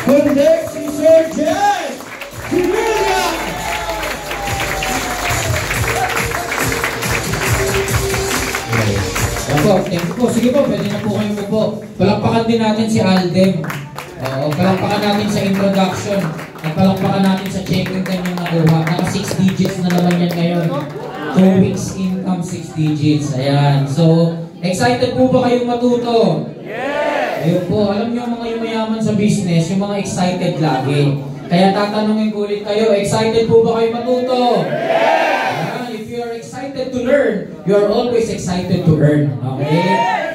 kundi si Sir Jet Julia. Thank you po. Sige po, pwede na po kayo po. Palakpakan din natin si Aldem. Palakpakan natin sa introduction. At palakpakan natin sa checking kanyang nakuha. Naka 6 digits na naman yan ngayon. 2 weeks income, 6 digits. Ayan. So, excited po ba kayong matuto? Yes! Ayun po. Alam niyo mga yumayaman sa business, yung mga excited lagi. Kaya tatanungin ko ulit kayo, excited po ba kayo matuto? Yes! Ayan. If you are excited to learn, you are always excited to earn. Okay?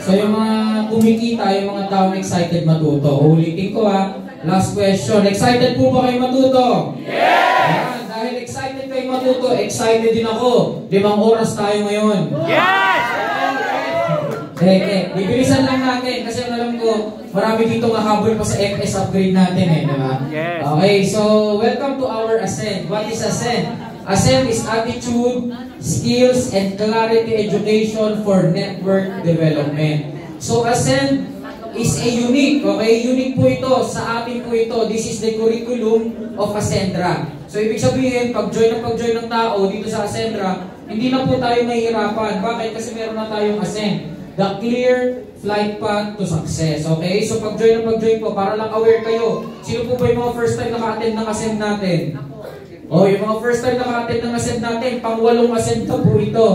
So, yung mga kumikita, yung mga taong excited matuto. Ulitin ko ha. Last question. Excited po ba kayo matuto? Yes! Ayan, dahil excited kayo matuto, excited din ako. 5 oras tayo ngayon. Yes! Bibilisan lang natin kasi alam ko, marami dito mahabol pa sa FS upgrade natin eh, di ba? Yes. Okay, so welcome to our Ascend. What is Ascend? Ascend is attitude, skills, and clarity education for network development. So Ascend is a unique, okay? Unique po ito, sa atin po ito. This is the curriculum of Ascendra. So ibig sabihin, pag-join ng tao dito sa Ascendra, hindi na po tayo mahihirapan. Bakit? Kasi meron na tayong Ascend. The clear flight path to success. Okay? So pag-join po, para lang aware kayo. Sino po ba yung mga first time naka-attend ng Ascend natin? Yung mga first time naka-attend ng Ascend natin, pang-8 Ascend na po ito.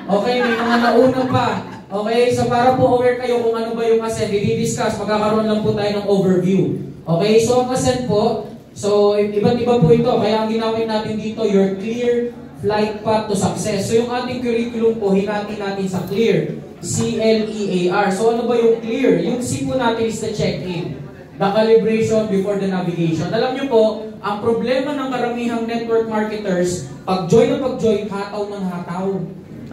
Okay? May mga nauna pa. Okay? So para po aware kayo kung ano ba yung Ascend, i-discuss, magkakaroon lang po tayo ng overview. Okay? So ang Ascend po, so iba't iba po ito. Kaya ang ginawin natin dito, your clear flight path to success. So yung ating curriculum po, hinati natin sa clear. C-L-E-A-R. So ano ba yung clear? Yung C po natin is the check-in. The calibration before the navigation. Alam nyo po, ang problema ng karamihang network marketers, pag-join, hataw ng hataw.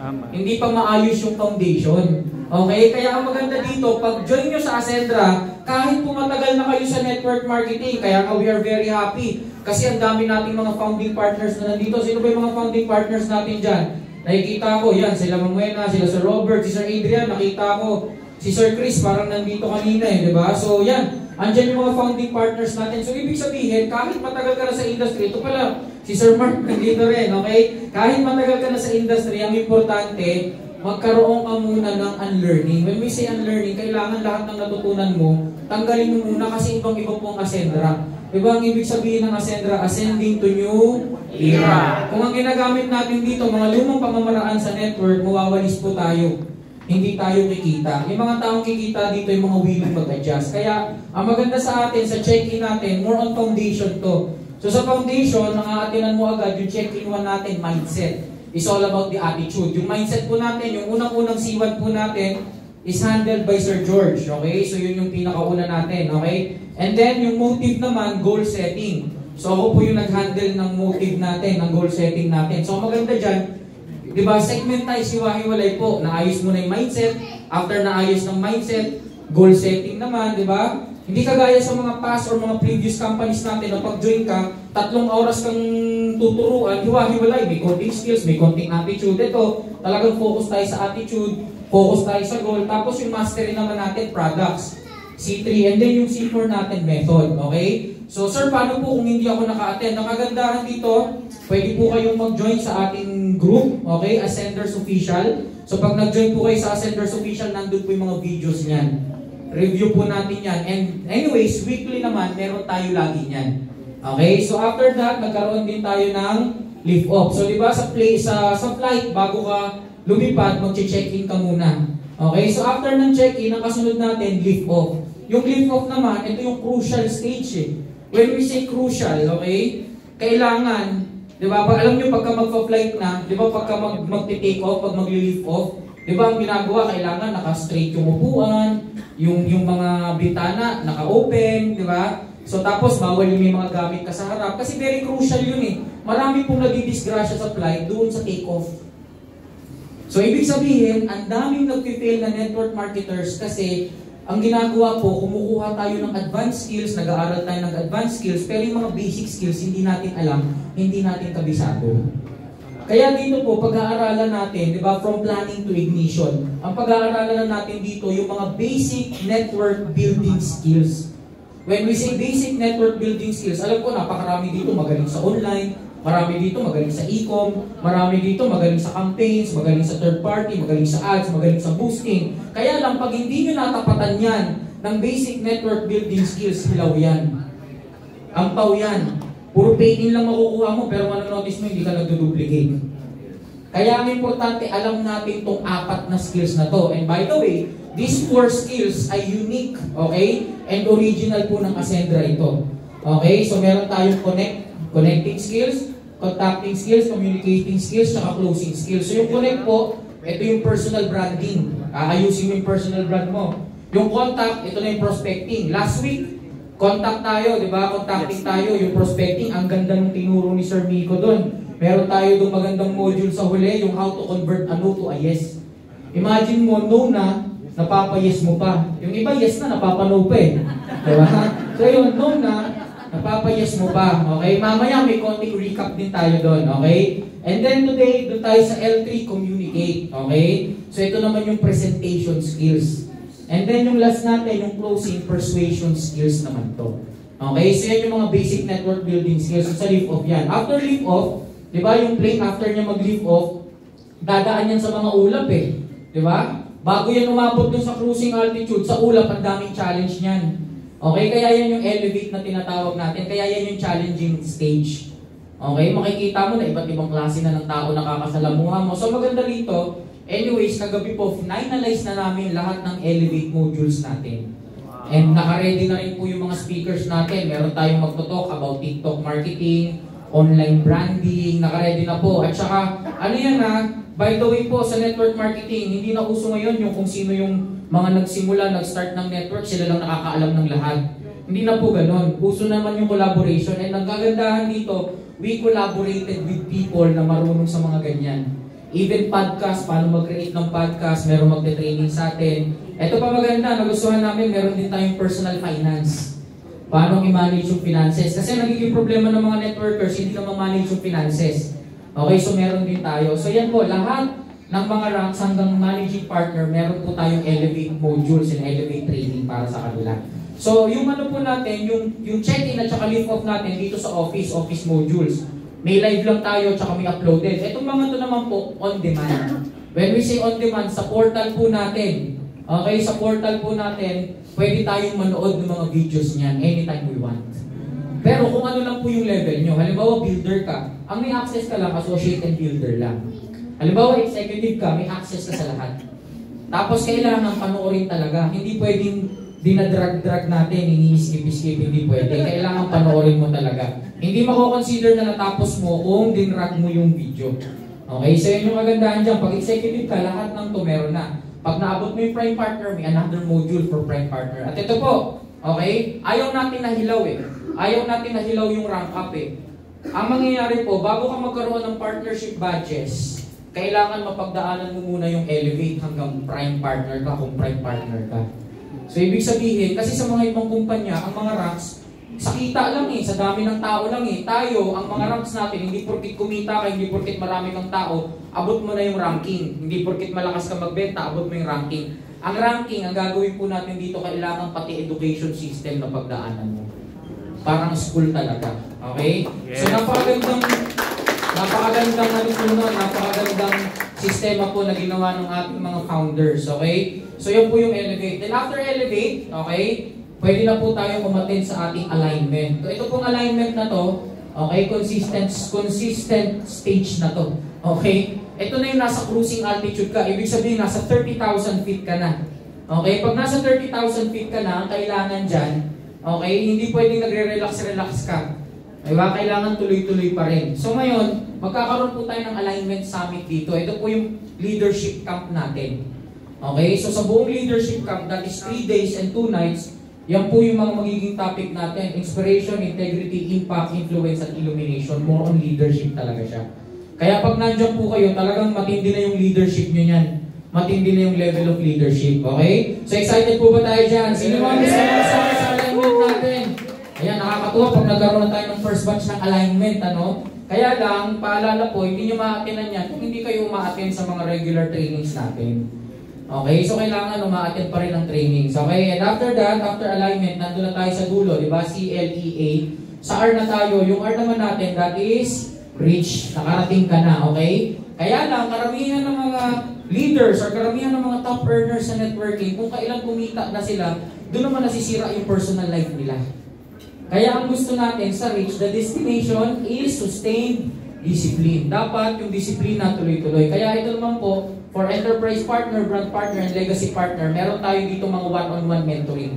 Tama. Hindi pa maayos yung foundation. Okay? Kaya ang maganda dito, pag-join nyo sa Ascendra, kahit pumatagal na kayo sa network marketing, kaya we are very happy. Kasi ang dami nating mga founding partners na nandito. Sino ba yung mga founding partners natin dyan? Nakikita ko, yan, sila Mamuena, sila Sir Robert, si Sir Adrian, nakita ko. Si Sir Chris, parang nandito kanina eh, di ba? So yan, andyan yung mga founding partners natin. So ibig sabihin, kahit matagal ka na sa industry, ito pala, si Sir Mark nandito rin, okay? Kahit matagal ka na sa industry, ang importante, magkaroon ka muna ng unlearning. When we say unlearning, kailangan lahat ng natutunan mo, tanggalin mo muna kasi ibang-iba po ang Ascendra. Diba ang ibig sabihin ng Ascendra? Ascending to new era. Kung ang ginagamit natin dito, mga lumang pamamaraan sa network, mawawalis po tayo. Hindi tayo kikita. Yung mga taong kikita dito, yung mga willing mag-adjust. Kaya, ang maganda sa atin, sa check-in natin, more on foundation to. So sa foundation, nangaatinan mo agad yung check-in one natin, mindset. It's all about the attitude. Yung mindset po natin, yung unang-unang C1 po natin, is handled by Sir George. Okay? So yun yung pinakauna natin. Okay? And then, yung motive naman, goal setting. So ako po yung nag-handle ng motive natin, ng goal setting natin. So maganda dyan, di ba, segmentize, hiwa-hiwalay po. Naayos mo na yung mindset. After naayos ng mindset, goal setting naman, di ba? Hindi kagaya sa mga past or mga previous companies natin na pag-join ka, 3 oras kang tuturuan, hiwa-hiwalay. May konting skills, may konting attitude. Ito, talagang focus tayo sa attitude, focus tayo sa goal. Tapos yung mastery naman natin, products. C3, and then yung C4 natin, method. Okay? So, sir, paano po kung hindi ako naka-attend? Ang kagandahan dito, pwede po kayong mag-join sa ating group, okay? Ascenders Official. So, pag nag-join po kayo sa Ascenders Official, nandun po yung mga videos niyan. Review po natin yan. And anyways, weekly naman, meron tayo lagi niyan. Okay? So, after that, nagkaroon din tayo ng lift-off. So, di ba, sa flight, bago ka lumipad, mag-check-in ka muna. Okay? So, after ng check-in, ang kasunod natin, lift-off. Yung lift-off naman, ito yung crucial stage eh. When we say crucial, okay, kailangan, di ba, alam nyo pagka magpa-flight na, di ba, pagka mag-take off, pag mag-lift off, di ba, ang ginagawa, kailangan naka-straight yung upuan, yung mga bintana, naka-open, di ba? So, tapos, bawal yung may mga gamit ka sa harap, kasi very crucial yun eh. Marami pong nadidisgrasya sa flight doon sa take-off. So, ibig sabihin, ang daming nag-fail na network marketers kasi ang ginagawa po, kumukuha tayo ng advanced skills, nag-aaral tayo ng advanced skills, pero yung mga basic skills hindi natin alam, hindi natin kabisado. Kaya dito po, pag-aaralan natin, di ba, from planning to ignition, ang pag-aaralan natin dito, yung mga basic network building skills. when we say basic network building skills, alam ko napakarami dito magaling sa online, marami dito magaling sa e-com, marami dito magaling sa campaigns, magaling sa third party, magaling sa ads, magaling sa boosting. Kaya lang, pag hindi nyo natapatan yan ng basic network building skills, hilaw yan. Ampaw yan. Puro pay-in lang makukuha mo, pero manonotice mo, hindi ka nagduduplicate. Kaya ang importante, alam natin itong 4 na skills na to. And by the way, these 4 skills ay unique, okay? And original po ng Ascendra ito. Okay? So meron tayong connecting skills, contacting skills, communicating skills, saka closing skills. So yung connect po, ito yung personal branding. Ayusin mo yung personal brand mo. Yung contact, ito na yung prospecting. Last week, contact tayo, di ba? Contacting tayo, yung prospecting. Ang ganda ng tinuro ni Sir Miko doon. Meron tayo doon magandang module sa huli, yung how to convert a no to a yes. Imagine mo, no na, napapa-yes mo pa. Yung iba, yes na, napapa-no pa eh. Diba? So yun, no na, napapa-yes mo pa. Okay? Mamaya may konting recap din tayo doon. Okay? And then today, doon tayo sa L3, communicate. Okay? So ito naman yung presentation skills. And then yung last natin, yung closing persuasion skills naman to. Okay? So yan yung mga basic network building skills. So sa lift off yan. After lift off, di ba yung plane after niya mag-lift off, dadaan yan sa mga ulap eh. Di ba? Bago yan umabot dun sa cruising altitude, sa ulap, ang daming challenge niyan. Okay? Kaya yan yung elevate na tinatawag natin. Kaya yan yung challenging stage. Okay? Makikita mo na iba't ibang klase na ng tao nakakasalamuha mo. So maganda rito, anyways, kagabi po, finalize na namin lahat ng elevate modules natin. And naka-ready na rin po yung mga speakers natin. Meron tayong magto-talk about TikTok marketing, online branding, naka-ready na po. At saka, ano yan by the way po, sa network marketing, hindi na uso ngayon yung kung sino yung mga nagsimula, nag-start ng network, sila lang nakakaalam ng lahat. Hindi na po ganun. Uso naman yung collaboration. And ang kagandahan dito, we collaborated with people na marunong sa mga ganyan. Even podcast, paano mag-create ng podcast, meron magte-training sa atin. Ito pa maganda, nagustuhan namin, meron din tayong personal finance. Paano i-manage yung finances? Kasi nagiging problema ng mga networkers, hindi na ma-manage yung finances. Okay, so meron din tayo. So yan po, lahat ng mga ranks hanggang managing partner, meron po tayong elevate modules and elevate training para sa kanila. So yung ano po natin, yung check-in at saka lift off natin dito sa office modules. May live lang tayo, tsaka may uploaded. Itong mga to naman po, on demand. When we say on demand, sa portal po natin, okay, sa portal po natin, pwede tayong manood ng mga videos niyan anytime we want. Pero kung ano lang po yung level nyo, halimbawa builder ka, ang may access ka lang, associate and builder lang. Halimbawa executive ka, may access ka sa lahat. Tapos kailangan panoorin talaga. Hindi pwedeng dinadrag-drag natin, ini-skip-skip, hindi pwede. Kailangan panoorin mo talaga. Hindi mako-consider na natapos mo kung dinrag mo yung video. Okay, so yun yung kagandahan dyan. Pag executive ka, lahat ng to meron na. Pag naabot mo yung prime partner, may another module for prime partner. At ito po, okay, ayaw natin na hilaw eh. Ayaw natin na hilaw yung rank up eh. Ang mangyayari po, bago ka magkaroon ng partnership badges, kailangan mapagdaanan mo muna yung elevate hanggang prime partner ka kung prime partner ka. So ibig sabihin, kasi sa mga ibang kumpanya, ang mga ranks, sa kita lang eh, sa dami ng tao lang eh. Tayo, ang mga ranks natin, hindi porkit kumita ka, hindi porkit marami kang tao, abot mo na yung ranking. Hindi porkit malakas ka magbenta, abot mo yung ranking. Ang ranking, ang gagawin po natin dito, kailangan pati education system na pagdaanan mo. Parang school talaga. Okay? Yes. So napakagandang napakagandang sistema po na ginawa ng ating mga founders. Okay? So yun po yung elevate. Then after elevate, okay, pwede na po tayo umattend sa ating alignment. So, ito pong alignment na to, okay, consistent stage na to. Okay? Ito na yung nasa cruising altitude ka. Ibig sabihin, nasa 30,000 feet ka na. Okay? Pag nasa 30,000 feet ka na, ang kailangan dyan, okay, hindi pwedeng nagre-relax ka. Diba? Kailangan tuloy-tuloy pa rin. So ngayon, magkakaroon po tayo ng alignment summit dito. Ito po yung leadership camp natin. Okay? So sa buong leadership camp, that is 3 days and 2 nights, yan po yung mga magiging topic natin. Inspiration, integrity, impact, influence, at illumination. More on leadership talaga siya. Kaya pag nandiyan po kayo, talagang matindi na yung leadership nyo yan. Matindi na yung level of leadership. Okay? So excited po ba tayo dyan? Sino mga gusto na sa alignment natin? Ayan, nakakatuwa pag nagkaroon na tayo ng first batch ng alignment. Ano? Kaya lang, paalala po, hindi nyo ma-attenan yan kung hindi kayo ma-attend sa mga regular trainings natin. Okay, so kailangan ma-attend pa rin ng trainings. Okay, and after that, after alignment, nandun na tayo sa dulo, di ba? CLEA. Sa R na tayo, yung R naman natin, that is reach. Nakarating ka na, okay? Kaya lang, karamihan ng mga leaders or karamihan ng mga top earners sa networking, kung kailan kumita na sila, doon naman nasisira yung personal life nila. Kaya ang gusto natin sa reach, the destination is sustained discipline. Dapat yung disiplina tuloy-tuloy. Kaya ito naman po, for enterprise partner, brand partner, and legacy partner, meron tayo dito mga one-on-one mentoring.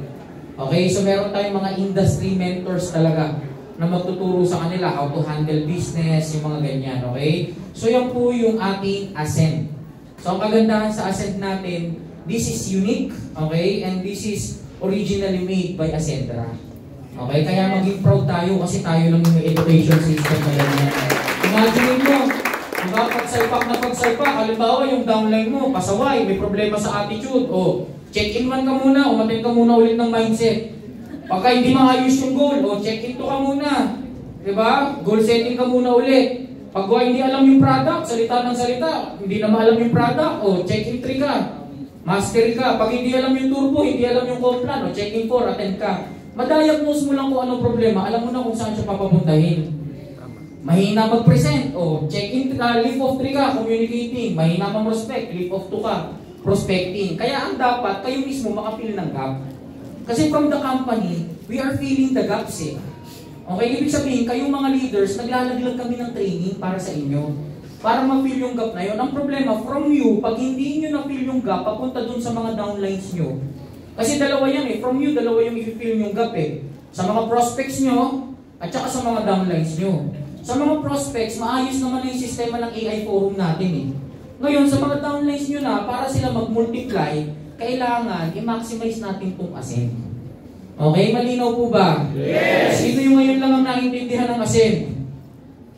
Okay, so meron tayong mga industry mentors talaga na magtuturo sa kanila how to handle business, yung mga ganyan, okay? So yan po yung ating Ascend. So ang kagandahan sa Ascend natin, this is unique, okay? And this is originally made by Ascendra. Okay, kaya maging proud tayo kasi tayo lang yung education system na ganyan. Imagine mo, diba, pagsalpak, halimbawa yung downline mo, pasaway, may problema sa attitude, o check-in man ka muna, umatin ka muna ulit ng mindset. Pagka hindi maayos yung goal, o check-in to ka muna. Diba? Goal setting ka muna ulit. Pag hindi alam yung product, salita ng salita, hindi na maalam yung product, o check-in 3 ka. Mastery ka. Pag hindi alam yung turbo, hindi alam yung complan, o check-in 4, attend ka. Madiagnose mo lang kung anong problema, alam mo na kung saan siya papapuntahin. Mahina mag-present, o check-in ka, leap of 3 ka, communicating. Mahina mag-prospect, leap of 2 ka, prospecting. Kaya ang dapat, kayo mismo makapil ng gap. Kasi from the company, we are filling the gaps eh. Okay, ibig sabihin, kayong mga leaders, naglalaglag kami ng training para sa inyo. Para ma-fill yung gap na yun. Ang problema, from you, pag hindi nyo na-fill yung gap, papunta dun sa mga downlines nyo. Kasi dalawa yan eh. From you, dalawa yung i-fill yung gap eh. Sa mga prospects nyo, at saka sa mga downlines nyo. Sa mga prospects, maayos naman na yung sistema ng AI forum natin eh. Ngayon, sa mga downlines nyo na, para sila mag-multiply, kailangan i-maximize natin itong Ascend. Okay, malinaw po ba? Yes! Sino yung ngayon lang ang naintindihan ng Ascend?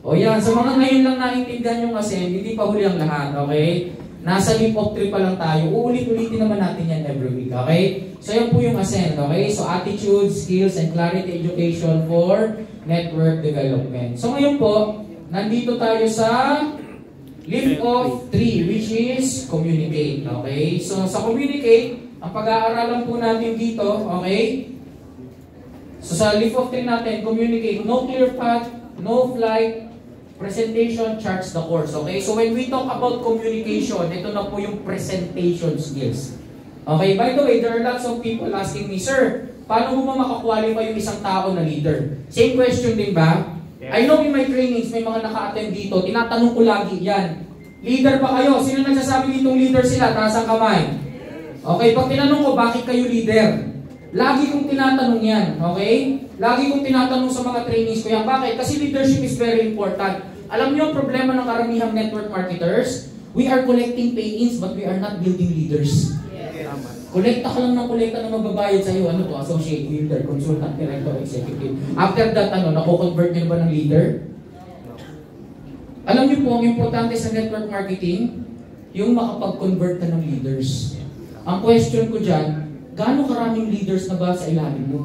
O yan, sa mga ngayon lang naintindihan yung Ascend, hindi pa huli ang lahat, okay? Nasa leap of 3 pa lang tayo. Uulit-ulitin naman natin yan every week, okay? So yan po yung Ascend, okay? So attitude, skills, and clarity education for network development. So ngayon po, nandito tayo sa leap of 3, which is communicate, okay? So sa communicate, ang pag-aaralan po natin dito, okay? So sa leap of 3 natin, communicate, no clear path, no flight, presentation charts the course, okay? So when we talk about communication, ito na po yung presentation skills. Okay, by the way, there are lots of people asking me, Sir, paano mo makakwalify yung isang tao na leader? Same question din ba? Yes. I know in my trainings, may mga naka-attend dito, tinatanong ko lagi yan. Leader ba kayo? Sino nagsasabi ditong leader sila? Taas ang kamay. Okay, pag tinanong ko, bakit kayo leader? Lagi kong tinatanong yan, okay? Lagi kong tinatanong sa mga trainings ko yan. Bakit? Kasi leadership is very important. Alam niyo ang problema ng karamihang network marketers? We are collecting pay-ins but we are not building leaders. Kolekta ka lang ng kolekta na magbabayad sa iyo. Ano to? Associate, leader, consultant, director, executive. After that, nako-convert nyo ba ng leader? Alam niyo po, ang importante sa network marketing, yung makapag-convert ka ng leaders. Ang question ko dyan, gaano karaming leaders na ba sa ilalim mo?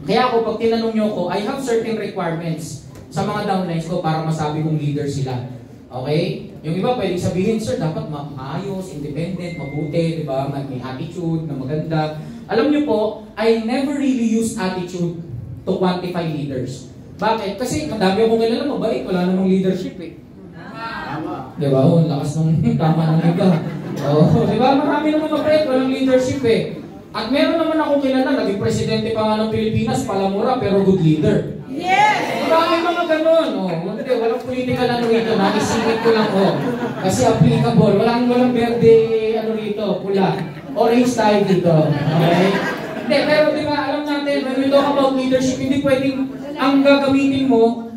Kaya ako, pag tinanong nyo ko, I have certain requirements sa mga downlines ko para masabi kong leader sila. Okay? Yung iba pwedeng sabihin, Sir, dapat maayos, independent, mabuti, di ba? May attitude na maganda. Alam niyo po, I never really use attitude to quantify leaders. Bakit? Kasi madami akong kilala, mabait, wala namang leadership eh. Tama. Di ba? Oh, lakas ng tama ng iba. Oh, di ba? Marami naman mabait, walang leadership eh. At meron naman akong kilala, naging presidente pa nga ng Pilipinas, palamura, pero good leader. Yes! Marami mga ganun. Oh, hindi, walang political ano rito, nakisingit ko lang oh. Kasi applicable, walang verde ano rito, pula. Orange tayo dito. Okay? Hindi, pero di ba, alam natin, when we talk about leadership, hindi pwedeng ang gagamitin mo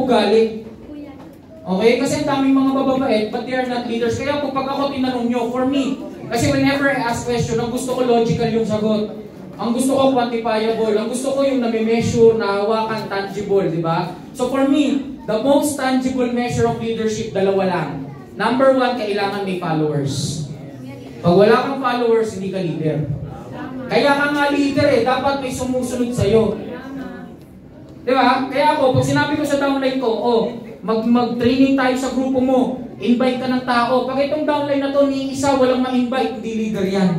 ugali. Okay? Kasi ang daming mga bababait, but they are not leaders. Kaya kung pag ako tinanong nyo, for me, kasi whenever I ask question, ang gusto ko logical yung sagot. Ang gusto ko quantifiable. Ang gusto ko yung nami-measure, nahawakan, tangible, di ba? So for me, the most tangible measure of leadership, dalawa lang. Number 1, kailangan may followers. Pag wala kang followers, hindi ka leader. Kaya ka nga leader eh, dapat may sumusunod sa'yo. Di ba? Kaya ako, pag sinabi ko sa downline ko, oh, mag-training tayo sa grupo mo. Invite ka ng tao. Pag itong downline na to, ni isa walang ma-invite, hindi leader yan.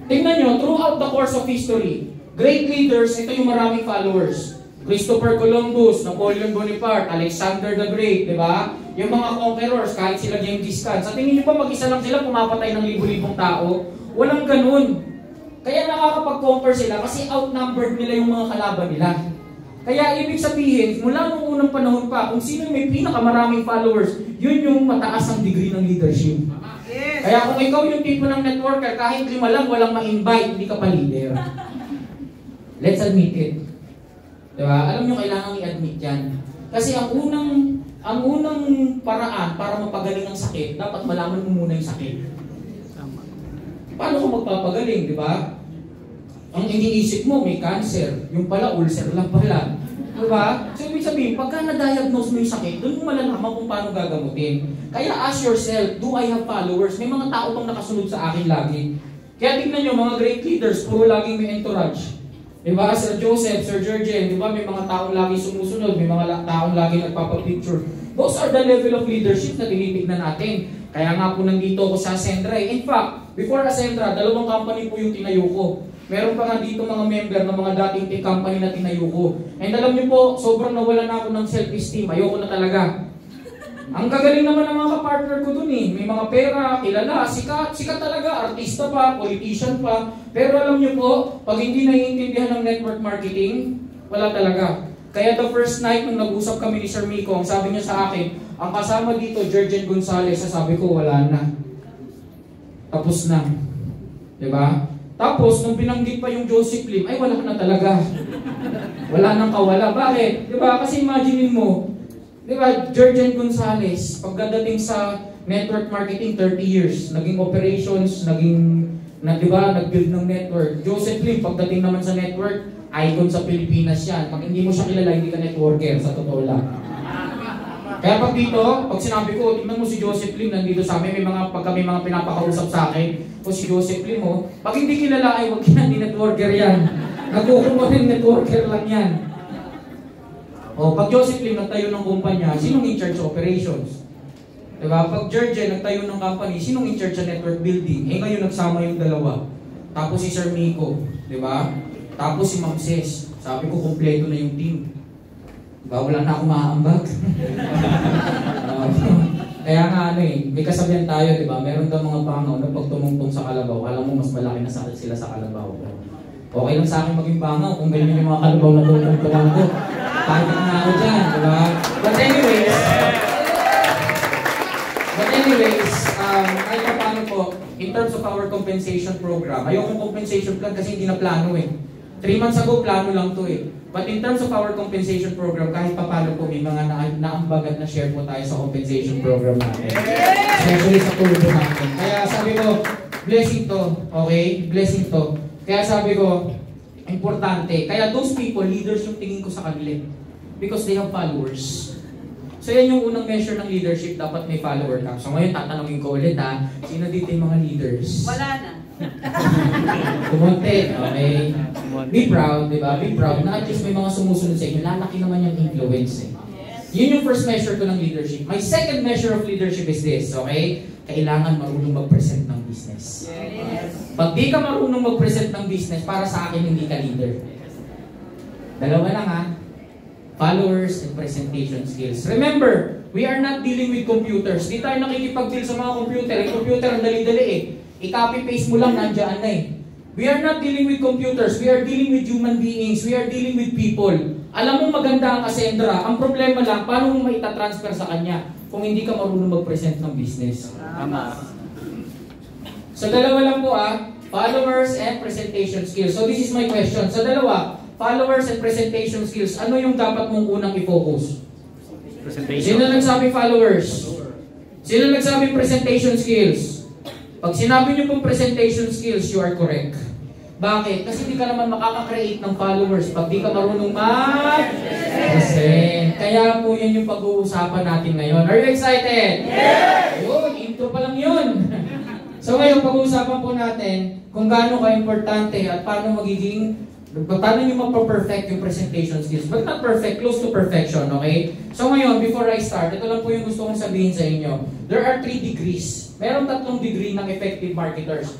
Tingnan nyo, throughout the course of history, great leaders, ito yung maraming followers. Christopher Columbus, Napoleon Bonaparte, Alexander the Great, di ba? Yung mga conquerors, kahit sila Genghis Khan. Sa tingin nyo ba mag-isa lang sila pumapatay ng libo-libong tao? Walang ganun. Kaya nakakapag-conquer sila kasi outnumbered nila yung mga kalaban nila. Kaya ibig sabihin, mula noong unang panahon pa, kung sino may pinakamaraming followers, yun yung mataas ang degree ng leadership. Yes. Kaya kung ikaw yung tipo ng networker, kahit 5 lang, walang ma-invite, hindi ka pa leader. Let's admit it. Diba? Alam nyo, kailangan i-admit yan. Kasi ang unang paraan para mapagaling ang sakit, dapat malaman mo muna yung sakit. Paano ko magpapagaling, di ba? Ang iniisip mo, may cancer. Yung pala, ulcer lang pala. Di ba? So, ibig sabihin, pagka na-diagnose mo yung sakit, doon mo malalaman kung paano gagamutin. Kaya ask yourself, do I have followers? May mga tao bang nakasunod sa akin lagi? Kaya tignan nyo, mga great leaders, puro laging may entourage. Diba? Sir Joseph, Sir Jurgen, diba? May mga taong lagi sumusunod, may mga taong lagi nagpapapicture. Those are the level of leadership na tinitignan natin. Kaya nga po nandito ako sa Ascendra. In fact, before Ascendra, 2 company po yung tinayo ko. Meron pa nga dito mga member ng mga dating tech company na tinayo ko. And alam niyo po, sobrang nawala na ako ng self-esteem. Ayoko na talaga. Ang gagaling naman ng mga kapartner ko dun eh. May mga pera, kilala, sikat talaga, artista pa, politician pa. Pero alam niyo po, pag hindi naiintindihan ng network marketing, wala talaga. Kaya the first night nung nag-usap kami ni Sir Miko, ang sabi niya sa akin, ang kasama dito, Jurgen Gonzalez, sabi ko, wala na. Tapos na. Diba? Tapos, nung binanggit pa yung Joseph Lim, ay wala na talaga. Wala nang kawala. Bakit? Diba? Kasi imaginein mo, diba, Jurgen Gonzalez, pagdating sa network marketing, 30 years. Naging operations, diba, nag-build ng network. Joseph Lim, pagdating naman sa network, icon sa Pilipinas yan. Pag hindi mo siya kilala, hindi ka networker, sa totoo lang. Kaya pag dito, pag sinabi ko, tingnan mo si Joseph Lim, nandito sa amin, pagka may mga pinapakausap sa akin, o si Joseph Lim, pag hindi kilala, ay wag yan, hindi networker yan. Nagkukuha rin networker lang yan. Pag Joseph Lim nagtayo ng kumpanya, sinong in charge sa operations? Diba? Pag Jurgen nagtayo ng company, sinong in charge sa network building? Ngayon nagsama yung dalawa. Tapos si Sir Miko, diba? Tapos si Ma'am Ses. Sabi ko, kompleto na yung team. Diba? Wala na akong maaambag. Kaya nga may kasabihan tayo, diba? Meron daw mga bangaw na pag tumungtong sa kalabaw, alam mo mas malaki na sakit sila sa kalabaw. Okay lang sa akin maging bangaw kung ganyan yung mga kalabaw na tumungtong ko. Target na ako dyan, diba? But anyways, kahit pa paano po, in terms of our compensation program, ayokong compensation plan kasi hindi na plano eh. 3 months ago, plano lang to eh. But in terms of our compensation program, kahit pa paano po, may mga naambag at na-share po tayo sa compensation program natin. Especially sa turbo natin. Kaya sabi ko, blessing to, okay? Blessing to. Kaya sabi ko, importante. Kaya those people, leaders yung tingin ko sa kanila. Because they have followers. So yan yung unang measure ng leadership, dapat may follower ka. So ngayon, tatanungin ko ulit sino dito yung mga leaders? Wala na. Kumonte, okay? Be proud, di ba? Be proud na at least may mga sumusunod sa inyo. Lalaki naman yung influence eh. Yun yung first measure ko ng leadership. My second measure of leadership is this, okay? Kailangan marunong mag-present ng business. Yes. Pag di ka marunong mag-present ng business, para sa akin hindi ka leader. Dalawa lang followers and presentation skills. Remember, we are not dealing with computers. Di tayo nakikipag-deal sa mga computer. Yung computer ang dali-dali eh. I-copy-paste mo lang, nandiyan na eh. We are not dealing with computers. We are dealing with human beings. We are dealing with people. Alam mo maganda ang Ascendra. Ang problema lang, paano mo maitatransfer sa kanya kung hindi ka marunong mag-present ng business? Tama. So dalawa lang po followers and presentation skills. So this is my question. Sa dalawa, followers and presentation skills, ano yung dapat mong unang i-focus? Presentation. Sino nagsabi followers? Sino nagsabi presentation skills? Pag sinabi niyo pong presentation skills, you are correct. Bakit? Kasi hindi ka naman makaka-create ng followers pag di ka marunong mag-present. Kaya po yan yung pag-uusapan natin ngayon. Are you excited? Yes! Yun, intro pa lang yun. So ngayon, pag-uusapan po natin kung gaano ka-importante at paano magiging Paano nyo mapaperfect yung presentation skills? But not perfect, close to perfection, okay? So ngayon, before I start, ito lang po yung gusto kong sabihin sa inyo. There are 3 degrees. Meron 3 degree ng effective marketers.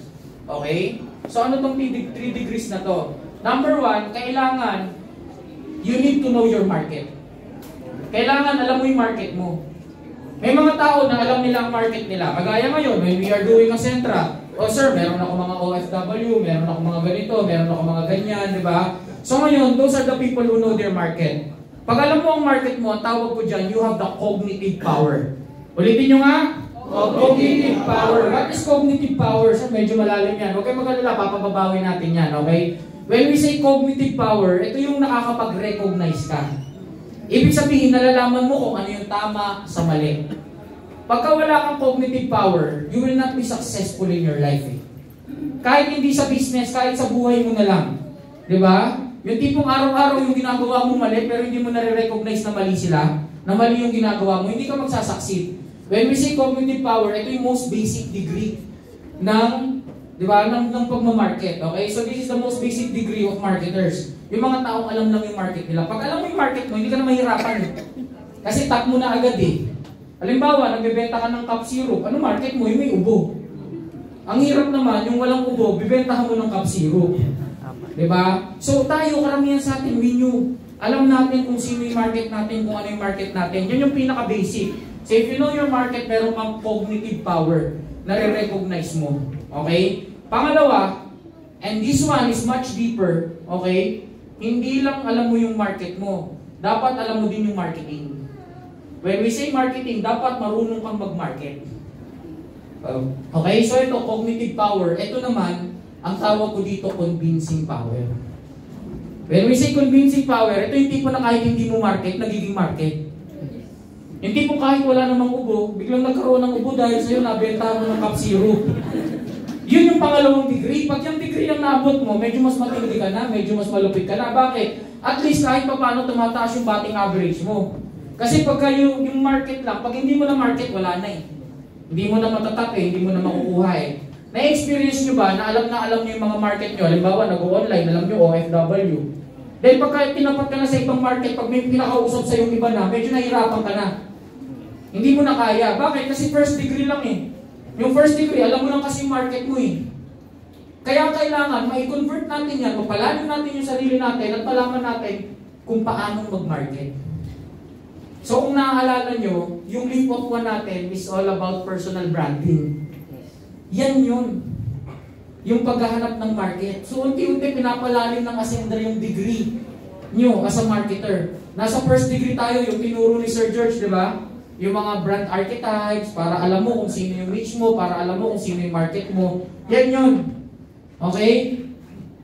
Okay? So ano tong 3 degrees na to? Number 1, kailangan you need to know your market. Kailangan alam mo yung market mo. May mga tao na alam nila ang market nila. Kagaya ngayon, when we are doing a Sentra, oh sir, meron ako mga OFW, meron ako mga ganito, meron ako mga ganyan, di ba? So ngayon, those are the people who know their market. Pag alam mo ang market mo, ang tawag ko dyan, you have the cognitive power. Ulitin nyo nga, cognitive power. What is cognitive power? So medyo malalim yan. Huwag kayo mag-alala, papababawi natin yan, okay? When we say cognitive power, ito yung nakakapag-recognize ka. Ibig sabihin, nalalaman mo kung ano yung tama sa mali. Pagka wala kang cognitive power, you will not be successful in your life. Kahit hindi sa business, kahit sa buhay mo na lang. Di ba? Yung tipong araw-araw yung ginagawa mo mali, pero hindi mo nare-recognize na mali sila, na mali yung ginagawa mo, hindi ka magsasucceed. When we say cognitive power, ito yung most basic degree ng, di ba, ng pagmamarket. Okay? So this is the most basic degree of marketers. Yung mga taong alam lang yung market nila. Pag alam mo yung market mo, hindi ka na mahirapan. Kasi tap mo na agad eh. Halimbawa, nagbebenta ka ng cup syrup. Ano market mo? Yung may ubo. Ang hirap naman, yung walang ubo, bibentahan mo ng cup syrup. Diba? So tayo, karamihan sa atin, we knew. Alam natin kung sino yung market natin, kung ano yung market natin. Yan yung pinaka-basic. So if you know your market, meron kang cognitive power na re-recognize mo. Okay? Pangalawa, and this one is much deeper, okay? Hindi lang alam mo yung market mo. Dapat alam mo din yung marketing. When we say marketing, dapat marunong kang mag-market. Okay? So ito, cognitive power. Ito naman, ang tawag ko dito, convincing power. When we say convincing power, ito yung tipo na kahit hindi mo market, nagiging market. Yung tipo kahit wala namang ubo, biglang nagkaroon ng ubo dahil sa'yo nabenta mo ng cup syrup. Yun yung pangalawang degree. Pag yung degree ang naabot mo, medyo mas matindi ka na, medyo mas malupit ka na. Bakit? At least kahit pa paano tumataas yung batting average mo. Kasi pagka yung market lang, pag hindi mo na market, wala na eh. Hindi mo na matatap eh, hindi mo na makukuha eh. Na-experience nyo ba na alam nyo yung mga market nyo? Halimbawa, nag-online, alam nyo OFW. Dahil pagka tinapat ka na sa ibang market, pag may pinakausap sa yung iba na, medyo nahirapan ka na. Hindi mo na kaya. Bakit? Kasi first degree lang eh. Yung first degree, alam mo lang kasi yung market mo eh. Kaya kailangan, ma-convert natin yan, mapalalim natin yung sarili natin, at malaman natin kung paano mag-market. So kung naaalala nyo, yung Leap of One natin is all about personal branding. Yan yun. Yung paghahanap ng market. So unti-unti pinapalalim ng Ascender yung degree nyo as a marketer. Nasa first degree tayo, yung tinuro ni Sir George, di ba? Yung mga brand archetypes, para alam mo kung sino yung niche mo, para alam mo kung sino yung market mo. Yan yun. Okay?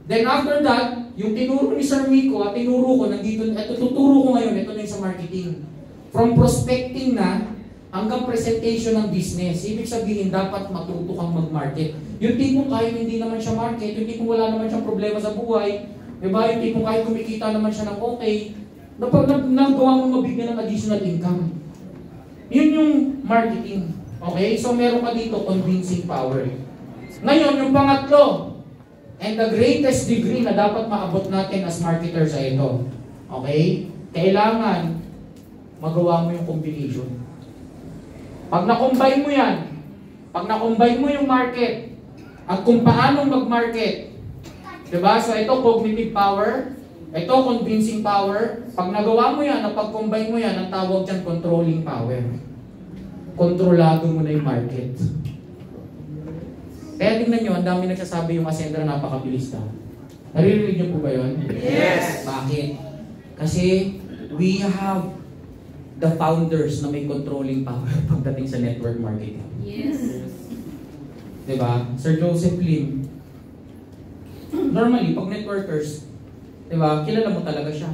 Then after that, yung tinuro ni Sir Miko at tinuro ko, nandito, ito tuturo ko ngayon, ito na yung sa marketing. From prospecting na hanggang presentation ng business. Ibig sabihin, dapat matuto kang mag-market. Yung tipong kahit hindi naman siya market, yung tipong wala naman siyang problema sa buhay, diba? Yung tipong kahit kumikita naman siya ng okay, nagawa mo mabigyan ng additional income. Yun yung marketing. Okay? So meron ka dito, convincing power. Ngayon, yung pangatlo, and the greatest degree na dapat maabot natin as marketers ay ito. Okay? Kailangan magawa mo yung combination. Pag na-combine mo yan, pag na-combine mo yung market, at kung paano mag-market, diba? So ito, cognitive power, ito, convincing power. Pag nagawa mo yan, napag-combine mo yan, ang tawag dyan, controlling power. Kontrolado mo na yung market. Kaya tingnan nyo, ang dami nagsasabi yung Ascender na napakabilis na. Naririnig nyo po ba yun? Yes! Bakit? Kasi we have the founders na may controlling power pagdating sa network marketing. Yes. Diba? Sir Joseph Lim. Normally, pag networkers, diba, kilala mo talaga siya.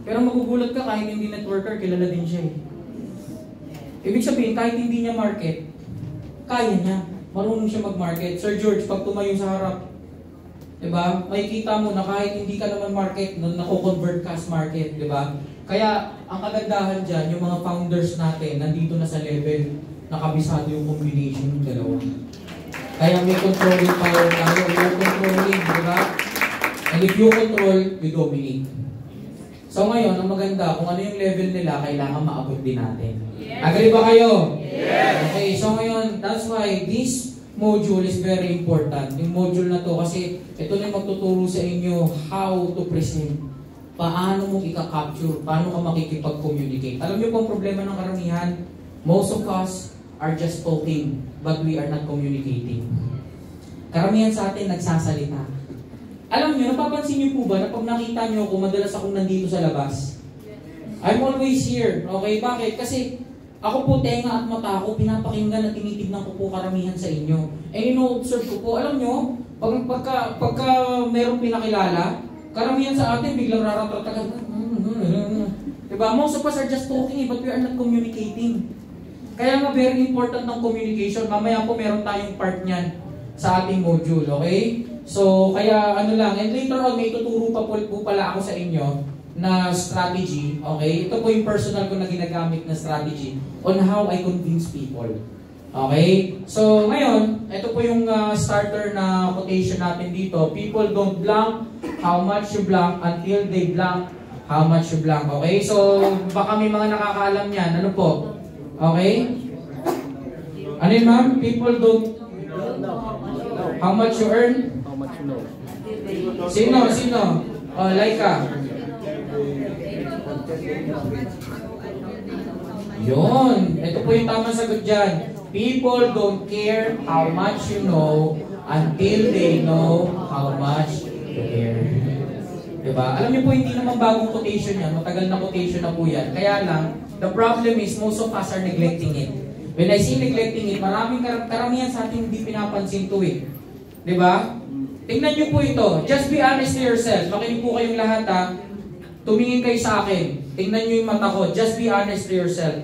Pero magugulat ka kahit hindi networker, kilala din siya eh. Ibig sabihin, kahit hindi niya market, kaya niya. Marunong siya mag-market. Sir George, pag tumayo sa harap, diba, makikita mo na kahit hindi ka naman market, nako-convert ka as market, diba? Kaya, ang kagandahan dyan, yung mga founders natin, nandito na sa level, nakabisado yung combination ng dalawa. Kaya may controlling power tayo, may controlling, diba? And if you control, you dominate. So ngayon, ang maganda, kung ano yung level nila, kailangan maabot din natin. Agree ba kayo? Yes! Okay, so ngayon, that's why this module is very important. Yung module na to, kasi ito na yung magtuturo sa inyo how to present. Paano mo i-capture, paano ka makikipag-communicate. Alam niyo po ang problema ng karamihan? Most of us are just talking, but we are not communicating. Karamihan sa atin nagsasalita. Alam niyo, napapansin niyo po ba na pag nakita niyo ako, madalas akong nandito sa labas? I'm always here. Okay, bakit? Kasi ako po, tenga at mata ko, pinapakinggan at tinitignan ko po karamihan sa inyo. And ino-observe ko po, alam niyo, pagka merong pinakilala, karamihan sa atin biglang raratratagan. Diba? Most of us are just talking, but we are not communicating. Kaya nga very important ng communication. Mamaya po meron tayong part niyan sa ating module, okay? So, kaya ano lang, and later on, may tuturo pa po pala ako sa inyo na strategy, okay? Ito po yung personal ko na ginagamit na strategy on how I convince people. Okay? So, ngayon, ito po yung starter na quotation natin dito. People don't blank how much you blank until they blank how much you blank. Okay? So, baka may mga nakakaalam yan. Ano po? Okay? Ano yun, ma'am? People don't how much you earn? How much you know? Sino? Oh, Laika. Yun. Ito po yung tamang sagot dyan. People don't care how much you know until they know how much you care. Diba? Alam niyo po, hindi naman bagong quotation yan. Matagal na quotation na po yan. Kaya lang, the problem is most of us are neglecting it. When I say neglecting it, maraming karamihan sa atin hindi pinapansin to eh. Diba? Tingnan niyo po ito. Just be honest to yourself. Makinig po kayong lahat ha. Tumingin kayo sa akin. Tingnan niyo yung mata ko. Just be honest to yourself.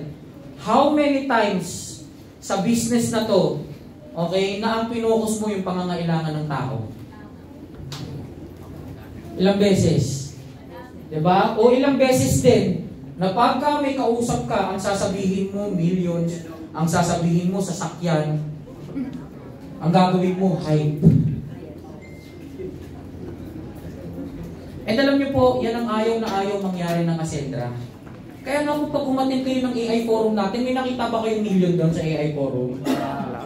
How many times sa business na to, okay, na ang pinokus mo yung pangangailangan ng tao? Ilang beses? Diba? O ilang beses din, na pagka may kausap ka, ang sasabihin mo millions, ang sasabihin mo sasakyan, ang gagawin mo hype. And alam niyo po, yan ang ayaw na ayaw mangyari ng Ascendra. Kaya nga po pag umatin kayo ng AI forum natin, may nakita ba kayong million doon sa AI forum?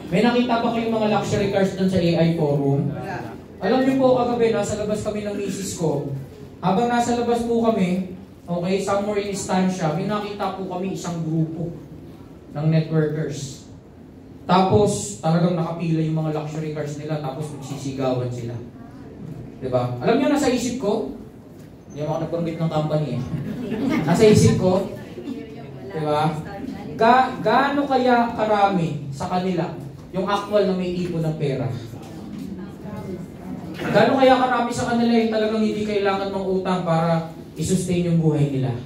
May nakita ba kayong mga luxury cars doon sa AI forum? Alam niyo po, kagabi, nasa labas kami ng misis ko. Habang nasa labas po kami, okay, somewhere in Estancia, may nakita po kami isang grupo ng networkers. Tapos, talagang nakapila yung mga luxury cars nila, tapos magsisigawan sila. Diba? Alam niyo, nasa isip ko, hindi ako nagbanggit ng company eh. Nasa isip ko, diba? Gaano kaya karami sa kanila yung actual na may ipon ng pera? Gaano kaya karami sa kanila yung talagang hindi kailangan ng utang para i-sustain yung buhay nila?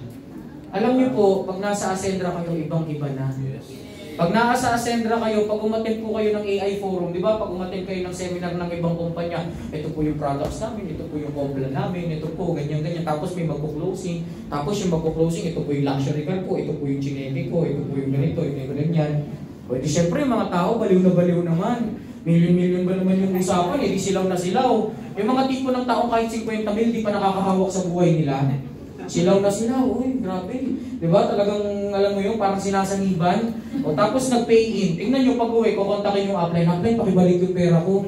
Alam niyo po, pag nasa Ascendra kayo, ibang-iba na. Pag nasa Ascendra kayo, pag umattend po kayo ng AI forum, di ba? Pag umattend kayo ng seminar ng ibang kumpanya, ito po yung products namin, ito po yung complan namin, ito po, ganyan-ganyan. Tapos may magpo-closing. Tapos yung magpo-closing, ito po yung luxury car po, ito po yung chineli ko, ito po yung ganito, ito yung ganyan. Pwede syempre, yung mga tao, baliw na baliw naman. Million-million ba naman yung usapan, hindi silaw na silaw. Yung mga tipo ng taong kahit 50 mil, di pa nakakahawak sa buhay nila. Silaw na silaw, uy, grabe. Diba? Talagang, alam mo yun, parang sinasaniban. O tapos nag-pay in. Tingnan nyo pag-uwi, kukontakin yung upline. Upline, pakibalik yung pera ko.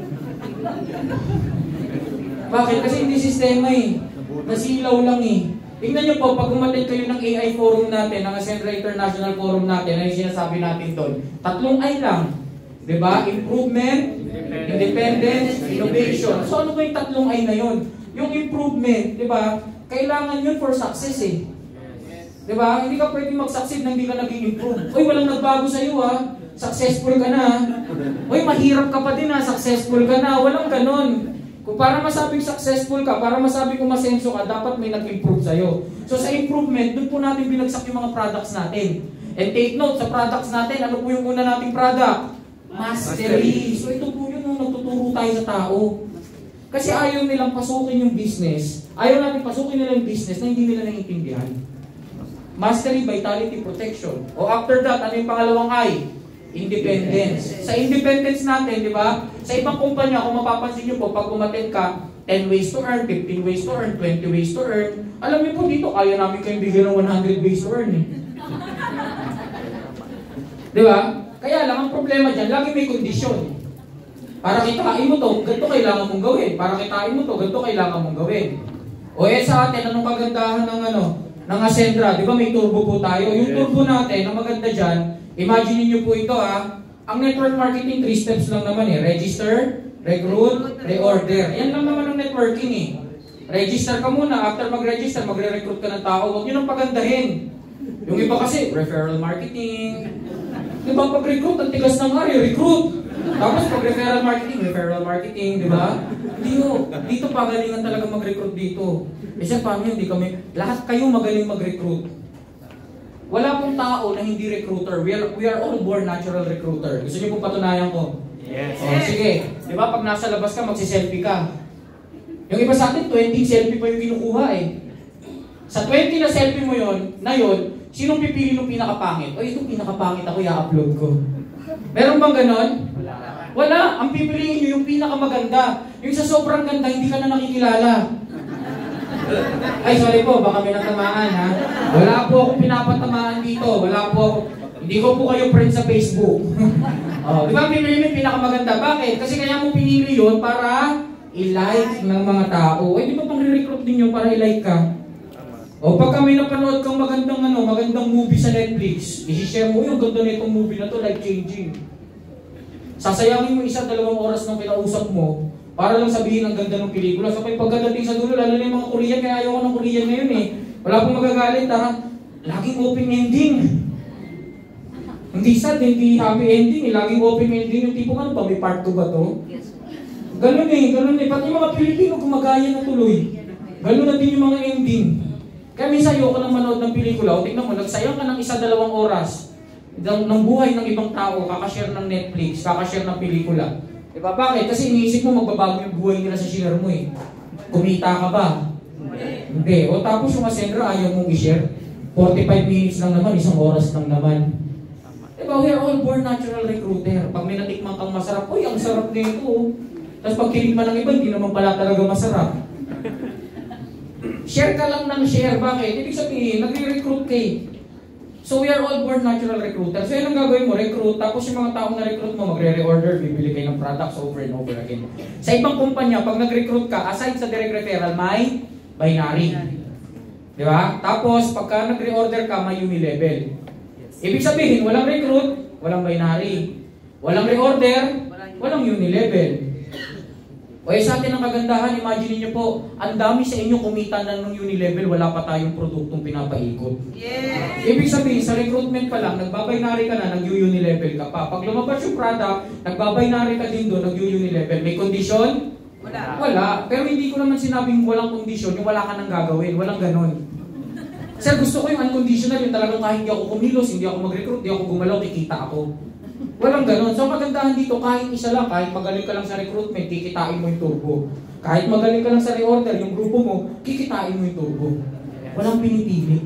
Bakit? Kasi hindi sistema eh. Nasilaw lang eh. Tingnan nyo po, pag umattend kayo ng AI forum natin, ng Ascendra International Forum natin, ano yung sinasabi natin doon? 3 I lang. Diba? Improvement, independence, innovation. So ano ba yung 3 I na yun? Yung improvement, diba? Kailangan yun for success eh. Diba? Hindi ka pwedeng mag-succeed na hindi ka naging improve. Uy, walang nagbago sa'yo ha. Successful ka na. Uy, mahirap ka pa din ha. Successful ka na. Walang ganon. Kung para masabing successful ka, para masabing umasenso ka, dapat may nag-improve sa'yo. So sa improvement, doon po natin binagsak yung mga products natin. And take note, sa products natin, ano po yung una nating product? Mastery. So ito po yun, nagtuturo tayo sa tao. Kasi ayaw nilang pasukin yung business. Ayaw natin pasukin nila yung business na hindi nila naiintindihan. Mastery, vitality, protection. O after that, ano yung pangalawang I? Independence. Sa independence natin, di ba? Sa ibang kumpanya, kung mapapansin nyo po, pag umattend ka, 10 ways to earn, 15 ways to earn, 20 ways to earn. Alam niyo po dito, kaya namin kayong bigyan ng 100 ways to earn eh. Di ba? Kaya lang, ang problema dyan, lagi may kondisyon. Para kitain mo to, ganito kailangan mong gawin. Para kitain mo to, ganito kailangan mong gawin. O sa atin, anong kagandahan ng Ascendra? Di ba may turbo po tayo? Yung turbo natin, ang maganda dyan, imagine niyo po ito ang network marketing, 3 steps lang naman eh. Register, recruit, reorder. Yan lang naman ang networking eh. Register ka muna, after mag-register, magre-recruit ka ng tao. Huwag nyo nang pagandahin. Yung iba kasi, referral marketing. Di ba pag-recruit, ang tigas ng recruit. Tapos pag-referral marketing, di ba? Dito pagalingan talaga mag-recruit dito. Siya, paano yun? Lahat kayo magaling mag-recruit. Wala pong tao na hindi recruiter. We are all born natural recruiter. Gusto niyo pong patunayan ko? Yes. Sige. Di ba pag nasa labas ka, magsiselfie ka. Yung iba sa atin, 20 selfie pa yung kinukuha eh. Sa 20 na selfie mo yun, sinong pipili ng pinakapangit? O itong pinakapangit ako, i-upload ko. Meron bang ganon? Wala. Ang pipiliin nyo yung pinakamaganda. Yung sa sobrang ganda, hindi ka na nakikilala. Ay, sorry po, baka may natamaan ha. Wala po akong pinapatamaan dito. Hindi ko po kayo friend sa Facebook. Di ba pipili mo yung pinakamaganda? Bakit? Kasi kaya mo pinili yun para i-like ng mga tao. Di ba pang re-recruit din yun para i-like ka? O pagka may napanood kang magandang movie sa Netflix, i-share mo yung ganda na itong movie na to, life-changing. Sasayangin mo 1-2 oras ng kinausap mo para lang sabihin ang ganda ng pelikula. So pagdating sa dulo, lalo na yung mga Korean, kaya ayaw ko ng Korean ngayon eh. Wala pong magagalit laging open ending. Hindi sad, hindi happy ending eh. Laging open ending. Yung tipo ba, may part 2 ba to? Ganun eh. Pati yung mga Pilipino gumagaya na tuloy. Ganun na din yung mga ending. Kaya minsan ayoko nang manood ng pelikula. O tignan mo, nagsayang ka ng 1-2 oras ng buhay ng ibang tao, kakashare ng Netflix, kakashare ng pelikula. Diba? Bakit? Kasi iniisip mo magbabago yung buhay nila sa share mo eh. Kumita ka ba? Hindi. O tapos yung Ascendra ayaw mong i-share. 45 minutes lang naman, 1 oras lang naman. Diba? We are all born natural recruiter. Pag may natikman kang masarap, uy, ang sarap nito. Tapos pag kinikman ng iba, hindi naman pala talaga masarap. Share ka lang ng share. Bakit? Ibig sabihin, nagre-recruit kayo. So we are all born natural recruiters. So yun ang gagawin mo, recruit. Tapos yung mga taong na-recruit mo, magre-reorder, bibili kayo ng products over and over again. Sa ibang kumpanya, pag nag-recruit ka, aside sa direct referral, may binary. Di ba? Tapos, pagka nag-reorder ka, may unilevel. Ibig sabihin, walang recruit, walang binary. Walang reorder, walang unilevel. O sa atin ang kagandahan, imagine niyo po, ang dami sa inyo kumita na ng unilevel, wala pa tayong produktong pinapaikot. Yes! Ibig sabihin, sa recruitment pa lang, nagbabinary ka na, nag-unilevel ka pa. Pag lumabas yung product, nagbabinary ka din doon, nag-unilevel. May condition? Wala. Pero hindi ko naman sinabing walang condition, yung wala ka nang gagawin. Walang ganon. Sir, gusto ko yung unconditional, yung talagang kahit hindi ako kumilos, hindi ako mag-recruit, hindi ako gumalaw, kikita ako. Walang ganon. So, kagandahan dito, kahit isa lang, kahit magaling ka lang sa recruitment, kikitain mo yung turbo. Kahit magaling ka lang sa reorder, yung grupo mo, kikitain mo yung turbo. Walang pinipili.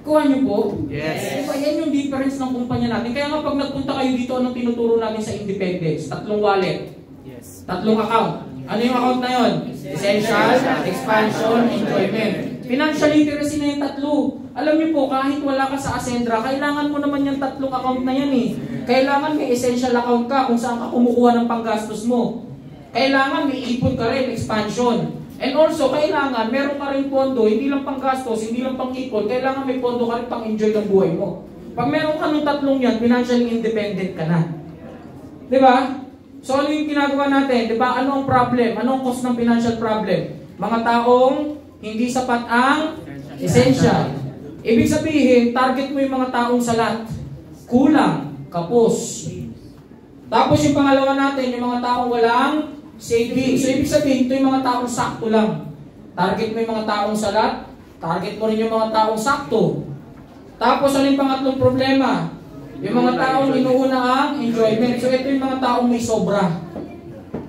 Kuha niyo po? Yes. Diba, yan yung difference ng kumpanya natin. Kaya nga pag nagpunta kayo dito, anong tinuturo namin sa Independence? 3 wallet. Yes. 3 account. Ano yung account na yun? Essential, expansion, enjoyment. Financial literacy na yung 3. Alam niyo po, kahit wala ka sa Ascendra, kailangan mo naman yung 3 account na yan eh. Kailangan may essential account ka kung saan ka kumukuha ng panggastos mo. Kailangan may ipon ka rin, expansion. And also, kailangan meron ka rin pondo, hindi lang panggastos, hindi lang pang-ipon, kailangan may pondo ka rin pang-enjoy ng buhay mo. Pag meron ka ng 3 yan, financially independent ka na. Diba? So ano yung ginagawa natin? Diba? Ano ang problem? Ano ang cause ng financial problem? Mga taong hindi sapat ang essential. Ibig sabihin, target mo yung mga taong salat. Kulang, kapos. Tapos yung pangalawa natin, yung mga taong walang saving. So ibig sabihin, ito yung mga taong sakto lang. Target mo yung mga taong salat, target mo rin yung mga taong sakto. Tapos ano yung pangatlong problema? Yung mga taong inuuna ang enjoyment. So ito yung mga taong may sobra.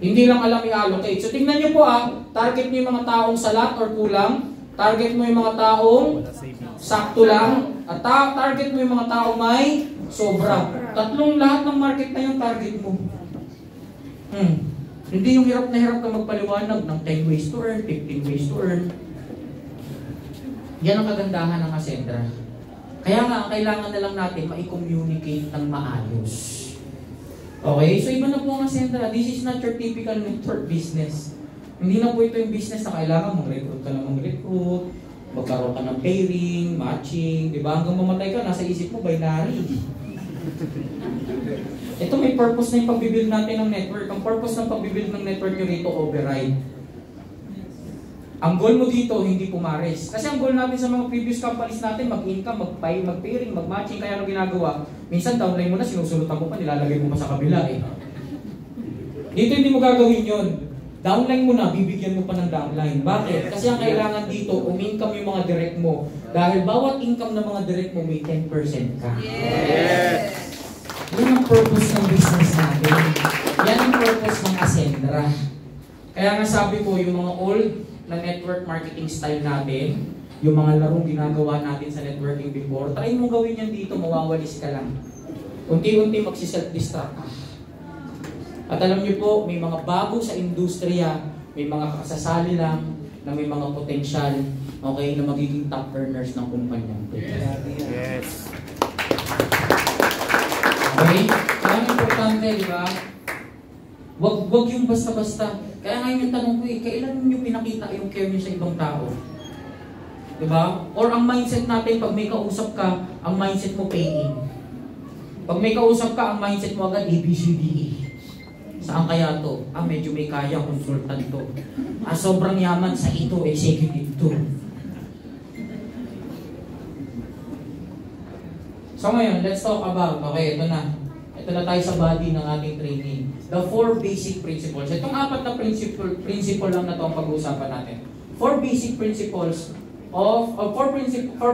Hindi lang alam i-allocate. So tingnan nyo po target mo yung mga taong salat or kulang, target mo yung mga taong sakto lang, at target mo yung mga taong may sobra. Lahat ng market na yung target mo. Hindi yung hirap na hirap ka magpaliwanag ng 10 ways to earn, 15 ways to earn. Yan ang kagandahan ng Ascendra. Kaya nga, kailangan na lang natin ma-communicate ng maayos. Okay? So iba na po ang Ascendra. This is not your typical network business. Hindi na po ito yung business na kailangan mag-recruit ka na mag-recruit, magkaroon ka ng pairing, matching, di ba? Hanggang mamatay ka, nasa isip mo, binary. Ito may purpose na yung pagbibuild natin ng network. Ang purpose ng pagbibuild ng network nyo rito, override. Ang goal mo dito, hindi pumares. Kasi ang goal natin sa mga previous companies natin, mag-income, mag-pairing, mag-matching, kaya ano ginagawa? Minsan downline mo na, sinusunutan mo pa, nilalagay mo pa sa kabila eh. Dito hindi mo gagawin yun. Downline mo na, bibigyan mo pa ng downline. Bakit? Kasi ang kailangan dito, um-income yung mga direct mo. Dahil bawat income ng mga direct mo, may 10% ka. Yes! Yan ang purpose ng business natin. Yan ang purpose ng Ascendra. Kaya nga sabi ko, yung mga old na network marketing style natin, yung mga larong ginagawa natin sa networking before, try mong gawin yan dito, mawawalis ka lang. Unti-unti magsi-self-destruct ka. At alam niyo po, may mga bago sa industriya, may mga kasasali lang na may mga potensyal, okay, na magiging top earners ng kumpanya. Yes! Okay? Kaya ang importante, di ba? Wag yung basta-basta. Kaya ngayon yung tanong ko kailan nyo pinakita yung care nyo sa ibang tao? Di ba? Or ang mindset natin, pag may kausap ka, ang mindset mo paying. Pag may kausap ka, ang mindset mo agad ABCDE. Saan kaya to? Medyo may kaya, consultant to. Sobrang yaman sa ito, executive to. So ngayon, let's talk about, okay, ito na. Ito na tayo sa body ng ating training. The 4 basic principles. Itong 4 na principle lang na ito ang pag-uusapan natin. 4 basic principles of, 4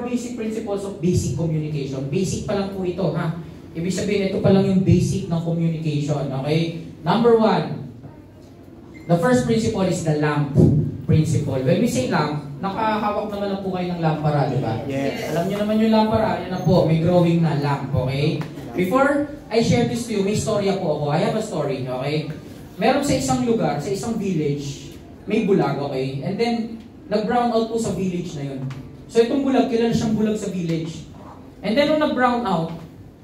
basic principles of basic communication. Basic pa lang po ito, ha? Ibig sabihin, ito pa lang yung basic ng communication, okay? Number 1, the first principle is the lamp principle. When we say lamp, nakahawak naman na po kayo ng lampara, di ba? Yes. Alam niyo naman yung lampara, yan na po, may growing na lamp, okay? Before I share this to you, may storya po ako. I have a story, okay? Meron sa isang lugar, sa isang village, may bulag, okay? And then, nag-brown out po sa village na yun. So itong bulag, kilala siyang bulag sa village. And then, nung nag-brown out,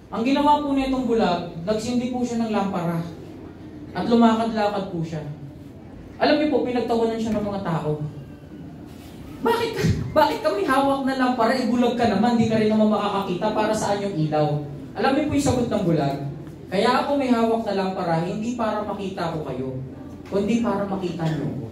ang ginawa po na itong bulag, nagsindi po siya ng lampara. At lumakad-lakad po siya. Alam niyo po, pinagtawanan siya ng mga tao. Bakit kami hawak na lampara? Bulag ka naman, di ka rin naman makakakita para saan yung ilaw. Alam niyo po yung sagot ng bulag? Kaya ako may hawak na lampara, hindi para makita ko kayo, kundi para makita niyo ko.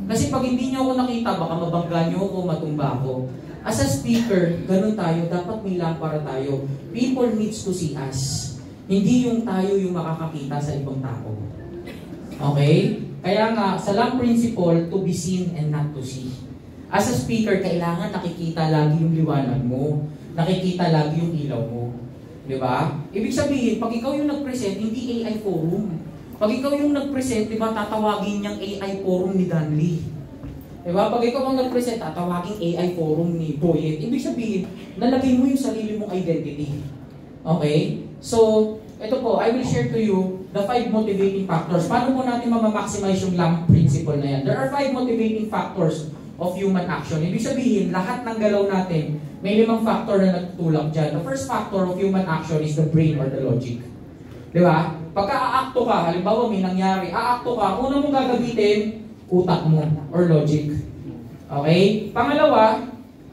Kasi pag hindi niyo ako nakita, baka mabangga niyo ako, matumba ako. As a speaker, ganun tayo, dapat may lampara tayo. People needs to see us. Hindi yung tayo yung makakakita sa ibang tao. Okay? Kaya nga, sa lamp principle, to be seen and not to see. As a speaker, kailangan nakikita lagi yung liwanag mo. Nakikita lagi yung ilaw mo. Di ba? Ibig sabihin, pag ikaw yung nag-present, hindi AI forum. Pag ikaw yung nag-present, di ba, tatawagin niyang AI forum ni Danley. Di ba? Pag ikaw ang nag-present, tatawagin AI forum ni Boyet. Ibig sabihin, nalagay mo yung sarili mong identity. Okay? So, ito po, I will share to you the 5 motivating factors. Paano po natin mamaximize yung lamp principle na yan? There are 5 motivating factors of human action. Ibig sabihin, lahat ng galaw natin, may 5 factor na nagtutulak dyan. The first factor of human action is the brain or the logic. Di ba? Pagka aakto ka, halimbawa may nangyari, aakto ka, una mong gagamitin, utak mo or logic. Okay? Pangalawa,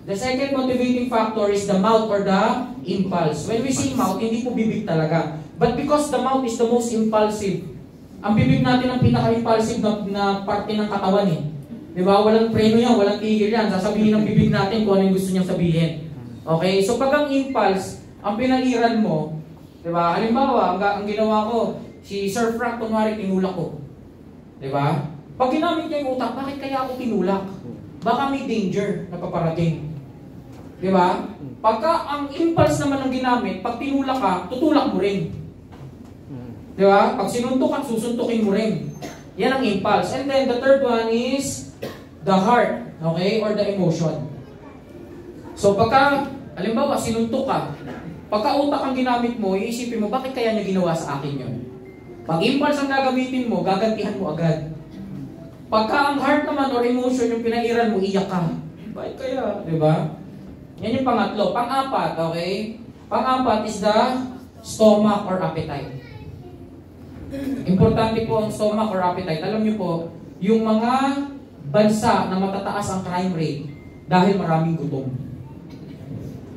the second motivating factor is the mouth or the impulse. When we say mouth, hindi po bibig talaga. But because the mouth is the most impulsive, ang bibig natin ang pinaka-impulsive na parte ng katawan eh. Di ba? Walang preno yan, walang tigil yan. Sasabihin ng bibig natin kung ano yung gusto niyang sabihin. Okay? So pag ang impulse, ang pinaliran mo, di ba? Halimbawa, ang ginawa ko, si Sir Frank, kunwari, tinulak ko. Di ba? Pag ginamit niya yung utak, bakit kaya ako tinulak? Baka may danger na paparating. Di ba? Pagka ang impulse naman ang ginamit, pag tinulak ka, tutulak mo rin. Di ba? Pag sinuntok ka, susuntukin mo rin. Yan ang impulse. And then the third one is the heart, okay? Or the emotion. So pagka, halimbawa, sinuntok ka, pagka utak ang ginamit mo, iisipin mo, bakit kaya niya ginawa sa akin yun? Pag impulse ang gagamitin mo, gagantihan mo agad. Pagka ang heart naman or emotion yung pinairan mo, iyak ka. Bakit kaya? Diba? Yan yung pangatlo. Pang-apat, okay? Pang-apat is the stomach or appetite. Importante po ang stomach or appetite. Alam niyo po, yung mga bansa na matataas ang crime rate dahil maraming gutom.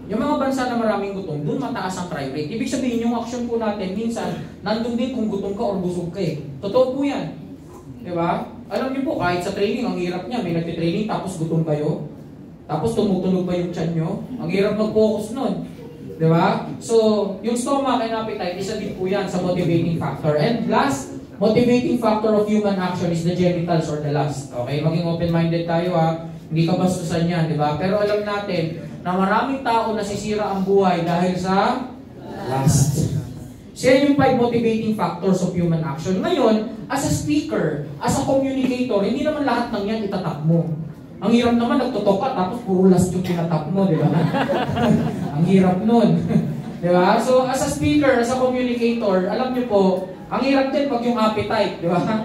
Yung mga bansa na maraming gutom, doon mataas ang crime rate. Ibig sabihin, yung action po natin, minsan, nandun din kung gutom ka or busog ka eh. Totoo po yan. Diba? Alam niyo po, kahit sa training, ang hirap niya. May nagtitraining tapos gutom kayo. Tapos tumutunog pa yung tiyan nyo. Ang hirap mag-focus nun. Diba? So, yung stomach and appetite, isa din po yan sa motivating factor. And last, motivating factor of human action is the genitals or the lust. Okay? Maging open-minded tayo ha. Hindi ka bastusan yan, diba? Pero alam natin na maraming tao nasisira ang buhay dahil sa lust. Siya yung 5 motivating factors of human action. Ngayon, as a speaker, as a communicator, hindi naman lahat ng yan itatap mo. Ang hirap naman, nagtutok ka, tapos puro last yung tinatap mo, di ba? Ang hirap nun. Di ba? So, as a speaker, as a communicator, alam niyo po, ang hirap din pag yung appetite, di ba?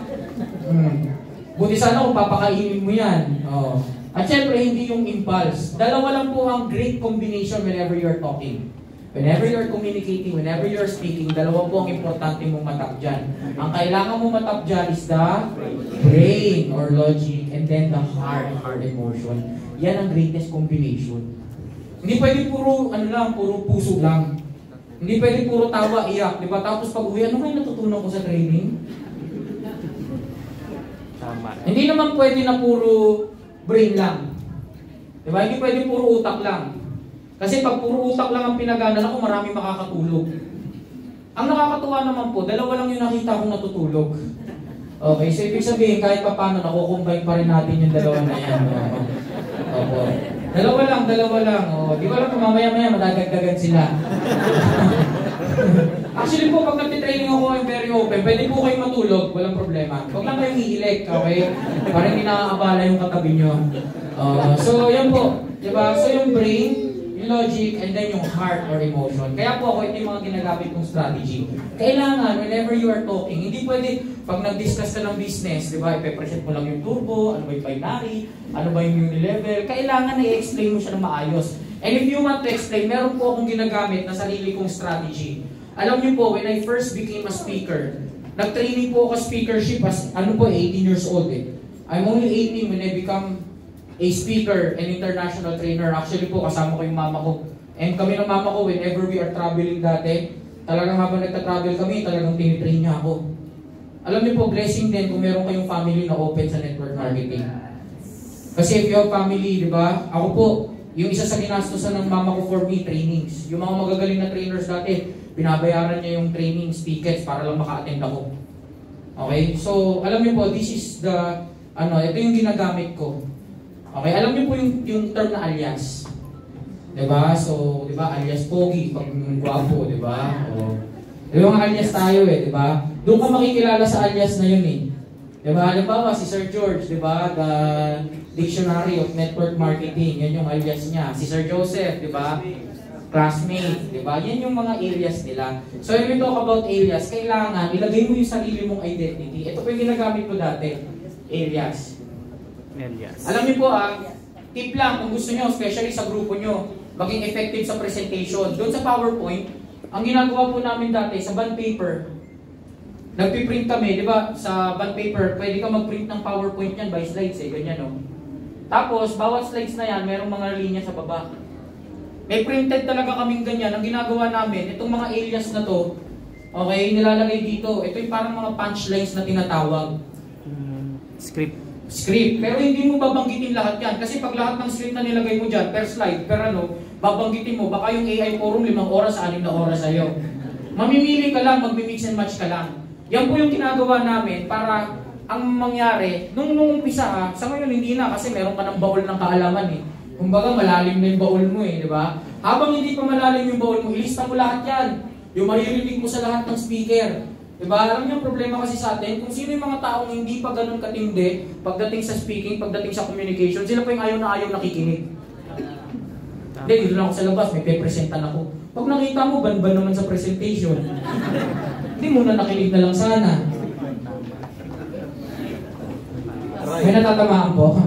Buti sana kung papakainin mo yan. Oh. At syempre, hindi yung impulse. Dalawa lang po ang great combination whenever you're talking. Whenever you're communicating, whenever you're speaking, dalawa po ang importante mong matap dyan. Ang kailangan mong matap dyan is the brain or logic, and then the heart or emotion. Yan ang greatest combination. Hindi pwede puro, puro puso lang. Hindi pwede puro tawa, iyak, di ba? Tapos pag uwi, ano kayo natutunan ko sa training? Tama. Hindi naman pwede na puro brain lang. Di ba? Hindi pwede puro utak lang. Kasi pag puro utak lang ang pinaganan ako, marami makakatulog. Ang nakakatuwa naman po, dalawa lang yung nakita kong natutulog. Okay, so ibig sabihin, kahit pa paano, nakukumbine pa rin natin yung dalawa na yan. Opo. Dalawa lang. Di ba lang kung mamaya-maya madagagdagan sila. Actually po, pag nagtitraining ako, I'm very open. Pwede po kayong matulog, walang problema. Huwag lang kayong hihilik, okay? Para hindi nakakabala yung katabi nyo. So, yan po. Diba? So, yung brain, logic, and then yung heart or emotion. Kaya po ako, ito yung mga ginagamit kong strategy. Kailangan, whenever you are talking, hindi pwede, pag nag-discuss ka ng business, di ba, ipe-present mo lang yung turbo, ano ba yung binary, ano ba yung unilevel, kailangan na i-explain mo siya ng maayos. And if you want to explain, meron po akong ginagamit na sarili kong strategy. Alam niyo po, when I first became a speaker, nag-training po ako speakership as, 18 years old eh. I'm only 18 when I become a speaker and international trainer. Actually po, kasama ko yung mama ko. And kami ng mama ko, whenever we are traveling dati, talagang habang nagta-travel kami, talagang tinitrain niya ako. Alam niyo po, blessing din kung meron kayong family na open sa network marketing. Kasi if you have family, di ba? Ako po, yung isa sa ginastosan ng mama ko for me, trainings. Yung mga magagaling na trainers dati, binabayaran niya yung trainings, tickets, para lang maka-attend ako. Okay? So, alam niyo po, this is the, ito yung ginagamit ko. Okay, alam niyo po yung term na alias. Diba? So, diba, alias pogi, pag gwapo, diba? O, yung alias tayo eh, diba? Doon ka makikilala sa alias na yun eh. Diba? Halimbawa, si Sir George, diba? The Dictionary of Network Marketing, yan yung alias niya. Si Sir Joseph, diba? Classmate, diba? Yan yung mga alias nila. So, when we talk about alias, kailangan ilagay mo yung sarili mong identity. Ito po yung ginagamit ko dati, alias. Alam niyo po tip lang kung gusto niyo, especially sa grupo niyo, maging effective sa presentation. Doon sa PowerPoint, ang ginagawa po namin dati sa bond paper, nagpiprint kami, di ba? Sa bond paper, pwede ka mag-print ng PowerPoint yan by slides eh, ganyan no? Tapos, bawat slides na yan, merong mga linya sa baba. May printed talaga kaming ganyan. Ang ginagawa namin, itong mga alias na to, okay, nilalagay dito. Ito yung parang mga punchlines na tinatawag. Script. Pero hindi mo babanggitin lahat yan. Kasi pag lahat ng script na nilagay mo dyan, per slide, babanggitin mo, baka yung AI forum 5 oras, 6 na oras sa'yo. Mamimili ka lang, magmi-mix and match ka lang. Yan po yung ginagawa namin para ang mangyari, nung umpisa sa ngayon hindi na kasi meron ka ng baul ng kaalaman eh. Kumbaga malalim na yung baul mo eh, di ba? Habang hindi pa malalim yung baul mo, ilista mo lahat yan. Yung maririnig mo sa lahat ng speaker. Diba? Alam niyo ang problema kasi sa atin, kung sino yung mga taong hindi pa ganun katindi pagdating sa speaking, pagdating sa communication, sila pa yung ayaw na ayaw nakikinig. Hindi, dito lang ako sa labas, may pe-presentan ako. Pag nakita mo, ban-ban naman sa presentation. Hindi muna nakinig na lang sana. May natatamaan po.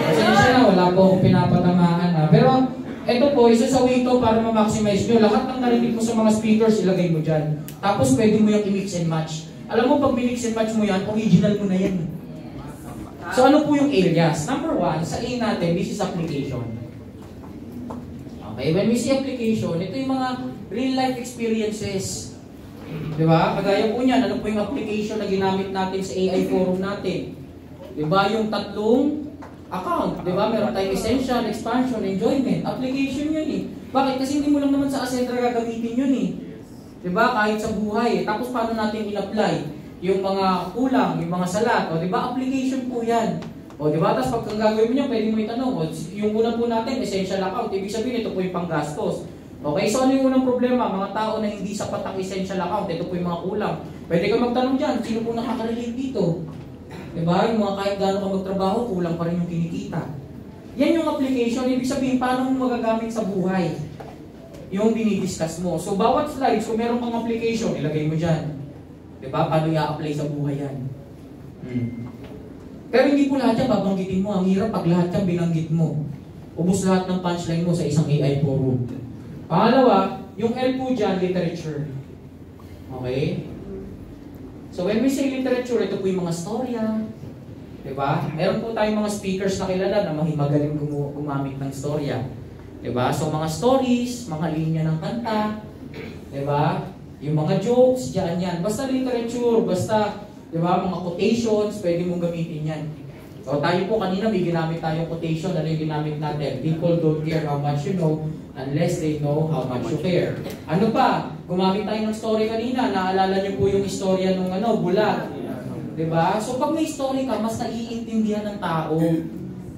Pasensya na, wala po akong pinapatamaan ha. Pero ito po, isa sa way to para ma-maximize nyo. Lahat ng narinig mo sa mga speakers, ilagay mo dyan. Tapos pwede mo yung i-mix and match. Alam mo, pag mi-mix and match mo yan, original mo na yan. So ano po yung areas? Number 1, sa A natin, this is application. Okay, when we say application, ito yung mga real life experiences. Diba? Kagaya po niyan, ano po yung application na ginamit natin sa AI forum natin? Diba? Yung tatlong account. Diba? Meron tayong essential, expansion, enjoyment. Application yun eh. Bakit? Kasi hindi mo lang naman sa Ascendra gagamitin yun eh. Diba? Kahit sa buhay eh. Tapos paano natin in-apply? Yung mga kulang, yung mga salat. O diba? Application po yan. O diba? Tapos pag gagawin mo niya, pwede mo itanong. O, yung una po natin, essential account. Ibig sabihin, ito po yung panggastos. Okay, so ano yung unang problema? Mga tao na hindi sapat ang essential account, ito po yung mga kulang. Pwede ka magtanong dyan, sino po nakaka-relate dito? Diba? Yung mga kahit gaano ka magtrabaho, kulang pa rin yung kinikita. Yan yung application, ibig sabihin, paano mo magagamit sa buhay? Yung dinidiscuss mo. So, bawat slides, kung meron kang application, ilagay mo dyan. Diba? Paano i-apply sa buhay yan? Pero hindi po lahat yan babanggitin mo. Ang hirap pag lahat yan binanggit mo. Ubus lahat ng punchline mo sa isang AI forum. Pangalawa, yung L po dyan, literature. Okay? So when we say literature, ito po yung mga storya. Diba? Meron po tayong mga speakers na kilala na mahimagaling gumamit ng storya. Diba? So mga stories, mga linya ng kanta. Diba? Yung mga jokes, dyan yan. Basta literature, basta diba, mga quotations, pwede mong gamitin yan. So tayo po kanina may ginamit tayong quotation. Ano yung ginamit natin? People don't care how much you know unless they know how much you care. Ano pa? Gumamit tayo ng story kanina. Naalala niyo po yung istorya ng bulag. Diba? So pag may story ka, mas naiintindihan ng tao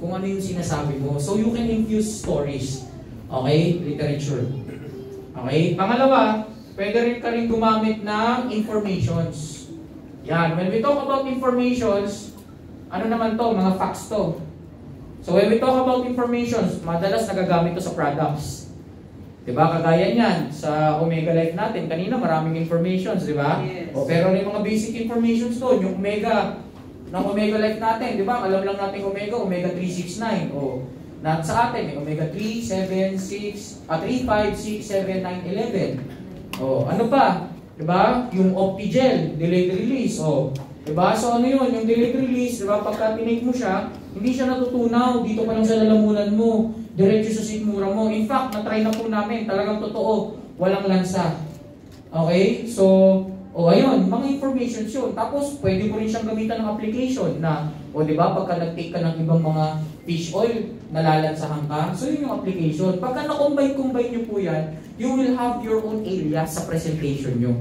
kung ano yung sinasabi mo. So you can infuse stories. Okay? Literature. Okay? Pangalawa, pwede rin ka rin gumamit ng informations. Yan. When we talk about informations, ano naman to? Mga facts to. So when we talk about informations, madalas nagagamit to sa products. Diba? Kagaya niyan, sa Omega Life natin, kanina maraming informations, diba? Yes. O, pero may mga basic informations doon. Yung Omega, ng Omega Life natin, diba? Alam lang natin Omega, Omega 369. O, sa atin, may Omega 3, 7, 6, 3, 5, 6, 7, 9, 11. O, ano pa? Diba? Yung Optigel, delayed release. O, diba? So ano yun? Yung delayed release, diba? Pagka tinake mo siya, hindi siya natutunaw. Dito pa lang sa lalamunan mo. Diretso sa sikmura mo. In fact, na-try na po namin. Talagang totoo. Walang lansa. Okay? So, ayun. Mga information yun. Tapos, pwede mo rin siyang gamitan ng application na, diba? Pagka nag-take ka ng ibang mga fish oil, nalalansahan ka. So, yun yung application. Pagka na-combine nyo po yan, you will have your own area sa presentation nyo.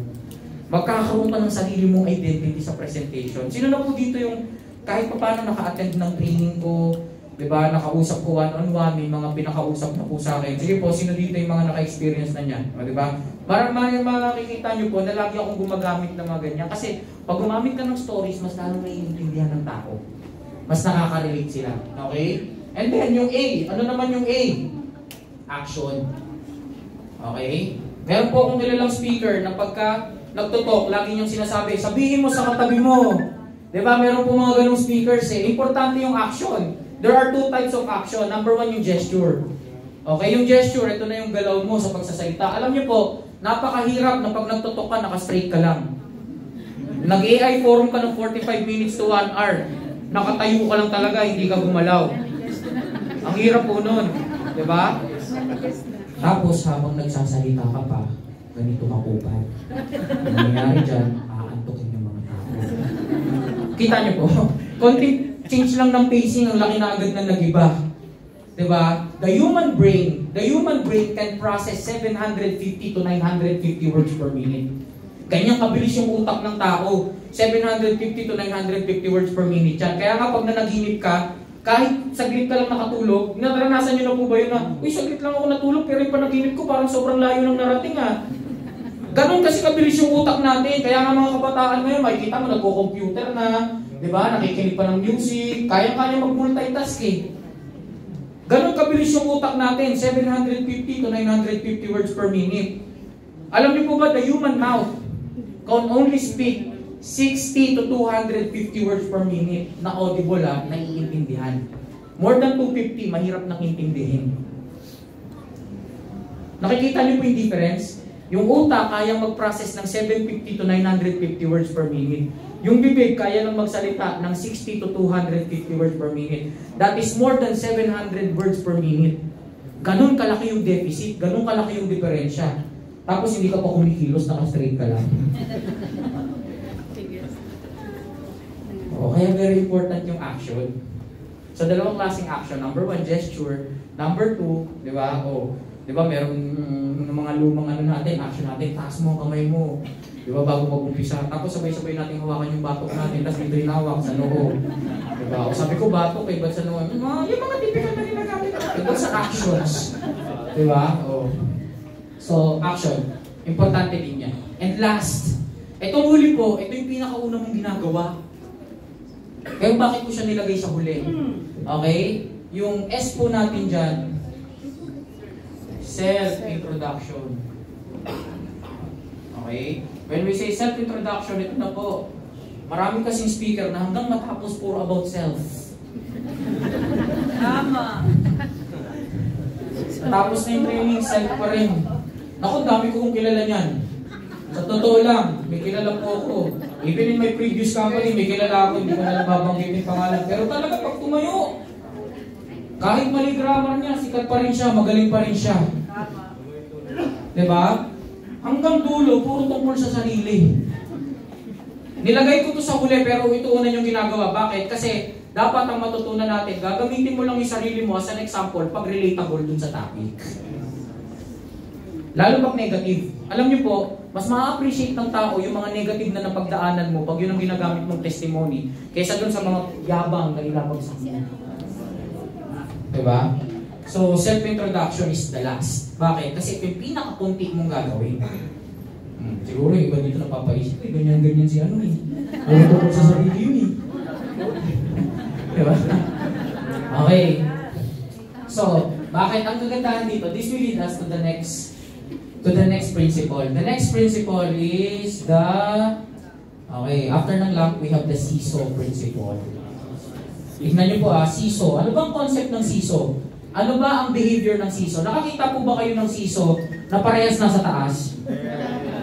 Magkakaroon ka ng sarili mong identity sa presentation. Sino na po dito yung kahit pa paano naka-attend ng training ko, diba, nakausap ko one-on-one, may mga pinakausap na po sa akin. Sige po, sino dito yung mga naka-experience na niyan? Diba? Parang mga makikita nyo po na lagi akong gumagamit ng mga ganyan. Kasi pag gumamit ka ng stories, mas lalong naiintindihan ng tao. Mas nakaka-relate sila. Okay? And then, yung A. Ano naman yung A? Action. Okay? Meron po akong kilalang speaker na pagka nagtutok, lagi niyang sinasabi, sabihin mo sa katabi mo. Diba? Meron po mga ganong speakers eh. Importante yung action. There are two types of action. Number one, yung gesture. Okay, yung gesture, ito na yung galaw mo sa pagsasalita. Alam niyo po, napakahirap na pag nagtutok ka, naka-straight ka lang. Nag-AI forum ka ng 45 minutes to 1 hour. Nakatayo ka lang talaga, hindi ka gumalaw. Ang hirap po nun. Diba? Tapos habang nagsasalita ka pa, ganito ka kupad. Ang nangyayari dyan, aantukin yung mga tao. Kita niyo po, konting change lang ng pacing, ang laki na agad na nag-iba. Diba? The human brain can process 750 to 950 words per minute. Ganyang kabilis yung utak ng tao. 750 to 950 words per minute yan. Kaya nga pag nanaginip ka, kahit saglit ka lang nakatulog, naranasan nyo na po ba yun na, uy, saglit lang ako natulog, pero yung panaginip ko parang sobrang layo ng narating ah. Ganon kasi kabilis yung utak natin. Kaya nga mga kabataan ngayon, makikita mo, nagko-computer na, diba? Nakikinig pa ng music, kaya-kaya mag-multitask eh. Ganon kabilis yung utak natin, 750 to 950 words per minute. Alam niyo po ba, the human mouth can only speak 60 to 250 words per minute na audible naiintindihan. More than 250, mahirap nang intindihin. Nakikita niyo po yung difference? Yung utak kaya mag-process ng 750 to 950 words per minute. Yung bibig kaya lang magsalita ng 60 to 250 words per minute. That is more than 700 words per minute. Ganun kalaki yung deficit, ganun kalaki yung diferensya. Tapos hindi ka pa kumikilos, naka-straight ka lang. Kaya very important yung action. So, dalawang klaseng action. Number 1, gesture. Number 2, di ba? Di ba, meron mga lumang natin, action natin, taas mo ang kamay mo. Di ba, bago mag-umpisa. Tapos sabay-sabay natin hawakan yung batok natin, tapos dito hinawak sa noo. Di ba? Sabi ko, batok, ba't sa noo? Yung mga typical na ginagamit natin. Ito sa actions. Di ba? So, action. Importante din yan. And last, itong huli po, ito yung pinakauna mong ginagawa. Kaya bakit ko siya nilagay sa huli? Okay? Yung S po natin dyan, self-introduction. Okay? When we say self-introduction, ito na po. Marami kasing speaker na hanggang matapos puro about self. Tama. Tapos na yung training, self pa rin. Naku, dami ko kong kilala niyan. Sa totoo lang, may kilala po ako. Even in my previous company, may kilala ako, hindi ko na lang babanggitin pangalan. Pero talaga, pag tumayo, kahit mali grammar niya, sikat pa rin siya, magaling pa rin siya. Diba? Hanggang dulo, puro tungkol sa sarili. Nilagay ko to sa huli, pero ito una yung ginagawa. Bakit? Kasi dapat ang matutunan natin, gagamitin mo lang yung sarili mo as an example pag relatable dun sa topic. Lalo pag negative. Alam niyo po, mas ma-appreciate ng tao yung mga negative na napagdaanan mo pag yun ang ginagamit mong testimony kaysa dun sa mga yabang na ilabagsak mo. Diba? So, self-introduction is the last. Bakit? Kasi ito yung pinakapunti mong gagawin. Siguro yung iba dito napapaisip, ganyan-ganyan si ano eh. Ano tungkol sa sarili yun eh. Diba? Okay. So, bakit ang kagandahan dito? This will lead us to the next principle. The next principle is the... Okay, after ng lamp, we have the seesaw principle. Tignan nyo po seesaw. Ano bang concept ng seesaw? Ano ba ang behavior ng seesaw? Nakakita po ba kayo ng seesaw na parehas nasa taas?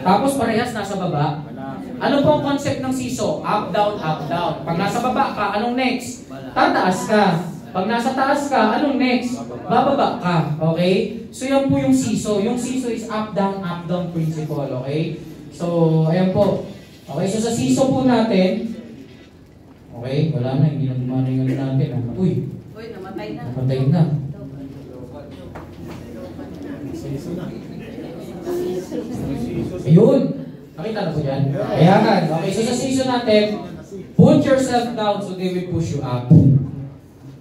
Tapos parehas nasa baba? Ano po ang concept ng seesaw? Up, down, up, down. Pag nasa baba ka, anong next? Tataas ka. Pag nasa taas ka, anong next? Bababa ka. Okay? So yan po yung seesaw. Yung seesaw is up, down principle. Okay? So, ayan po. Okay, so sa seesaw po natin, okay, wala na, hindi na gumana yung natin. Uy, namatay na. Namatay na. Ayun. Nakita na po dyan? Ayan. Okay, so sa season natin, put yourself down so they will push you up.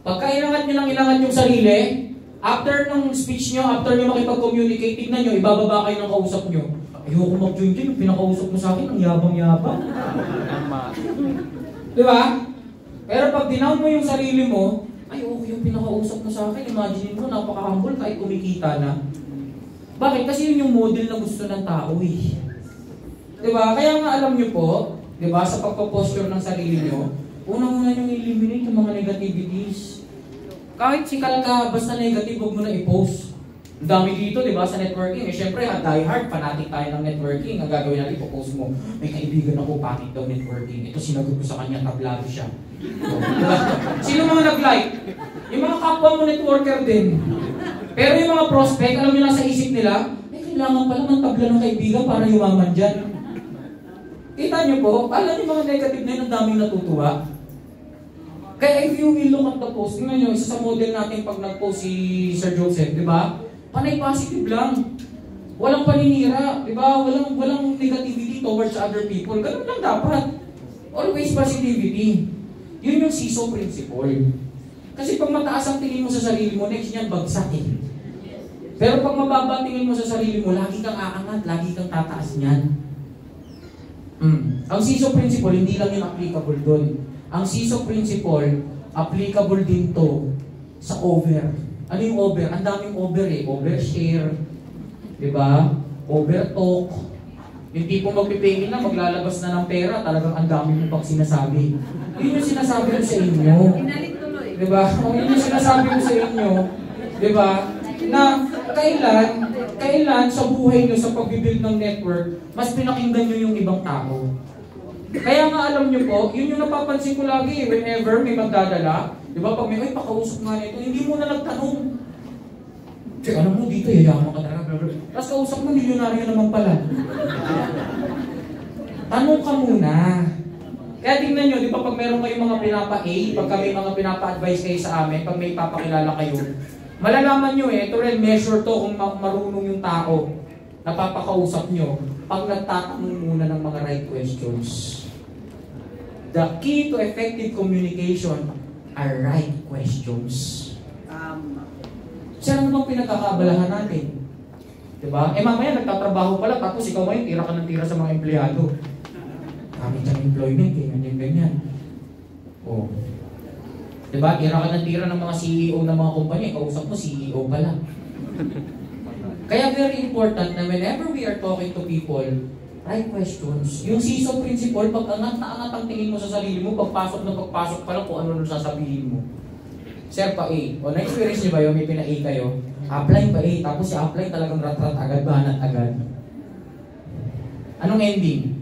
Pagka ilangat nyo lang ilangat yung sarili, after ng speech nyo, after nyo makipag-communicate, tignan nyo, ibababa kayo ng kausap nyo. Ayoko mag-join dyan, yung pinakausap mo sa akin, ang yabang-yabang. Diba? Pero pag dinown mo yung sarili mo, ay okay yung pinakausap mo sa akin, imagine mo, napaka-humble kahit kumikita na. Bakit? Kasi yun yung model na gusto ng tao eh. Diba? Kaya nga alam nyo po, diba, sa pagpaposture ng sarili nyo, unang-una nyo eliminate yung mga negativities. Kahit sikal ka, basta negative, huwag mo na i-post. Ang dami dito, diba, sa networking. Eh, syempre, die hard, fanatic tayo ng networking. Ang gagawin natin, ipopost mo, may kaibigan ako, panic daw networking. Ito, sinagot ko sa kanya, tablado siya. So, diba? Sino mga nag-like? Yung mga kapwa mo networker din. Pero yung mga prospect, alam nyo nasa isip nila, kailangan pala ng tabla ng kaibigan para yumaman dyan. Kita nyo po, alam yung mga negative na yun, ang daming natutuwa. Kaya if you will look at the post, tingnan nyo, isa sa model natin pag nag-post si Sir Joseph, di ba? Panay positive lang. Walang paninira, di ba? Walang negativity towards other people. Ganun lang dapat. Always positivity. Yun yung seesaw principle. Kasi pag mataas ang tingin mo sa sarili mo, next niyan bagsak eh. Pero pag mababa tingin mo sa sarili mo, lagi kang aangat, lagi kang tataas niyan. Ang seesaw principle, hindi lang yun applicable doon. Ang seesaw principle, applicable din to sa over. Ano yung over? Ang daming over eh. Overshare, di ba? Overtalk, Yung tipong magpipigil na, maglalabas na ng pera, talagang ang dami mo pang sinasabi. Yun yung sinasabi ko sa inyo. Diba? Yun yung sinasabi ko sa inyo. Diba? Na kailan sa buhay nyo, sa pag-build ng network, mas pinakinggan nyo yung ibang tao. Kaya nga alam nyo po, yun yung napapansin ko lagi, whenever may magdadala, diba? Pag may, pakausap nga nito, hindi mo na nagtanong. Kasi alam mo dito, yayaman ka talaga. Tapos kausap mo, milyonaryo naman pala. Tanong ka muna. Kaya tingnan nyo, di ba pag meron kayong mga pinapa-A, pag may mga pinapa-advise kayo sa amin, pag may papakilala kayo, malalaman nyo ito rin, measure to kung marunong yung tao na papakausap nyo pag nagtatanong muna ng mga right questions. The key to effective communication are right questions. Siya naman pinagkakabalahan natin. Diba? Mamaya nagtatrabaho pala, tapos ikaw ngayon, tira ka ng tira sa mga empleyado. Kami siyang employment, ganyan. O. Diba? Tira ka ng tira ng mga CEO ng mga kumpanya, kausap mo, CEO pala. Kaya very important na whenever we are talking to people, right questions. Yung CISO principle, pag angat na angat ang tingin mo sa sarili mo, pagpasok pa lang kung ano sasabihin mo. Sir, pa A. O, na-experience niyo ba yun? May pina-A kayo? Apply pa A. Tapos si apply talagang rat-rat agad, banat agad. Anong ending?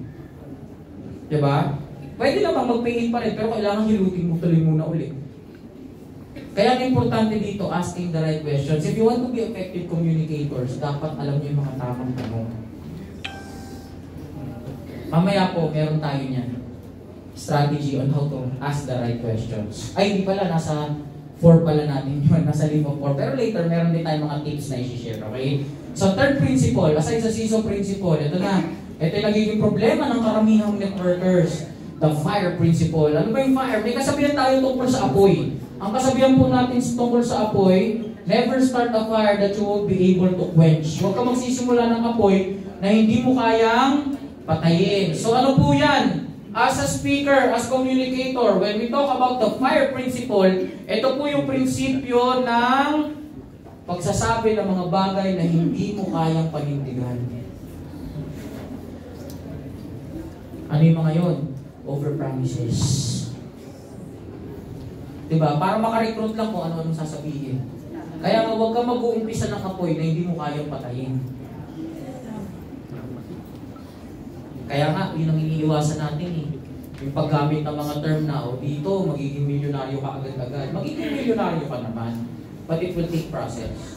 Diba? Pwede naman mag-pay pa rin, pero kailangan hilutin mo tuloy muna ulit. Kaya ang importante dito, asking the right questions. If you want to be effective communicators, dapat alam niyo yung mga tamang tanong. Mamaya po, meron tayo niyan. Strategy on how to ask the right questions. Ay, hindi pala, nasa 4 pala natin yun, nasa leave of 4. Pero later, meron din tayong mga tips na i-share, okay? So, third principle, aside sa CISO principle, ito na. Ito yung nagiging problema ng karamihang networkers. The fire principle. Ano ba yung fire? May kasabihan tayo tungkol sa apoy. Ang kasabihan po natin tungkol sa apoy, never start a fire that you won't be able to quench. Huwag ka magsisimula ng apoy na hindi mo kayang patayin. So, ano po yan? As a speaker, as communicator, when we talk about the fire principle, ito po yung prinsipyo ng pagsasabi ng mga bagay na hindi mo kayang panindigan. Ano yung mga yun? Over-promises. Diba? Para makarecruit lang kung ano-anong sasabihin. Kaya huwag kang mag-uumpisa ng apoy na hindi mo kayang patayin. Kaya nga, yun ang iniiwasan natin eh. Yung paggamit ng mga term na, dito, magiging milyonaryo ka agad-agad. Magiging milyonaryo ka naman. But it will take process.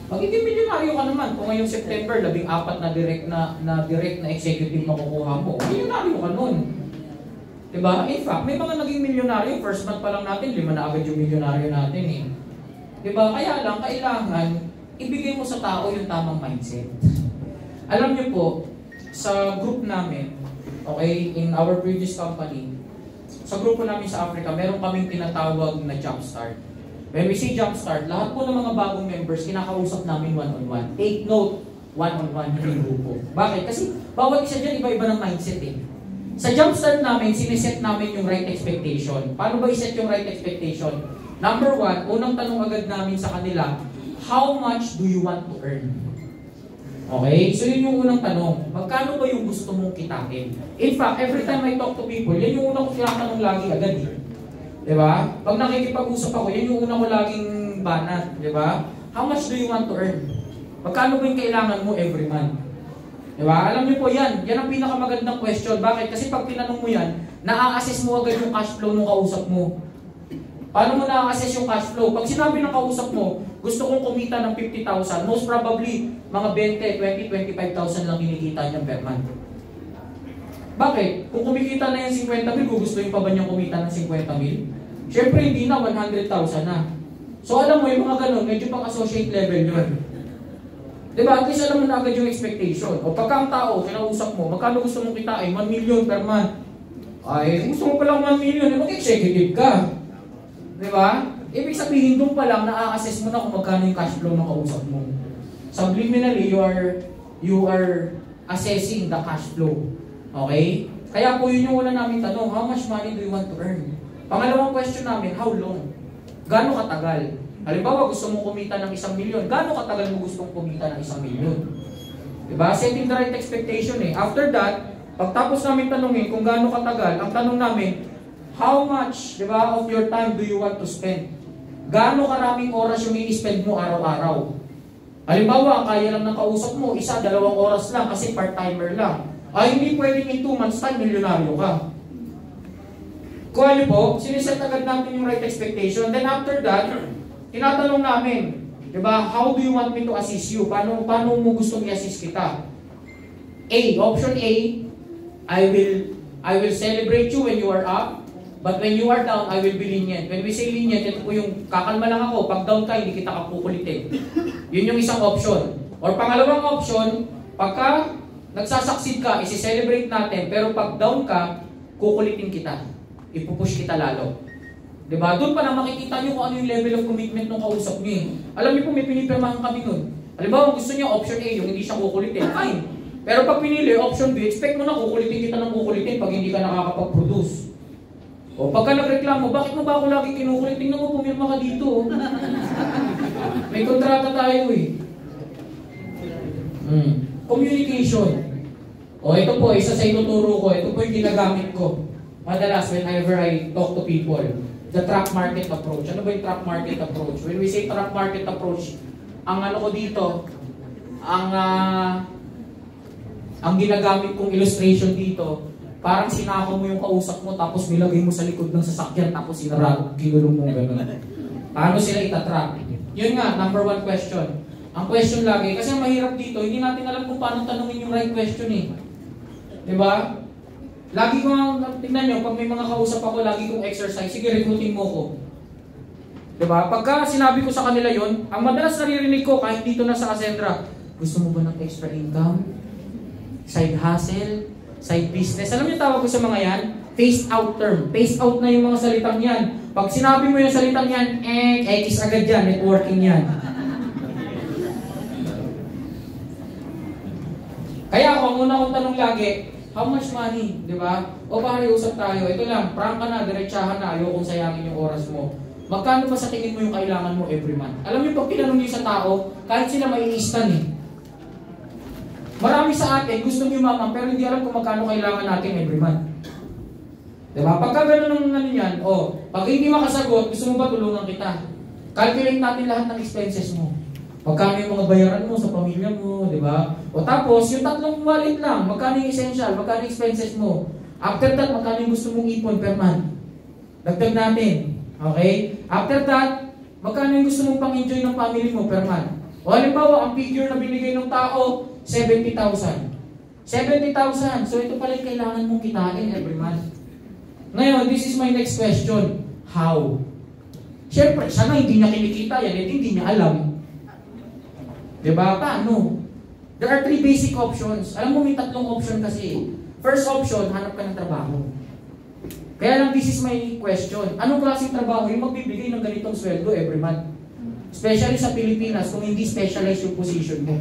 Magiging milyonaryo ka naman. Kung ngayong September, 14 na direct na executive makukuha mo, milyonaryo ka nun. Diba? In fact, may mga naging milyonaryo, first month pa lang natin, 5 na agad yung milyonaryo natin eh. Diba? Kaya lang, kailangan, ibigay mo sa tao yung tamang mindset. Alam niyo po, sa group namin, okay, in our previous company, sa grupo namin sa Africa, meron kaming tinatawag na Jumpstart. When we say Jumpstart, lahat po ng mga bagong members, kinakausap namin one-on-one. Take note, one-on-one yung grupo. Bakit? Kasi bawat isa dyan, iba-iba ng mindset eh. Sa Jumpstart namin, siniset namin yung right expectation. Paano ba iset yung right expectation? Number 1, unang tanong agad namin sa kanila, how much do you want to earn? Okay? So yun yung unang tanong. Magkano ba yung gusto mong kitain? In fact, every time I talk to people, yan yung unang ko tinatanong lagi agad eh. Diba? Pag nakikipag-usap ako, yan yung unang ko laging banat. Diba? How much do you want to earn? Magkano ba yung kailangan mo every month? Diba? Alam niyo po yan. Yan ang pinakamagandang question. Bakit? Kasi pag tinanong mo yan, na-assess mo agad yung cash flow ng kausap mo. Paano mo na-assess yung cash flow? Pag sinabi ng kausap mo, gusto kong kumita ng 50,000, most probably, mga 20, 25,000 lang kinikita niya per month. Bakit? Kung kumikita na yung 50,000, gugustuhin pa ba niyang kumita ng 50,000? Siyempre, hindi na, 100,000 na. So, alam mo, yung mga ganun, medyo pang associate level yun. Diba? At least alam mo na agad yung expectation. O pagka ang tao, kinausap mo, magkano gusto mong kitain? 1 million per month. Ay, gusto mo palang 1 million, mag-executive ka. Diba? Ibig sabihin doon pa lang, na-assess mo na kung magkano yung cash flow ng kausap mo. Subliminally, you are assessing the cash flow. Okay? Kaya po yun yung una namin tanong, how much money do you want to earn? Pangalawang question namin, how long? Gaano katagal? Halimbawa, gusto mong kumita ng 1 milyon. Gaano katagal mo gustong kumita ng 1 milyon? Diba? Setting the right expectation eh. After that, pagtapos namin tanungin kung gaano katagal, ang tanong namin, how much, diba, of your time do you want to spend? Gaano karaming oras yung i-spend mo araw-araw? Halimbawa, kaya lang ng kausap mo, 1-2 oras lang kasi part-timer lang. Ay, hindi pwedeng in 2 months time, milyonaryo ka. Kung ano po, siniset agad natin yung right expectation. Then after that, tinatanong namin, diba, how do you want me to assist you? Paano mo gustong i-assist kita? Option A, I will celebrate you when you are up, but when you are down, I will be lenient. When we say lenient, ito po yung kakalma lang ako, pag down ka, hindi kita kapukulitin. Yun yung isang option. Or pangalawang option, pagka nagsasucceed ka, isi-celebrate natin, pero pag down ka, kukulitin kita. Ipupush kita lalo. Diba? Doon pa na makikita nyo kung ano yung level of commitment ng kausap nyo eh. Alam niyo po, may pinipirmahan kami nun. Halimbawa, gusto niyo option A, yung hindi siya kukulitin, fine. Pero pag pinili, option B, expect mo na kukulitin kita ng kukulitin pag hindi ka nakakapag-produce. O pagka nagreklamo, bakit mo ba ako lagi kinukulit? Tingnan mo, pumirma ka dito. May kontrata tayo eh. Communication. O ito po, isa sa ituturo ko. Ito po yung ginagamit ko. Madalas whenever I talk to people. The trap market approach. Ano ba yung trap market approach? When we say trap market approach, ang ano ko dito, ang ginagamit kong illustration dito, parang sinako mo yung kausap mo tapos nilagay mo sa likod ng sasakyan tapos kinulong mo gano'n. Paano sila itatrap? Yun nga, number 1 question. Ang question lagi, kasi mahirap dito, hindi natin alam kung paano tanungin yung right question eh. Diba? Lagi ko nga, tingnan nyo, pag may mga kausap ako, lagi kong exercise, sige, recruiting mo ko. Diba? Pagka sinabi ko sa kanila yon, ang madalas naririnig ko, kahit dito na sa Ascendra, gusto mo ba ng extra income? Side hustle? Side business? Alam niyo tawag ko sa mga yan? Phased out term. Phased out na yung mga salitang yan. Pag sinabi mo yung salitang yan, X agad yan, networking yan. Kaya ako, ang una kong tanong lagi, how much money? Diba? O pare, usap tayo. Ito lang, prank ka na, diretsahan na, ayokong sayangin yung oras mo. Magkano ba sa tingin mo yung kailangan mo every month? Alam niyo, pag tinanong niyo sa tao, kahit sila maiistan eh. Marami sa atin, gusto niyo mamang, pero hindi alam kung magkano kailangan natin every month. Diba? Pagka gano'n ng ano yan, pag hindi makasagot, gusto mo ba tulungan kita? Calculate natin lahat ng expenses mo. Magkano yung mga bayaran mo sa pamilya mo, di ba? O tapos, yung tatlong wallet lang, magkano yung essential, magkano yung expenses mo. After that, magkano yung gusto mong ipon per month. Dagdag natin. Okay? After that, magkano yung gusto mong pang-enjoy ng family mo per month. O halimbawa, ang figure na binigay ng tao, 70,000. 70,000. So ito pala yung kailangan mong kitain every month. Ngayon, this is my next question. How? Siyempre, sana hindi niya kinikita yan, hindi niya alam. Diba? Paano? There are 3 basic options. Alam mo, may 3 option kasi. First option, hanap ka ng trabaho. Kaya lang, this is my question. Anong klaseng trabaho yung magbibigay ng ganitong sweldo every month? Especially sa Pilipinas, kung hindi specialized yung position mo.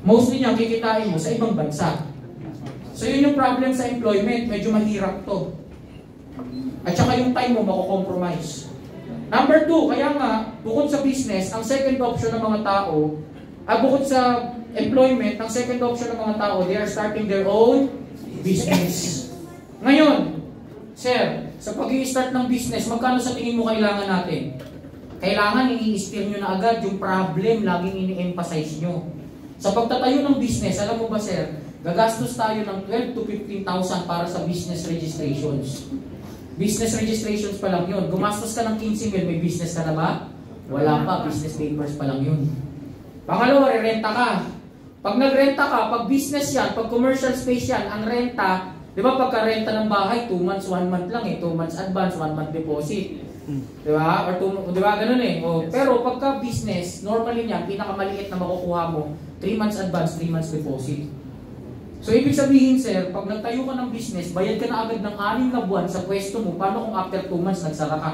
Mostly niya, kikitain mo sa ibang bansa. So yun yung problem sa employment. Medyo mahirap to. At saka yung time mo, mako-compromise. Number 2, kaya nga, bukod sa business, ang second option ng mga tao, bukod sa employment, ang second option ng mga tao, they are starting their own business. Ngayon, sir, sa pag-i-start ng business, magkano sa tingin mo kailangan natin? Kailangan i-steer nyo na agad yung problem, laging ini-emphasize nyo. Sa pagtatayo ng business, alam mo ba sir, gagastos tayo ng 12 to 15,000 para sa business registrations. Business registrations pa lang yun. Gumastos ka ng 15,000, may business ka na ba? Wala pa, business papers pa lang yun. Pangalawa, renta ka. Pag nagrenta ka, pag business yan, pag commercial space yan, ang renta, di ba pagka renta ng bahay, 2 months, 1 month lang eh. 2 months advance, 1 month deposit. Di ba? Or di ba ganun eh. Pero pagka business, normally niyan, pinakamaliit na makukuha mo, 3 months advance, 3 months deposit. So, ibig sabihin, sir, pag nagtayo ka ng business, bayad ka na agad ng 6 na buwan sa pwesto mo. Paano kung after 2 months, nagsara ka?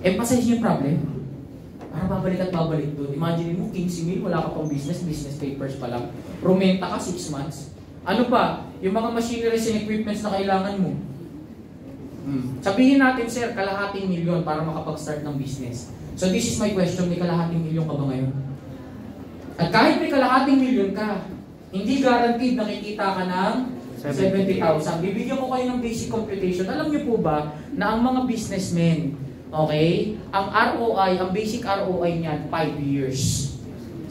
Emphasize yung problem. Para babalik at babalik doon. Imagine mo, 15,000, wala ka pang business papers pa lang. Rumenta ka 6 months. Ano pa? Yung mga machineries and equipments na kailangan mo. Sabihin natin, sir, kalahating milyon para makapag-start ng business. So, this is my question, may kalahating milyon ka ba ngayon? At kahit may kalahating milyon ka, hindi guaranteed na kikita ka ng 70,000. Bibigyan ko kayo ng basic computation. Alam niyo po ba na ang mga businessmen, okay, ang ROI, ang basic ROI niyan, 5 years.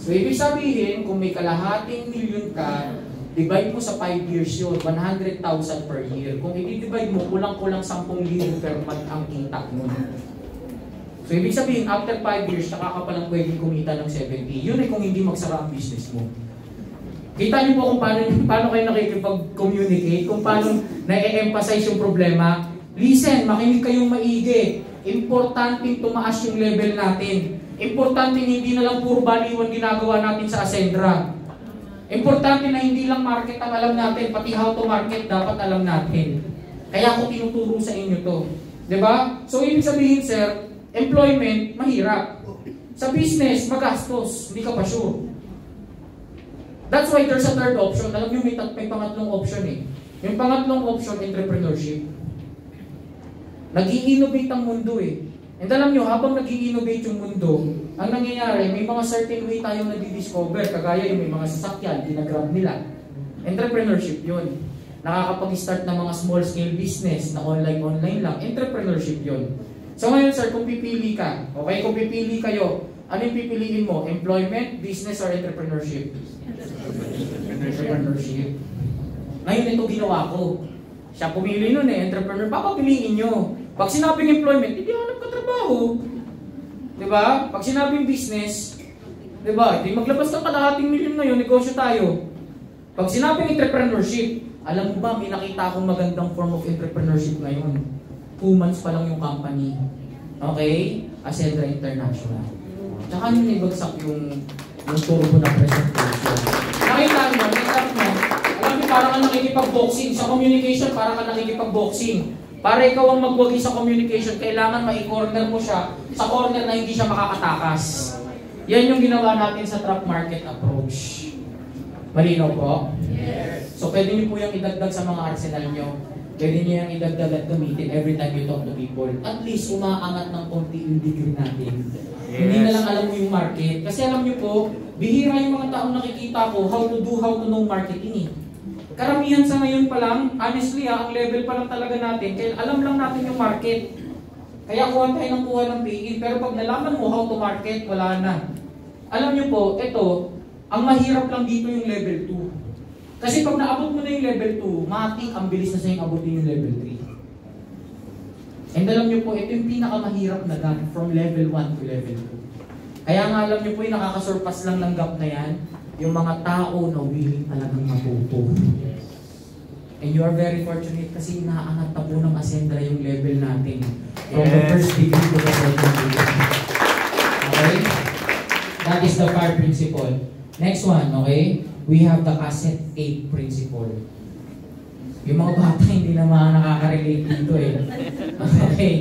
So, ibig sabihin, kung may kalahating milyon ka, divide mo sa 5 years yun, 100,000 per year. Kung i-divide mo, kulang-kulang 10,000 per month ang kita mo. So, ibig sabihin, after 5 years, saka ka palang pwedeng kumita ng 70. Yun ay kung hindi magsara ang business mo. Kita niyo po kung paano kayo nakikipag-communicate, kung paano na-emphasize yung problema. Listen, makinig kayong maigi. Importanteng tumaas yung level natin. Importanteng hindi na lang puro baliwan ginagawa natin sa Ascendra. Importante na hindi lang market ang alam natin, pati how to market dapat alam natin. Kaya ako tinuturo sa inyo to. 'Di ba? So, ibig sabihin, sir, employment, mahirap. Sa business, magastos. Hindi ka pa sure. That's why there's a third option. Alam niyo, may pangatlong option eh. Yung pangatlong option, entrepreneurship. Nag-i-innovate ang mundo eh. And alam niyo, habang nag-i-innovate yung mundo, ang nangyayari, may mga certain way tayong nadi-discover. Kagaya yung may mga sasakyan, ginagrab nila. Entrepreneurship yun. Nakakapag-start ng mga small-scale business na online lang. Entrepreneurship yun. So ngayon, sir, kung pipili ka, okay, kung pipili kayo, ano yung pipiliin mo? Employment, business, or entrepreneurship? Entrepreneurship. Ngayon, ito ginawa ko. Siya pumili nun eh, entrepreneur. Papapiliin nyo. Pag sinabing employment, hindi hanap ka trabaho. Diba? Pag sinabing business, diba? Hindi maglabas ng kalahating milyon ngayon, negosyo tayo. Pag sinabing entrepreneurship, alam mo ba, may nakita akong magandang form of entrepreneurship ngayon. 2 months pa lang yung company. Okay? Ascendra International. Tsaka nyo naibagsak yung turbo na presentation. Nakita nyo, alam nyo, parang ka nakikipag-boxing. Sa communication, parang ka nakikipag-boxing. Para ikaw ang magwagi sa communication, kailangan mai-corner mo siya sa corner na hindi siya makakatakas. Yan yung ginawa natin sa trap market approach. Malinaw po? Yes. So pwede nyo po yung idagdag sa mga arsenal nyo. Pwede nyo yung idagdag at gamitin every time you talk to people. At least umaangat ng konti yung degree natin. Yes. Hindi na lang alam mo yung market. Kasi alam nyo po, bihira yung mga taong nakikita ko how to know marketing eh. Karamihan sa ngayon pa lang, honestly ang level pa lang talaga natin, kaya alam lang natin yung market. Kaya kuha tayo ng kuha ng PE, pero pag nalaman mo how to market, wala na. Alam nyo po, ito, ang mahirap lang dito yung level 2. Kasi pag naabot mo na yung level 2, matik ang bilis na sa'yo abutin yung level 3. And alam nyo po, ito yung pinakamahirap na gap from level 1 to level 2. Kaya nga alam nyo po, yung nakakasurpass lang ng gap na yan, yung mga tao na willing talagang matuto. And you are very fortunate kasi inaangat na po ng Ascendra yung level natin. From the first degree to the second degree. Okay? That is the FIRE principle. Next one, okay? We have the cassette tape principle. Yung mga bata hindi na mga nakaka-relate dito eh. Okay.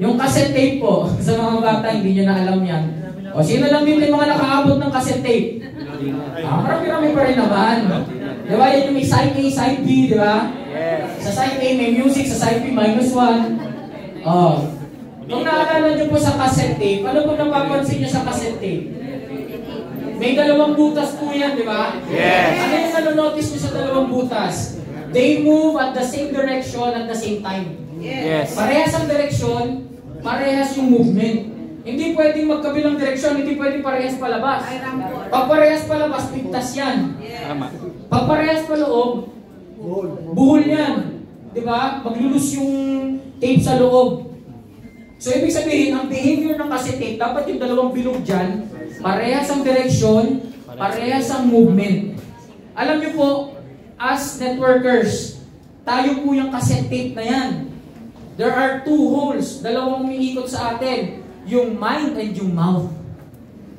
Yung cassette tape po, sa mga bata hindi nyo na alam yan. O sino lang din yung mga nakaabot ng cassette tape? Marami-rami pa rin naman. Di ba? Yan yung may side A, side B, di ba? Yes. Sa side A may music, sa side B -1. Oh. Kung naalala nyo po sa cassette tape, ano po napapansin nyo sa cassette tape? May dalawang butas po yan, di ba? Yes. Ano yung nanonotice nyo sa dalawang butas? They move at the same direction at the same time. Yes. Parehas ang direksyon, parehas yung movement. Hindi pwedeng magkabilang direksyon, hindi pwedeng parehas palabas. Pag parehas palabas, pigtas yan. Pag parehas paloob, buhol yan. Diba? Maglulus yung tape sa loob. So, ibig sabihin, ang behavior ng cassette tape, dapat yung dalawang bilog dyan, parehas ang direksyon, parehas ang movement. Alam niyo po, as networkers, tayo po yung cassette tape na yan. There are 2 holes, dalawang umiikot sa atin. Yung mind and yung mouth.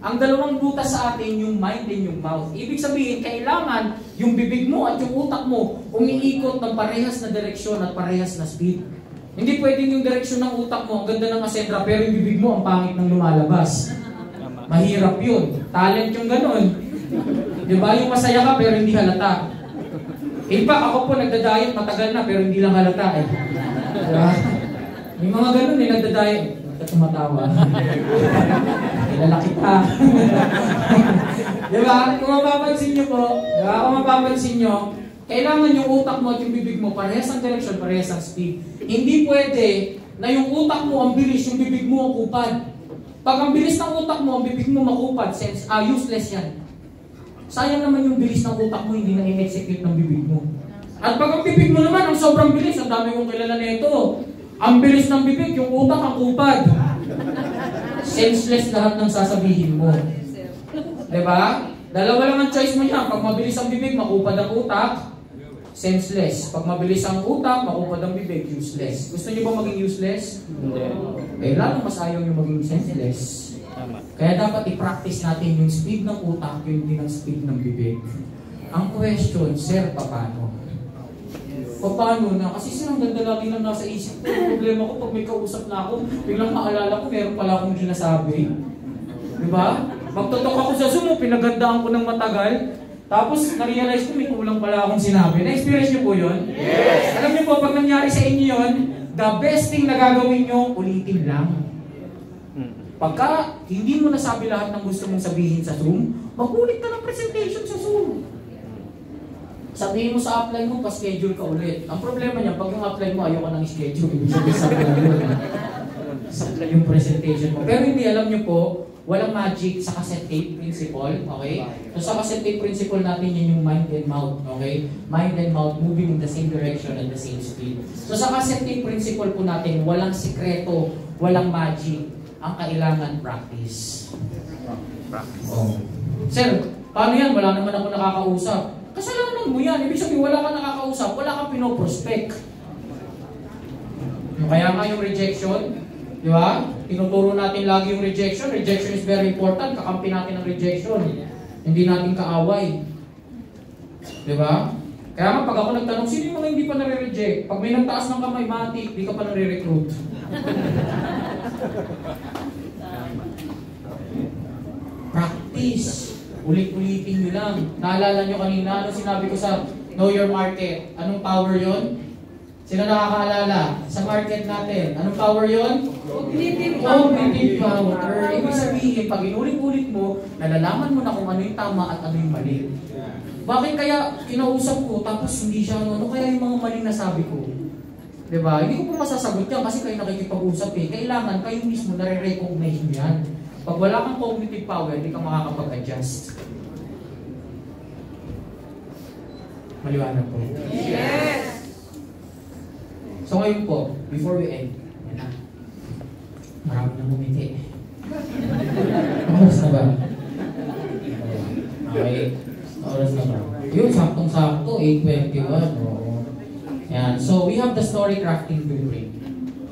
Ang dalawang butas sa atin, yung mind and yung mouth. Ibig sabihin, kailangan yung bibig mo at yung utak mo umiikot ng parehas na direksyon at parehas na speed. Hindi pwedeng yung direksyon ng utak mo, ang ganda ng Ascendra, pero yung bibig mo ang pangit ng lumalabas. Mahirap yun. Talent yung ganun. Diba? Yung masaya ka pero hindi halata. In fact, ako po nagda-diet, matagal na pero hindi lang halata eh. Diba? May mga ganun eh, nagda-diet. Tumatawa. Kilala kita. Diba? Kung mapapansin nyo po, diba? Kung mapapansin nyo, kailangan yung utak mo at yung bibig mo parehas ang direction, parehas ang speed. Hindi pwede na yung utak mo ang bilis, yung bibig mo ang kupad. Pag ang bilis ng utak mo, ang bibig mo makupad, useless yan. Sayang naman yung bilis ng utak mo, hindi na i-execute ng bibig mo. At pag ang bibig mo naman, ang sobrang bilis, ang dami kong kilala nito. Ang bilis ng bibig, yung utak ang kupad. Senseless lahat ng sasabihin mo. Diba? Dalawa lang ang choice mo yan. Pag mabilis ang bibig, makupad ang utak, senseless. Pag mabilis ang utak, makupad ang bibig, useless. Gusto niyo ba maging useless? Hindi. Eh, lalo mas ayaw niyo maging senseless. Kaya dapat i-practice natin yung speed ng utak, yung din ang speed ng bibig. Ang question, sir, paano? Paano na? Kasi sir, ang ganda lagi lang nasa isip ko. Yung problema ko, pag may kausap na ako, biglang maalala ko, meron pala akong ginasabi. Diba? Magtotok ako sa Zoom, pinagandaan ko ng matagal. Tapos, na-realize ko, may kulang pala akong sinabi. Na-experience niyo po yun? Yes! Alam niyo po, pag nangyari sa inyo yun, the best thing na gagawin niyo, ulitin lang. Pagka hindi mo nasabi lahat ng gusto mong sabihin sa Zoom, mag-ulit ka ng presentation sa Zoom. Sabihin mo sa upline mo, pa-schedule ka ulit. Ang problema niya, pag yung upline mo, ayaw ka ng schedule. Ibig sabihin sa upline yung presentation mo. Pero hindi, alam niyo po, walang magic sa cassette tape principle, okay? So sa cassette tape principle natin, yun yung mind and mouth, okay? Mind and mouth moving in the same direction and the same speed. So sa cassette tape principle po natin, walang sikreto, walang magic. Ang kailangan practice. Oh. Sir, paano yan? Wala naman ako nakakausap. Kasalanan mo yan. Ibig sabihin, wala kang nakakausap, wala kang pinoprospect. Kaya nga yung rejection, di ba? Tinuturo natin lagi yung rejection. Rejection is very important. Kakampi natin ang rejection. Hindi natin kaaway. Di ba? Kaya nga pag ako nagtanong, sino yung mga hindi pa nare-reject? Pag may nagtaas ng kamay, matik, di ka pa nare-recruit. Practice. Ulit-ulitin nyo lang. Naalala nyo kanina, ano sinabi ko sa Know Your Market? Anong power yon? Sino nakakaalala? Sa market natin. Anong power yon? Cognitive power. Ibig sabihin, pag inulit-ulit mo, nalalaman mo na kung ano yung tama at ano yung mali. Bakit kaya kinausap ko tapos hindi siya ano kaya yung mga maling nasabi ko? Diba? Hindi ko po masasagot yan kasi kayo nakikipag-usap eh. Kailangan kayo mismo nare-recognize nyo yan. Pag wala kang cognitive power, hindi ka makakapag-adjust. Maliwanag po. Yes! So ngayon po, before we end, yan na. Marami na bumiti. Oras na ba? Okay. Oras na ba? Yun, saktong-sakto, 8:21. Oo. Yan. So, we have the story crafting blueprint.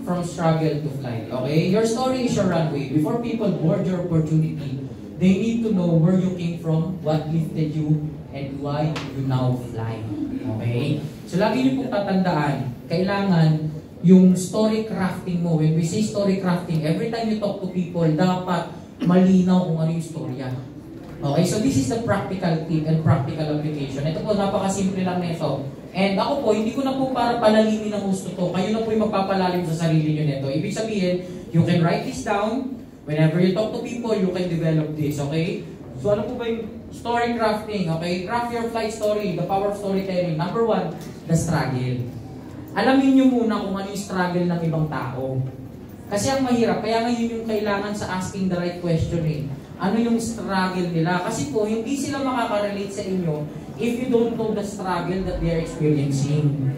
From struggle to flight. Okay? Your story is your runway. Before people board your opportunity, they need to know where you came from, what lifted you, and why you now fly. Okay? So, lagi niyo pong tatandaan, kailangan yung story crafting mo. When we say story crafting, every time you talk to people, dapat malinaw kung ano yung storya. Okay, so this is the practical tip and practical application. Ito po, napakasimple lang nito. And ako po, hindi ko na po para palalimin ang gusto to. Kayo na po yung magpapalalim sa sarili nyo nito. Ibig sabihin, you can write this down. Whenever you talk to people, you can develop this, okay? So ano po ba yung story crafting, okay? Craft your flight story, the power of storytelling. Number 1, the struggle. Alamin nyo muna kung ano yung struggle ng ibang tao. Kasi ang mahirap, kaya ngayon yung kailangan sa asking the right question eh. Ano yung struggle nila? Kasi po, hindi sila makaka-relate sa inyo if you don't know the struggle that they are experiencing.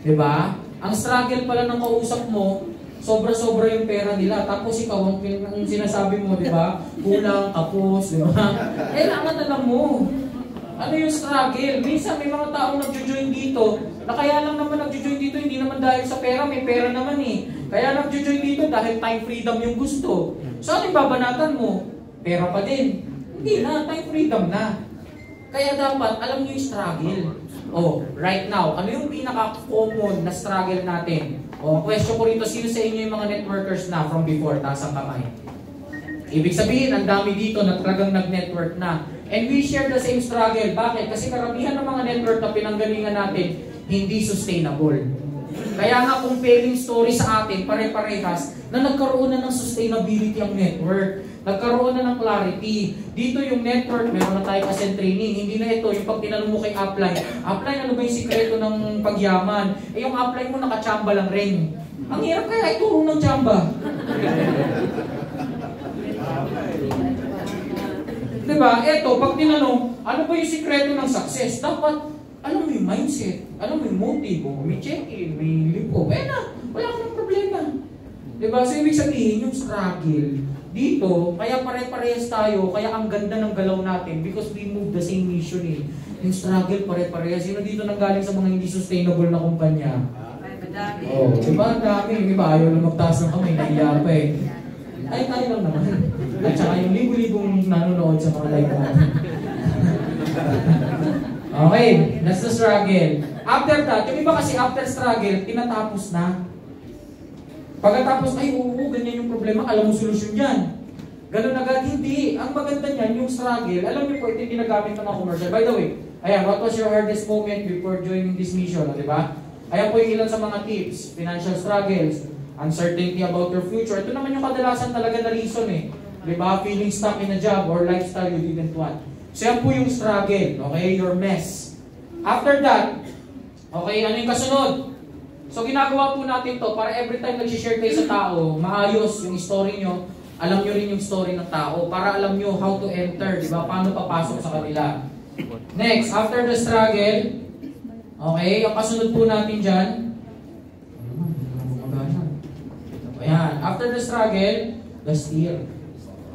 Diba? Ang struggle pala ng kausap mo, sobra-sobra yung pera nila. Tapos ikaw, ang sinasabi mo, diba? Kulang, kapos, diba? Kailangan alam mo. Ano yung struggle? Minsan may mga taong nag-join dito, na kaya lang naman nag-join dito, hindi naman dahil sa pera, may pera naman eh. Kaya nag-join dito dahil time freedom yung gusto. So ano yung babanatan mo? Pera pa din. Hindi na, time freedom na. Kaya dapat, alam nyo yung struggle. Oh, right now, ano yung pinaka-common na struggle natin? Oh, question ko rito, sino sa inyo yung mga networkers na from before, taas ang kamay? Ibig sabihin, ang dami dito na talagang nag-network na. And we share the same struggle. Bakit? Kasi karamihan ng mga network na pinanggalingan natin, hindi sustainable. Kaya nga compelling story sa atin, pare-parehas, na nagkaroon na ng sustainability ang network. Nagkaroon na ng clarity. Dito yung network, meron na tayong ascent training. Hindi na ito, yung pag tinanong mo kay upline, upline, ano ba yung sikreto ng pagyaman? Eh yung upline mo nakachamba lang rin. Ang hirap kaya ituro ng chamba. Diba? Eto, pag tinanong, ano ba yung sikreto ng success? Dapat, alam mo yung mindset, alam mo yung motive, may check-in, may lipo. Wala ka ng problema. Diba? So, ibig sabihin, yung struggle, dito, kaya pare-parehas tayo, kaya ang ganda ng galaw natin because we move the same mission eh. Yung struggle, pare-parehas. Sino dito nanggaling sa mga hindi sustainable na kumpanya? Oh, diba? Ang dami. Diba? Ayaw na magtaas ng kamay, nahiya pa eh. Ay, tayo lang naman. At saka yung libo-libong nanonood sa mga live natin. Okay, that's the struggle. After that, yung iba kasi after struggle, tinatapos na. Pagkatapos, ay oo, ganyan yung problema, alam mo solusyon yan. Ganun agad, hindi. Ang maganda niyan, yung struggle, alam niyo po, ito yung ginagamit ng mga commercial. By the way, ayan, what was your hardest moment before joining this mission, di ba? Ayan po yung ilan sa mga tips, financial struggles, uncertainty about your future. Ito naman yung kadalasan talaga na reason eh. Di ba? Feeling stuck in a job or lifestyle you didn't want. So yan po yung struggle, okay? Your mess. After that, okay, ano yung kasunod? So ginagawa po natin to para every time nag-share kayo sa tao, maayos yung story nyo, alam nyo rin yung story ng tao, para alam nyo how to enter, di ba? Paano papasok sa kanila. Next, after the struggle, okay, ang kasunod po natin dyan, ayan, after the struggle, the steer.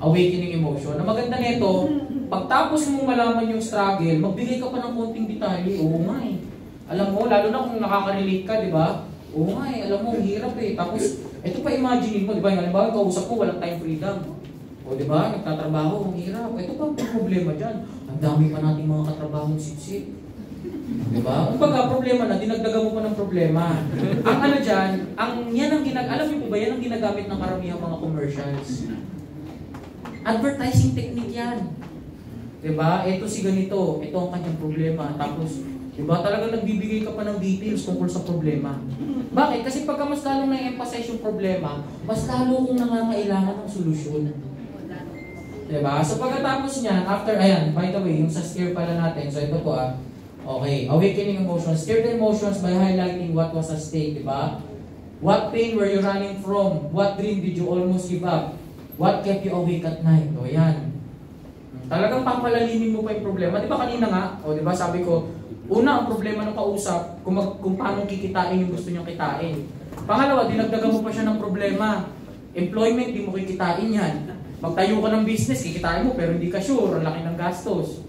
Awakening emotion. Ang maganda nito, pagtapos mo malaman yung struggle, magbigay ka pa ng konting detalye. Oo nga eh. Alam mo, lalo na kung nakaka-relate ka, di ba? Oo nga eh, alam mo, hirap eh. Tapos, ito pa imagine mo, di ba? Halimbawa, kausap ko, walang time freedom. O di ba? Nagtatrabaho, ang hirap. Ito pa ang problema dyan. Ang dami pa nating mga katrabahong sipsip. Di ba? Kung baga, problema na, dinagdagan mo pa ng problema. Ang ano dyan, alam niyo po ba, yan ang ginagamit ng karamihang mga commercials. Advertising technique yan. Diba? Ito si ganito. Ito ang kanyang problema. Tapos, diba? Talagang nagbibigay ka pa ng details tungkol sa problema. Bakit? Kasi pagka mas lalong na-emphasize yung problema, mas lalo kong nangangailangan ng solusyon. Diba? So pagkatapos niyan, after, ayan, by the way, yung sa steer pala natin. So ito po okay, awakening emotions. Steer the emotions by highlighting what was at stake. Diba? What pain were you running from? What dream did you almost give up? What kept you awake at night? O yan. Talagang papalalimin mo pa yung problema. Di ba kanina nga, o di ba sabi ko, una ang problema ng kausap, kung paano kikitain yung gusto niyang kitain. Pangalawa, dinagdagan mo pa siya ng problema. Employment, di mo kikitain yan. Magtayo ka ng business, kikitain mo, pero hindi ka sure, ang laki ng gastos.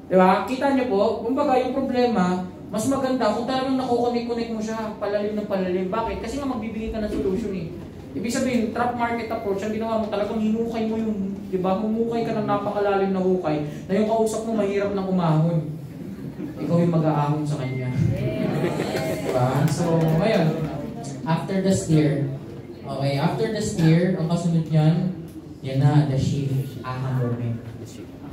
Di ba? Kita niyo po, kumbaga yung problema, mas maganda kung talagang nakukonek-connect mo siya, palalim ng palalim. Bakit? Kasi nga magbibigay ka ng solution eh. Ibig sabihin, trap market approach, ang ginawa mo, talagang hinukay mo yung, di ba, humukay ka ng napakalalim na hukay, na yung kausap mo mahirap nang umahon. Ikaw yung mag-aahon sa kanya. Diba? So, ngayon, after the steer, okay, after the steer, ang kasunod niyan, yan na, the shift, aha moment.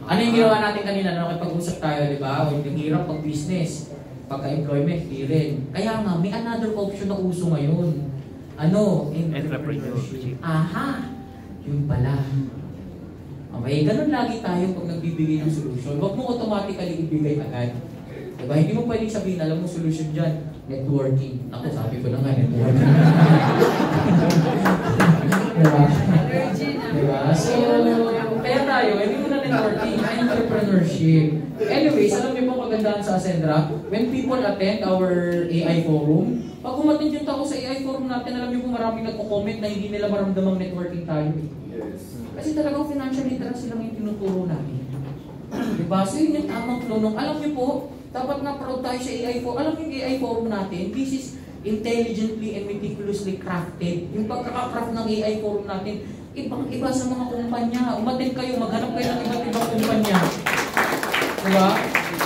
Ano yung ginawa natin kanina, nakipag-usap tayo, di ba? O yung hirap pag-business, pagka-employment, di rin. Kaya nga, may another option na uso ngayon. Ano? Entrepreneurship. Aha! Yung pala. Okay, ganun lagi tayo pag nagbibigay ng solution. Huwag mo automatically ibigay agad. Diba? Hindi mo pwedeng sabihin, alam mo solution dyan, networking. Ako, sabi ko na nga, networking. Diba? Diba? So, kaya tayo, hindi mo na networking, entrepreneurship. Anyways, alam niyo po kagandahan sa Ascendra, when people attend our AI forum, pag umattend yung tao sa AI forum natin, alam niyo po maraming nagko-comment na hindi nila maramdamang networking tayo. Kasi talagang financial literacy lang yung tinuturo natin. Diba? So yun yung tamang tulong. Alam niyo po, dapat nga proud tayo sa AI forum. Alam niyo yung AI forum natin, this is intelligently and meticulously crafted. Yung pagkaka-craft ng AI forum natin, ibang-iba sa mga kumpanya. Umattend kayo, maghanap kayo ng iba't ibang kumpanya. Diba?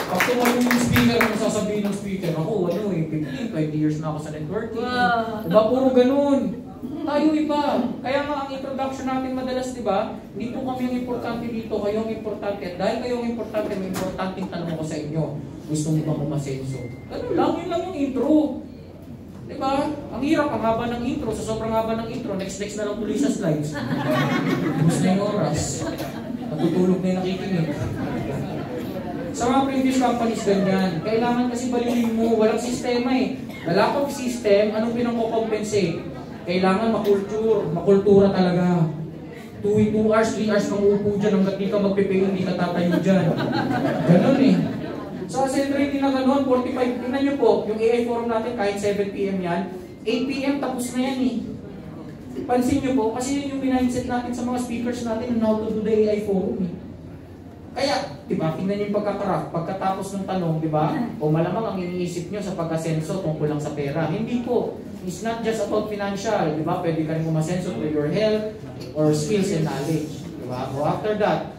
Pag tumayo yung speaker, kung sasabihin ng speaker, ako, 15, 20 years na ako sa networking. Wow. Diba? Puro ganun. Tayo iba. Kaya nga ang introduction natin madalas, diba? Hindi po kami yung importante dito, kayo ang importante. At dahil kayo ang importante, may importanteng tanong ko sa inyo. Gusto mo bang umasenso? Ganun lang, yun lang yung intro. Diba? Ang hirap, ang haba ng intro, sa sobrang haba ng intro, next na lang tuloy sa slides. Bus na yung oras. Natutulog na yung nakikinig. Sa mga previous companies, ganyan. Kailangan kasi baliwin mo, walang sistema eh. Wala kang system, anong pinang-compensate? Kailangan makultura talaga. 2 hours, 3 hours kang uupo dyan hanggat di ka magpipay, hindi ka tatayo dyan. Ganun eh. Sa Ascendra hindi na ganun, 45, tingnan nyo po, yung AI forum natin kahit 7 PM yan, 8 PM tapos na yan eh. Pansin nyo po, kasi yun yung mindset natin sa mga speakers natin on how to do the AI forum eh. Kaya, diba, tingnan nyo yung pagkakaraft, pagkatapos ng tanong, diba, o malamang ang iniisip nyo sa pag-asenso tungkol lang sa pera. Hindi po, it's not just about financial, diba, pwede ka rin umasenso to your health or skills and knowledge. Diba? O after that,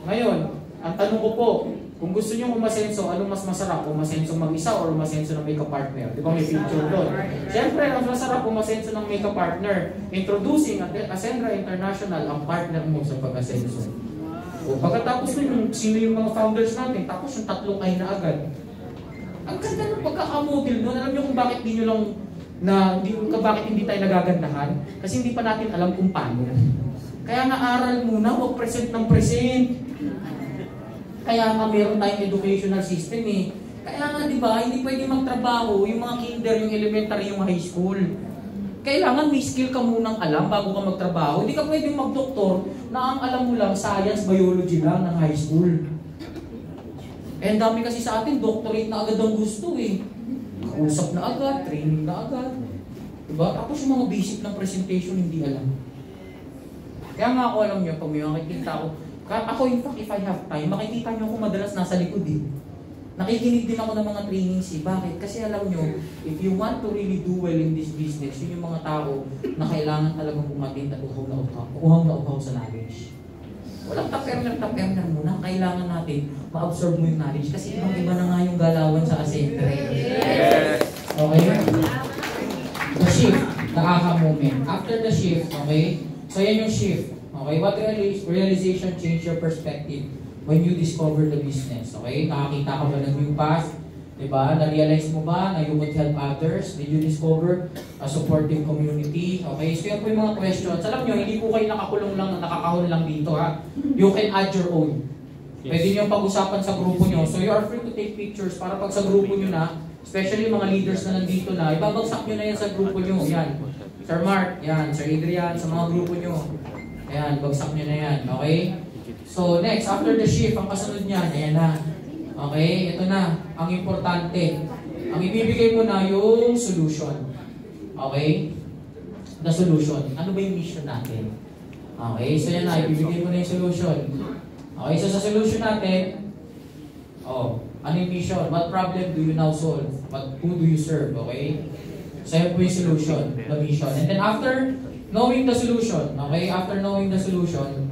ngayon, ang tanong ko po, kung gusto nyo umasenso, anong mas masarap? Umasenso mag-isa or umasenso ng makeup partner? Di ba may picture doon? Siyempre, ang masarap umasenso ng makeup partner. Introducing Ascendra International ang partner mo sa pag-asenso. O pagkatapos nun, sino yung mga founders natin? Tapos yung 3 kayo na agad. Ang ganda ng pagkakamodel nun. Alam nyo kung bakit di nyo lang bakit hindi tayo nagagandahan? Kasi hindi pa natin alam kung paano. Kaya nga aral muna, huwag present ng present. Kaya nga meron tayong educational system eh. Kaya nga di ba, hindi pwede magtrabaho yung mga kinder, yung elementary, yung high school. Kailangan may skill ka munang alam bago ka magtrabaho. Hindi ka pwedeng magdoktor na ang alam mo lang science, biology lang ng high school. Eh, ang dami kasi sa atin, doctorate na agad ang gusto eh. Kausap na agad, training na agad. Diba? Tapos yung mga basic ng presentation hindi alam. Kaya nga ako alam nyo, pag may makikita ko, ako in fact, if I have time, makikita nyo ako madalas nasa likod eh. Nakikinig din ako ng mga trainings eh. Bakit? Kasi alam nyo, if you want to really do well in this business, yun yung mga tao na kailangan talagang umatin at uhaw na uhaw sa knowledge. Walang taper-taper muna. Kailangan natin ma-absorb mo yung knowledge kasi ibang-iba na nga yung galawan sa Ascendra. Okay? The shift, the aha moment. After the shift, okay? So yan yung shift. Okay, what realization changed your perspective when you discover the business? Okay, nakakita ka ba ng new path? Diba? Na-realize mo ba na you would help others? Did you discover a supportive community? Okay, so yan po yung mga questions. Alam nyo, hindi po kayo nakakulong lang, nakakahon lang dito ha. You can add your own. Pwede nyo pag-usapan sa grupo nyo. So you are free to take pictures para pag sa grupo nyo na, especially mga leaders na nandito na, ibabagsak nyo na yan sa grupo nyo. Yan. Sir Mark, yan. Sir Adrian, sa mga grupo nyo. Ayan, bagsak nyo na yan. Okay? So, next, after the shift, ang kasunod niyan, ayan na. Okay? Ito na. Ang importante. Ang ibibigay mo na yung solution. Okay? The solution. Ano ba yung mission natin? Okay? So, yan na. Ibibigay mo na yung solution. Okay? So, sa solution natin, ano yung mission? What problem do you now solve? Who do you serve? Okay? So, yan po yung solution. The mission. And then after knowing the solution, okay? After knowing the solution,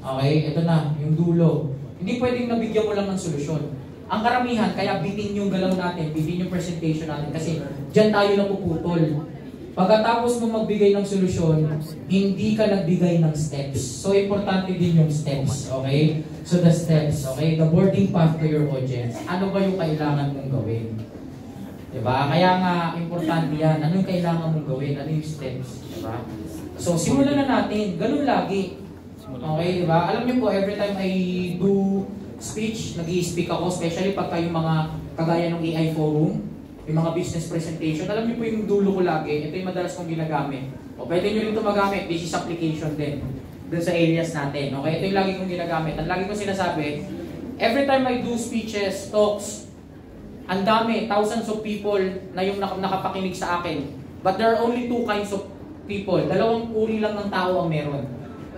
okay, ito na, yung dulo. Hindi pwedeng nabigyan mo lang ng solusyon. Ang karamihan, kaya bitin yung galaw natin, bitin yung presentation natin, kasi dyan tayo napuputol. Pagkatapos mo magbigay ng solusyon, hindi ka nagbigay ng steps. So, importante din yung steps, okay? So, the steps, okay? The boarding path to your audience. Ano ba yung kailangan mong gawin? Diba? Kaya nga, importante yan. Ano yung kailangan mong gawin? Ano yung steps? Diba? So, simulan na natin. Ganun lagi. Okay, diba? Alam niyo po, every time I do speech, nag-i-speak ako, especially pagka yung mga kagaya ng AI forum, yung mga business presentation, alam niyo po yung dulo ko lagi, ito yung madalas kong ginagamit. O pwede nyo rin ito magamit, this is application din. Dun sa areas natin. Okay, ito yung lagi kong ginagamit. Ang lagi kong sinasabi, every time I do speeches, talks, ang dami, thousands of people na yung nakapakinig sa akin. But there are only 2 kinds of people. Dalawang uri lang ng tao ang meron.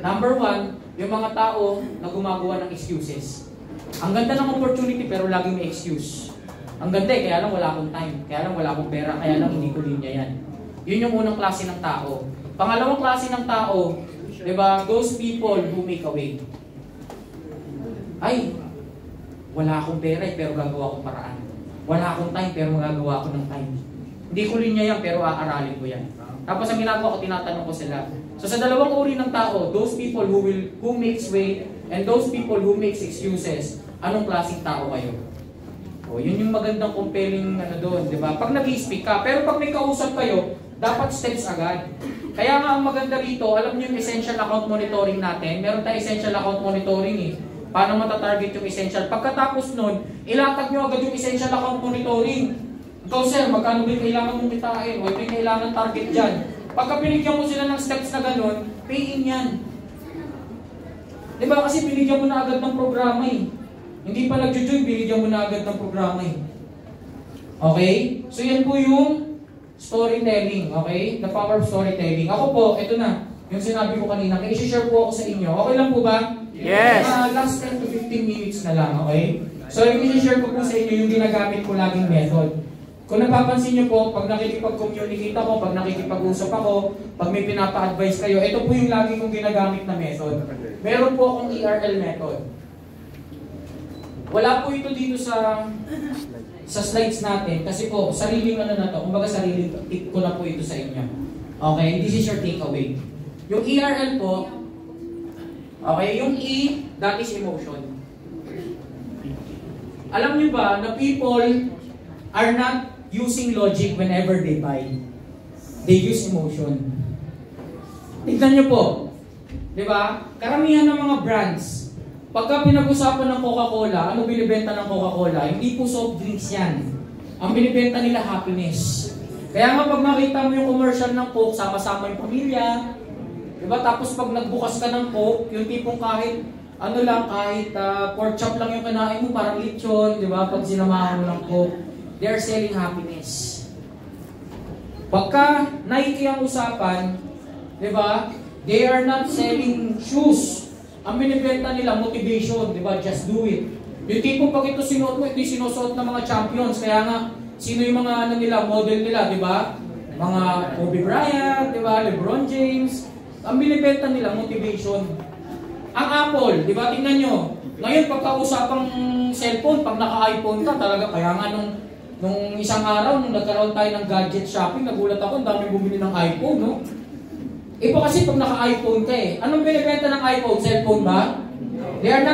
Number 1, yung mga tao na gumagawa ng excuses. Ang ganda ng opportunity pero lagi may excuse. Ang ganda kaya lang wala akong time, kaya lang wala akong pera, kaya lang hindi ko linya yan. Yun yung unang klase ng tao. Pangalawang klase ng tao, diba, those people who make a way. Ay, wala akong pera pero gagawa akong paraan. Wala akong time pero magagawa ko ng time. Hindi ko linya yan pero aaralin ko yan. Tapos ang ginagawa ko, tinatanong ko sila. So sa dalawang uri ng tao, those people who makes way and those people who makes excuses, anong klaseng tao kayo? O, yun yung magandang compelling ano doon, di ba? Pag nag-i-speak ka, pero pag may kausap kayo, dapat steps agad. Kaya nga ang maganda rito, alam niyo yung essential account monitoring natin, meron tayong essential account monitoring eh. Paano matatarget yung essential? Pagkatapos nun, ilatag nyo agad yung essential account monitoring. Ikaw sir, magkano ba yung kailangan mong kitain? O yung kailangan target dyan? Pagka binigyan mo sila ng steps na ganun, pay in yan. Diba kasi binigyan mo na agad ng programa eh. Hindi pa nag-join, binigyan mo na agad ng programa eh. Okay? So yan po yung storytelling, okay? The power of storytelling. Ako po, ito na, yung sinabi ko kanina, kaya i-share po ako sa inyo. Okay lang po ba? Yes! Last 10 to 15 minutes na lang, okay? So yung i-share ko po sa inyo yung ginagamit ko laging method. Kung napapansin nyo po, pag nakikipag-communicate ako, pag nakikipag-usap ako, pag may pinapa-advise kayo, ito po yung lagi kong ginagamit na method. Meron po akong ERL method. Wala po ito dito sa slides natin kasi po, sariling ano na to, kumbaga sariling tip ko na po ito sa inyo. Okay, this is your takeaway. Yung ERL po, okay, yung E, that is emotion. Alam nyo ba na people are not using logic whenever they buy. They use emotion. Tignan nyo po, di ba? Karamihan ng mga brands, pagka pinag-usapan ng Coca-Cola, ano binibenta ng Coca-Cola? Hindi po soft drinks yan. Ang binibenta nila happiness. Kaya nga pag makita mo yung commercial ng Coke, sama-sama yung pamilya. Diba? Tapos pag nagbukas ka ng Coke, yung tipong kahit ano lang, kahit pork chop lang yung kinain mo, parang lechon, diba? Pag sinamahan mo ng Coke, they are selling happiness. Pagka Nike ang usapan, diba? They are not selling shoes. Ang binibenta nila, motivation, di ba? Just do it. Yung tipong pag ito sinuot mo, ito yung sinusuot ng mga champions. Kaya nga, sino yung mga ano nila, model nila, di ba? Mga Kobe Bryant, di ba? LeBron James. Ang binibenta nila, motivation. Ang Apple, di ba? Tingnan nyo. Ngayon, pagkausapang cellphone, pag naka-iPhone ka, talaga, kaya nga nung isang araw, nung nagkaroon tayo ng gadget shopping, nagulat ako, ang dami bumili ng iPhone, no? Iba kasi pag naka-iPhone ka eh. Anong binibenta ng iPhone? Cellphone ba? They are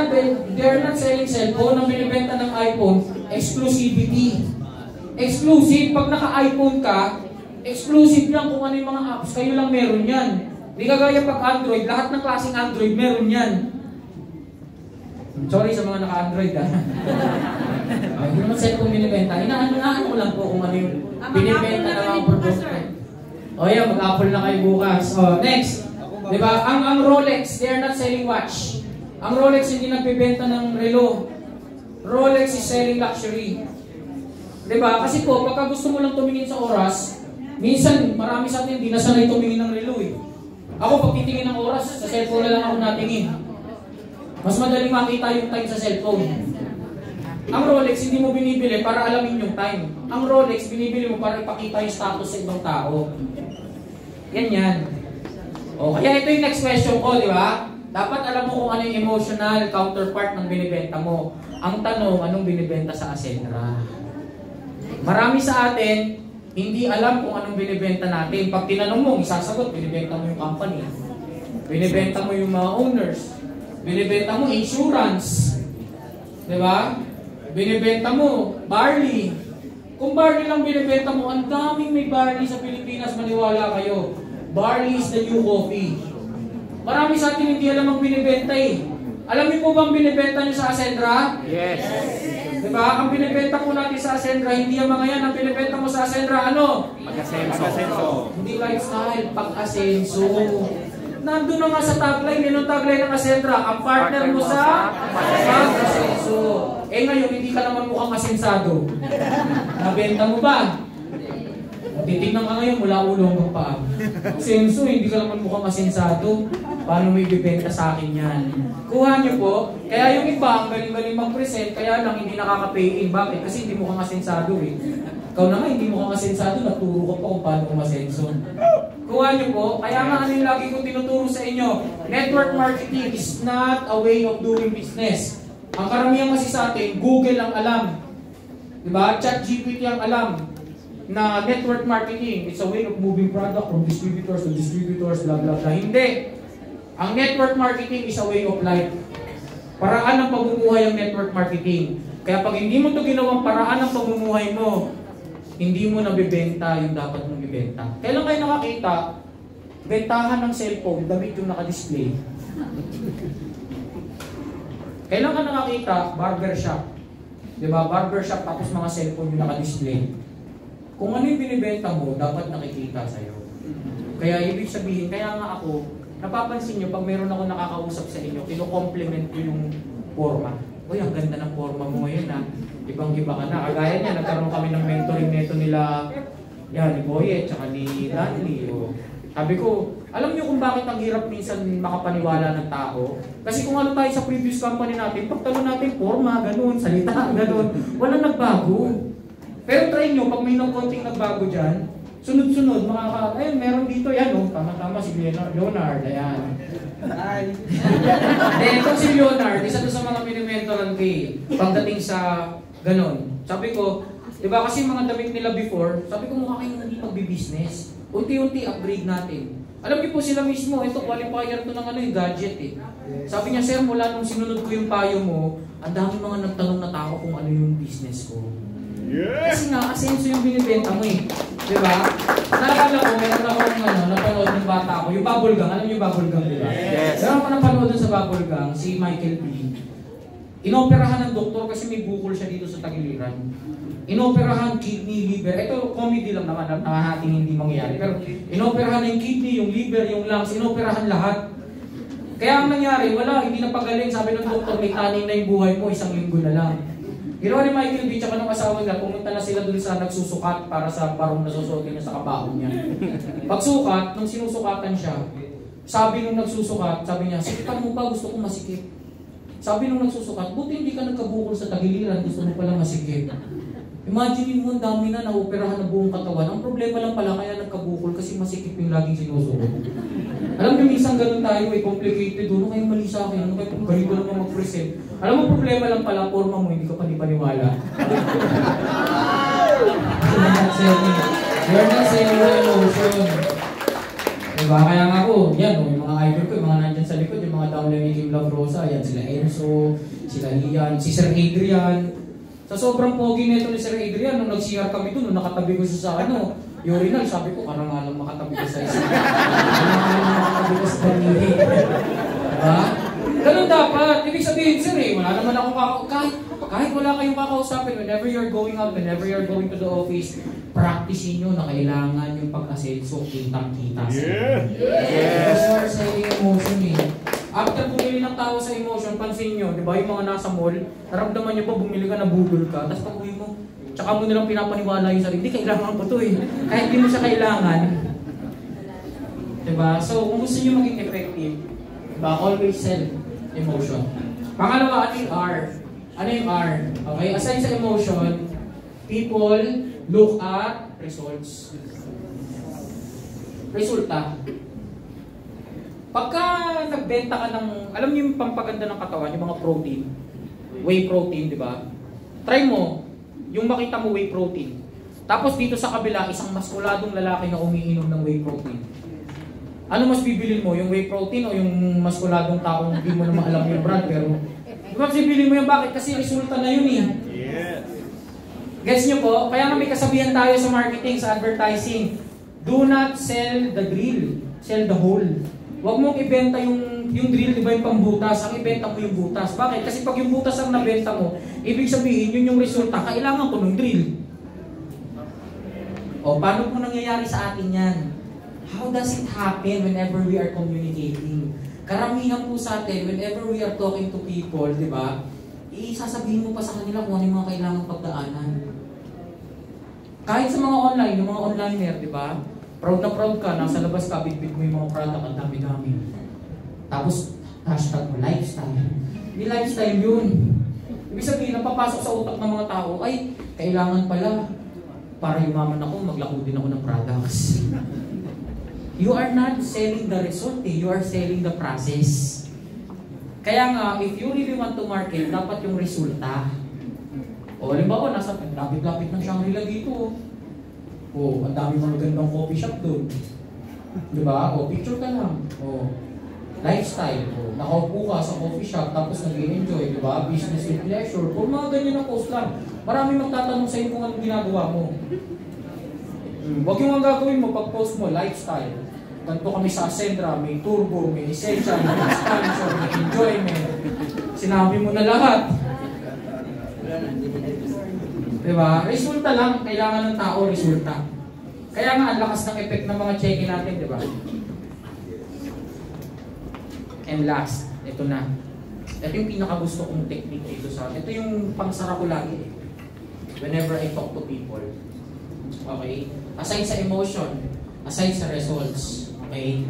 not selling cellphone. Ang binibenta ng iPhone, exclusivity. Exclusive. Pag naka-iPhone ka, exclusive lang kung ano yung mga apps. Kayo lang meron yan. Di kagaya pag Android, lahat ng klaseng Android meron yan. Sorry sa mga naka-Android ah. Hindi naman cellphone binibenta. Inaano ko lang po kung ano yung binibenta ng mga produkto. O yan, mag-Apple na kayo bukas. O, next. Diba? Ang Rolex, they are not selling watch. Ang Rolex hindi nagbibenta ng relo. Rolex is selling luxury. Diba? Kasi po, pagka gusto mo lang tumingin sa oras, minsan, marami sa atin hindi nasanay tumingin ng relo eh. Ako, pag titingin ng oras, sa cellphone na lang ako natingin. Mas madaling makita yung time sa cellphone. Ang Rolex, hindi mo binibili para alamin yung time. Ang Rolex, binibili mo para ipakita yung status sa ibang tao. Yan. O, kaya ito yung next question ko, di ba? Dapat alam mo kung ano yung emotional counterpart ng binibenta mo. Ang tanong, anong binibenta sa Ascentra? Marami sa atin, hindi alam kung anong binibenta natin. Pag tinanong mo, isasagot, binibenta mo yung company. Binibenta mo yung mga owners. Binibenta mo insurance. Di ba? Binibenta mo, barley. Kung barley lang binibenta mo, ang daming may barley sa Pilipinas, maniwala kayo. Barley is the new coffee. Marami sa atin hindi alam ang binibenta eh. Alam niyo po ba ang binibenta niyo sa Ascentra? Yes. Diba? Ang binibenta po natin sa Ascentra, hindi ang mga yan. Ang binibenta mo sa Ascentra, ano? Pag-asenso. Hindi lifestyle, pag-asenso. Nandun na nga sa tagline, yun ang tagline ng Ascentra, ang partner mo sa pag-asenso. Eh ngayon, hindi ka naman mukhang asensado. Nabenta mo ba? Titignan ka ngayon mula ulo hanggang paa. Asenso, hindi ka naman mukhang asensado. Paano may bibenta sa akin yan? Kuha niyo po. Kaya yung iba, ang galing-galing mag-present, kaya lang hindi nakaka-pay in. Bakit? Kasi hindi mukhang asensado eh. Ikaw naman, hindi mukhang asensado, naturo ko pa kung paano umasenso. Kuha niyo po. Kaya nga ano yung lagi kong tinuturo sa inyo. Network marketing is not a way of doing business. Ang karamihan kasi sa atin, Google ang alam. Diba? ChatGPT ang alam na network marketing, it's a way of moving product from distributors to distributors, blah blah blah. Hindi. Ang network marketing is a way of life. Paraan ng pamumuhay ang network marketing. Kaya pag hindi mo ito ginawang paraan ng pamumuhay mo, hindi mo nabibenta yung dapat mong ibenta. Kailan kayo nakakita? Bentahan ng cellphone, damit yung naka-display. Kailan ka nakakita? Barbershop. Diba? Barbershop tapos mga cellphone yung naka-display. Kung ano yung binibenta mo, dapat nakikita sa'yo. Kaya ibig sabihin, kaya nga ako, napapansin nyo, pag meron ako nakakausap sa inyo, kino-compliment ko yung forma. Uy, ang ganda ng forma mo ngayon ha. Ibang-iba ka na. Kagaya niya, nagkaroon kami ng mentoring neto nila, yan, ni Boye, tsaka ni Danley. Sabi ko, alam niyo kung bakit ang hirap minsan makapaniwala ng tao? Kasi kung ano tayo sa previous company natin, pagtalo natin, forma, ganun, salita, ganun, wala nagbago. Pero try nyo, pag may konting nagbago dyan, sunod-sunod, ayun, meron dito, yan, oh, tama-tama si Leonard, ayan. Hi. Then, itong si Leonard, isa to sa mga mini-mentoran kay pagdating sa ganun. Sabi ko, di ba kasi mga damit nila before, sabi ko mukha kayong hindi magbi-business. Unti-unti upgrade natin. Alam niyo po sila mismo, ito qualifier to ng ano yung gadget eh. Sabi niya, sir, mula nung sinunod ko yung payo mo, ang dami mga nagtanong na tao kung ano yung business ko. Kasi nga, asenso yung binibenta mo eh. Diba? Naalala ko, meron akong napanood ng bata ko. Yung bubble gang, alam niyo yung bubble gang, diba? Yes. Meron ako napanood dun sa bubble gang, si Michael B. Inoperahan ng doktor kasi may bukol siya dito sa tagiliran. Inoperahan, kidney, liver. Ito, comedy lang naman, nakahating hindi mangyayari. Pero inoperahan yung kidney, yung liver, yung lungs, inoperahan lahat. Kaya ang nangyari, wala, hindi na pagaling. Sabi ng doktor, may taning na yung buhay mo, 1 linggo na lang. Ginawa ni Michael B. Tsaka ng asawa niya, pumunta na sila dun sa nagsusukat para sa barong na susuotin niya sa kabaong niya. Pagsukat, nung sinusukatan siya, sabi nung nagsusukat, sabi niya, sikitan mo ba? Gusto ko masikip. Sabi nung nagsusukat, buti hindi ka nagkabukol sa tagiliran, gusto mo pala masikip. Imagine mo, ang dami na naoperahan ng buong katawan. Ang problema lang pala, kaya nagkabukol kasi masikip yung laging sinusuot. Alam niyo, minsan ganun tayo, complicated. Ano kayo mali sa akin? Ano kayo ganito naman mag-present? Alam mo, problema lang pala, forma mo, hindi ka pa paniwala. You're not selling the emotion. Diba? Kaya nga ako, yan, yung mga idol ko, yung mga nandyan sa likod, yung mga downline ni Kim Love Rosa, yan, sila Enzo, sila Ian, si Sir Adrian. Sa sobrang pogi nito ni Sir Adrian, nung nag-CR kami doon, nung nakatabi ko siya sa urinal, sabi ko, parang nga lang makatabi ko sa isa. Parang nga lang makatabi ko sa panili. Diba? Ganun dapat. Ibig sabihin, sir wala naman ako kahit wala kayong kakausapin, whenever you're going out, whenever you're going to the office, practicein nyo na kailangan yung pag-asenso, kitang-kita sa inyo. Yes! You are selling emotion eh. After bumili ng tao sa emotion, pansin nyo, di ba yung mga nasa mall, naramdaman nyo pa bumili ka, nabudol ka, tapos pag uwi mo, tsaka mo nilang pinapaniwala yung sarili, hindi, kailangan ko to eh. Kahit di mo siya kailangan. Diba? So, kung gusto nyo maging effective, diba, always sell emotion. Pangalawa, ano yung R? Ano yung R? Okay, aside sa emotion, people look at results. Resulta. Pagka nagbenta ka ng, alam niyo yung pampaganda ng katawan, yung mga protein, whey protein, di ba? Try mo, yung makita mo whey protein. Tapos dito sa kabila, isang maskuladong lalaki na umiinom ng whey protein. Ano mas bibilin mo? Yung whey protein o yung maskuladong taong hindi mo naman alam yung brand? Pero, mas bibilin mo yung bakit? Kasi resulta na yun eh. Yes. Gets nyo po? Kaya nga may kasabihan tayo sa marketing, sa advertising. Do not sell the drill, sell the hole. Huwag mong ibenta yung drill, di ba yung pambutas, ang ibenta mo yung butas. Bakit? Kasi pag yung butas ang nabenta mo, ibig sabihin yun yung resulta, kailangan ko ng drill. O, paano po nangyayari sa atin yan? How does it happen whenever we are communicating? Karamihan po sa atin, whenever we are talking to people, di ba, isasabihin mo pa sa kanila kung ano yung mga kailangang pagdaanan. Kahit sa mga online, yung mga onliner, di ba? Proud na proud ka, nasa labas ka, bitbit mo yung mga product, ang dami-dami. Tapos, hashtag mo, lifestyle. Hindi lifestyle yun. Ibig sabihin, napapasok sa utak ng mga tao, ay, kailangan pala, para yumaman ako, maglako din ako ng products. You are not selling the result, you are selling the process. Kaya nga, if you really want to market, dapat yung resulta. O, halimbawa, nasa lapit-lapit ng Shangri-La dito. O, ang dami mga gandang coffee shop doon. Diba? O, picture ka lang. O, lifestyle. Nakaupo ka sa coffee shop tapos nag-enjoy, di ba? Business with pleasure. Kung mga ganyan ang post lang, marami magtatanong sa iyo kung anong ginagawa mo. Huwag yung ang gagawin mo pag post mo, lifestyle. Ganito kami sa Ascendra, may turbo, may essential, may expansion, may enjoyment. Sinabi mo na lahat. Diba? Resulta lang, kailangan ng tao, resulta. Kaya nga, ang lakas ng effect ng mga check-in natin, diba? And last, ito na. Ito yung pinakagusto kong technique dito sa akin. Ito yung pangsara ko lagi. Whenever I talk to people. Okay? Aside sa emotion, aside sa results. Okay?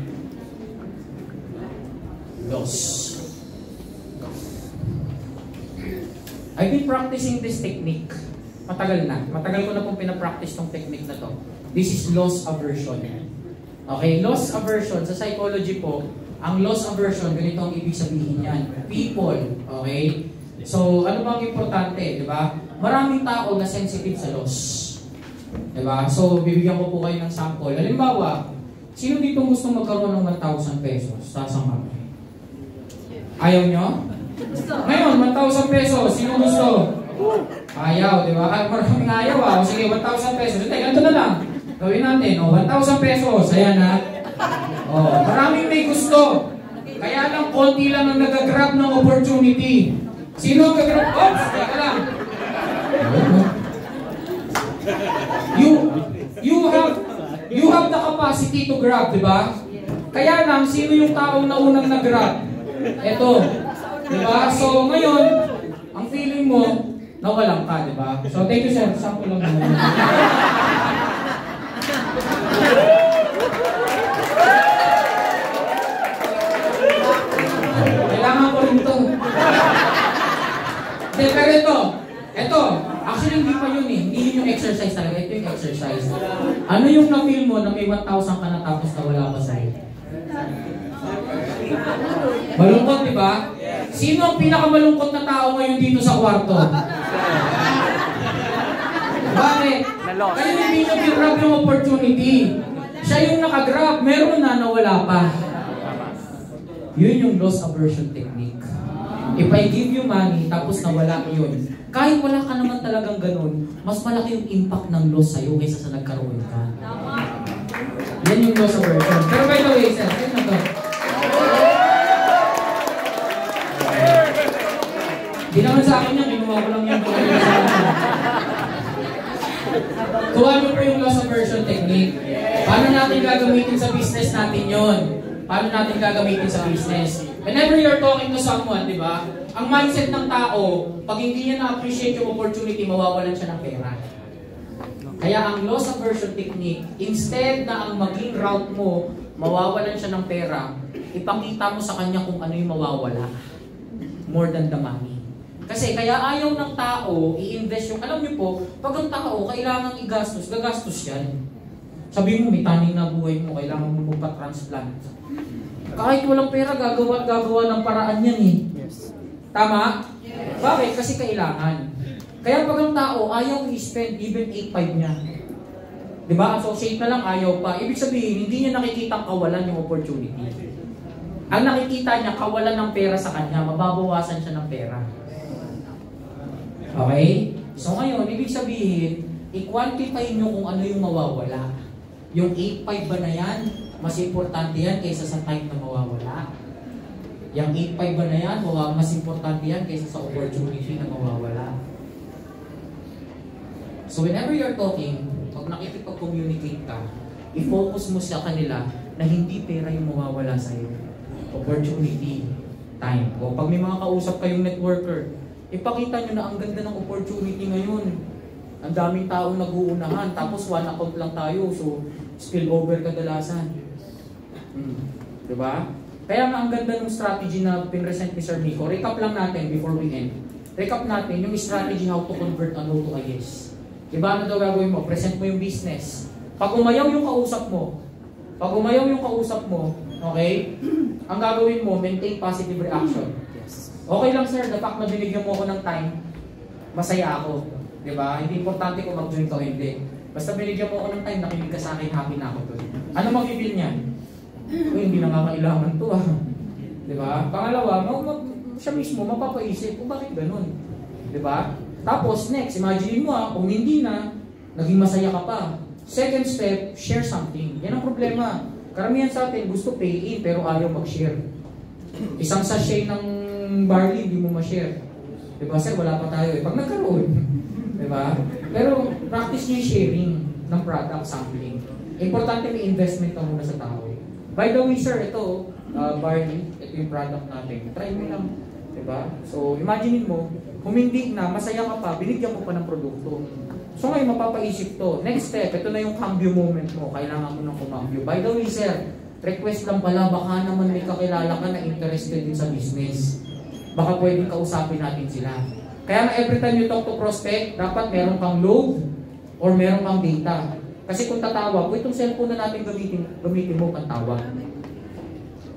Loss. I've been practicing this technique. Matagal na. Matagal ko na pong pinapractice tong technique na to. This is loss aversion. Okay? Loss aversion, sa psychology po, ang loss aversion, ganito ang ibig sabihin yan. People. Okay? So, ano bang importante? Diba? Maraming tao na sensitive sa loss. Diba? So, bibigyan ko po kayo ng sample. Halimbawa, sino dito gusto magkaroon ng 1,000 pesos? Sasama. Ayaw nyo? Ngayon, 1,000 pesos. Sino gusto? Ayaw, di ba? Maraming ayaw ah. O sige, 1,000 pesos. Hindi, ganito na lang. Gawin natin. O, 1,000 pesos. Ayan ha. O, maraming may gusto. Kaya lang, konti lang ang nagagrab ng opportunity. Sino ang gagrab? Oops! Teka lang. You have the capacity to grab, di ba? Kaya lang, sino yung taong naunang nag-grab? Ito. Di ba? So, ngayon, ang feeling mo, nawalan ka, di ba? So, thank you, sir. Sample lang muna. Kailangan ko rin ito. Pero ito, actually hindi pa yun eh. Hindi yun yung exercise talaga. Ito yung exercise. Ano yung na-feel mo na may 1,000 ka na tapos nawala pa sa'yo? Malungkot, di ba? Sino ang pinakamalungkot na tao ngayon dito sa kwarto? Bakit? Kaya hindi nyo kinrab yung opportunity. Siya yung nakagrab, meron na nawala pa. Yun yung loss aversion technique. If I give you money, tapos nawala yun, kahit wala ka naman talagang ganun, mas malaki yung impact ng loss sa'yo kaysa sa nagkaroon ka. Yan yung loss aversion. Pero by the way, sir, ayun na to. Di naman sa akin yan, kinuha ko lang yan. Kuha nyo po yung loss aversion technique. Paano natin gagamitin sa business natin yon? Paano natin gagamitin sa business? Whenever you're talking to someone, di ba? Ang mindset ng tao, pag hindi niya na-appreciate yung opportunity, mawawalan siya ng pera. Kaya ang loss aversion technique, instead na ang maging route mo, mawawalan siya ng pera, ipakita mo sa kanya kung ano yung mawawala. More than the money. Kasi kaya ayaw ng tao i-invest yung, alam niyo po, pag ang tao kailangan i-gastos, gagastos yan. Sabi mo, may taning na buhay mo, kailangan mo pa transplant. Kahit walang pera, gagawa ng paraan yan eh. Yes. Tama? Yes. Bakit? Kasi kailangan. Kaya pag ang tao ayaw i-spend even 8.5 niya. Diba? Associate na lang, ayaw pa. Ibig sabihin, hindi niya nakikita kawalan yung opportunity. Ang nakikita niya, kawalan ng pera sa kanya, mababawasan siya ng pera. Okay? So ngayon, ibig sabihin, i-quantify nyo kung ano yung mawawala. Yung 8.5 ba na yan, mas importante yan kaysa sa time na mawawala. Yung 8.5 ba na yan, mas importante yan kaysa sa opportunity na mawawala. So whenever you're talking, pag nakikipag-communicate ka, i-focus mo sa kanila na hindi pera yung mawawala sa'yo. Opportunity, time. O pag may mga kausap kayong networker, ipakita nyo na ang ganda ng opportunity ngayon. Ang daming taong nag-uunahan, tapos one account lang tayo, so spillover kadalasan. Diba? Kaya nga ang ganda ng strategy na pinresent ni Sir Nico. Recap lang natin before we end. Recap natin yung strategy how to convert a no to a yes. Diba ano daw gagawin mo? Present mo yung business. Pag umayaw yung kausap mo, okay? Ang gagawin mo, maintain positive reaction. Okay lang sir, the fact na binigyan mo ako ng time, masaya ako. Diba? Hindi importante kung mag-join ka o hindi. Basta binigyan mo ako ng time, nakinig ka sa akin, happy na ako doon. Ano mag-feel niyan? Uy, hindi na nga kailangan to ah. Di ba? Pangalawa, siya mismo mapapaisip, kung bakit ganun? Di ba? Tapos next, imagine mo kung hindi na, naging masaya ka pa. Second step, share something. Yan ang problema. Karamihan sa atin gusto pay in pero ayaw mag-share. Isang sachet ng barley, hindi mo ma-share. Diba sir, wala pa tayo Pag nagkaroon. Diba? Pero practice nyo yung sharing ng product sampling. Importante may investment ka muna sa tao. By the way sir, ito, barley, ito yung product natin. Try mo lang. Diba? So imagine mo, kung hindi na, masaya ka pa, binigyan mo pa ng produkto. So ngayon, mapapaisip to. Next step, ito na yung cambio moment mo. Kailangan mo nang kumambio. By the way, sir, request lang pala, baka naman may kakilala ka na interested din sa business. Baka pwedeng kausapin natin sila. Kaya nga every time you talk to prospect, dapat meron kang load or meron kang data. Kasi kung tatawag, itong cellphone na natin gamitin mo pang tawag.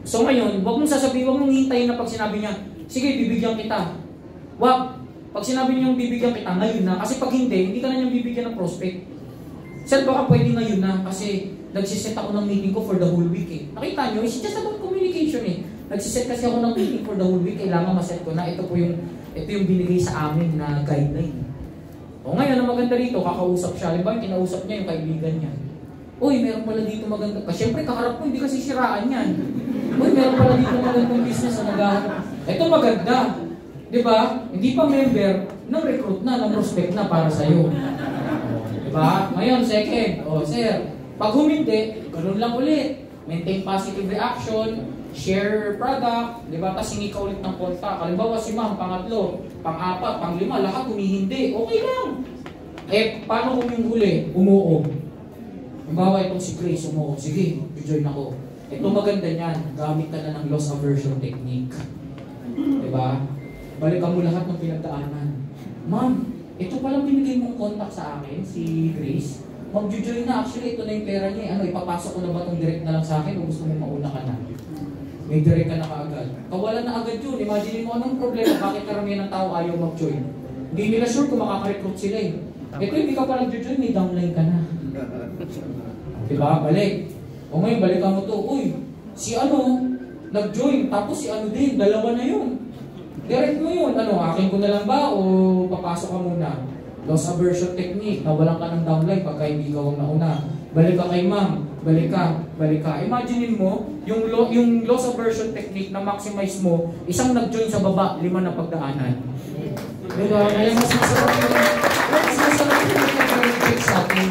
So ngayon, huwag mong sasabihin, huwag mong hintayin na pag sinabi niya, sige, bibigyan kita. Wag. Pag sinabi niyang bibigyan kita, ngayon na. Kasi pag hindi ka na niyang bibigyan ng prospect. Sir, baka pwede ngayon na. Kasi nagsiset ako ng meeting ko for the whole week eh. Nakita niyo, it's just about communication eh. Nagsiset kasi ako ng meeting for the whole week. Kailangan maset ko na. Ito yung binigay sa amin na guideline. O ngayon, ang maganda rito, kakausap siya. Halimbawa, kinausap niya yung kaibigan niya. Uy, meron pala dito maganda. Siyempre, kaharap ko, hindi kasi siraan yan. Uy, meron pala dito magandang business na nag-aharap. Ito maganda. Diba? Hindi pa member, nang-recruit na, nang-prospect na para sa'yo. Diba? Ngayon, second, sir, pag humindi, ganun lang ulit. Maintain positive reaction, share product, diba? Tapos hingi ka ulit ng kontak. Halimbawa si ma'am, pangatlo, pang-apat, pang-lima, lahat humihindi. Okay lang. Paano kung yung huli? Umuo. Halimbawa itong si Grace, umuo. Sige, join ako. Ito maganda niyan. Gamit ka na ng loss aversion technique. Diba? Balikan mo lahat ng pinagdaanan. Ma'am, ito palang binigay mong contact sa akin, si Grace. Mag-join na. Actually, ito na yung pera niya. Ipapasok ko na ba itong direct na lang sa akin o gusto mo mauna ka na? May direct ka na kaagad. Kawalan na agad yun. Imagine mo anong problema. Bakit karamihan ng tao ayaw mag-join? Hindi nila sure kung makaka-recruit sila eh. Ito, hindi ka pa nag-join, may downline ka na. Diba? Balik. O ngayon, balikan mo to. Uy, si ano, nag-join. Tapos si ano din, dalawa na yun. Direct mo yun. Akin ko na lang ba o papasok ka muna? Loss aversion technique. Nawalan ka ng downline pagka hindi ka ang nauna. Balik ka kay ma'am. Balik ka. Imagine mo, yung loss aversion technique na maximize mo, isang nag-join sa baba, 5 na pagdaanan. Diba? Kaya mas masarap yung may nagre-reject sa atin.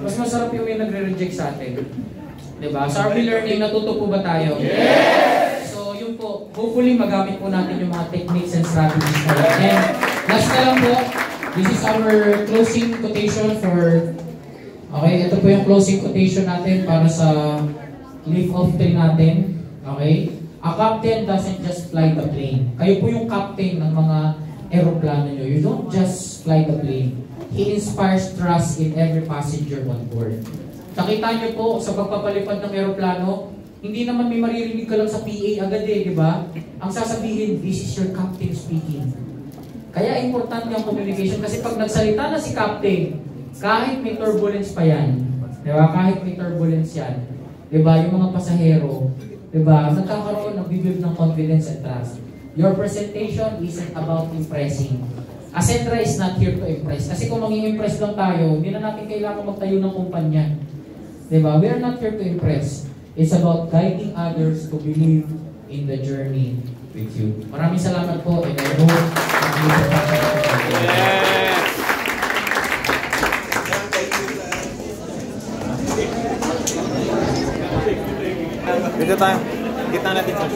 Mas masarap yung may nagre-reject sa atin. Diba? Sa RP Learning, natuto po ba tayo? Yes! Hopefully, magamit po natin yung mga techniques and strategies na yan. And last na lang po, this is our closing quotation for... Okay, ito po yung closing quotation natin para sa lift-off tree natin. Okay? A captain doesn't just fly the plane. Kayo po yung captain ng mga aeroplano nyo. You don't just fly the plane. He inspires trust in every passenger on board. Nakita nyo po sa pagpapalipad ng aeroplano, hindi naman may maririnig ka lang sa PA agad di ba? Ang sasabihin, this is your captain speaking. Kaya importante ang communication kasi pag nagsalita na si captain, kahit may turbulence pa yan, di ba? Kahit may turbulence yan, di ba? Yung mga pasahero, di ba? Nagkakaroon, nagbibuild ng confidence and trust. Your presentation isn't about impressing. Ascentra is not here to impress. Kasi kung maging-impress lang tayo, hindi na natin kailangan magtayo ng kumpanya. Di ba? We are not here to impress. It's about guiding others to believe in the journey with you. Maraming salamat po and I hope Dito tayo. Kita natin sa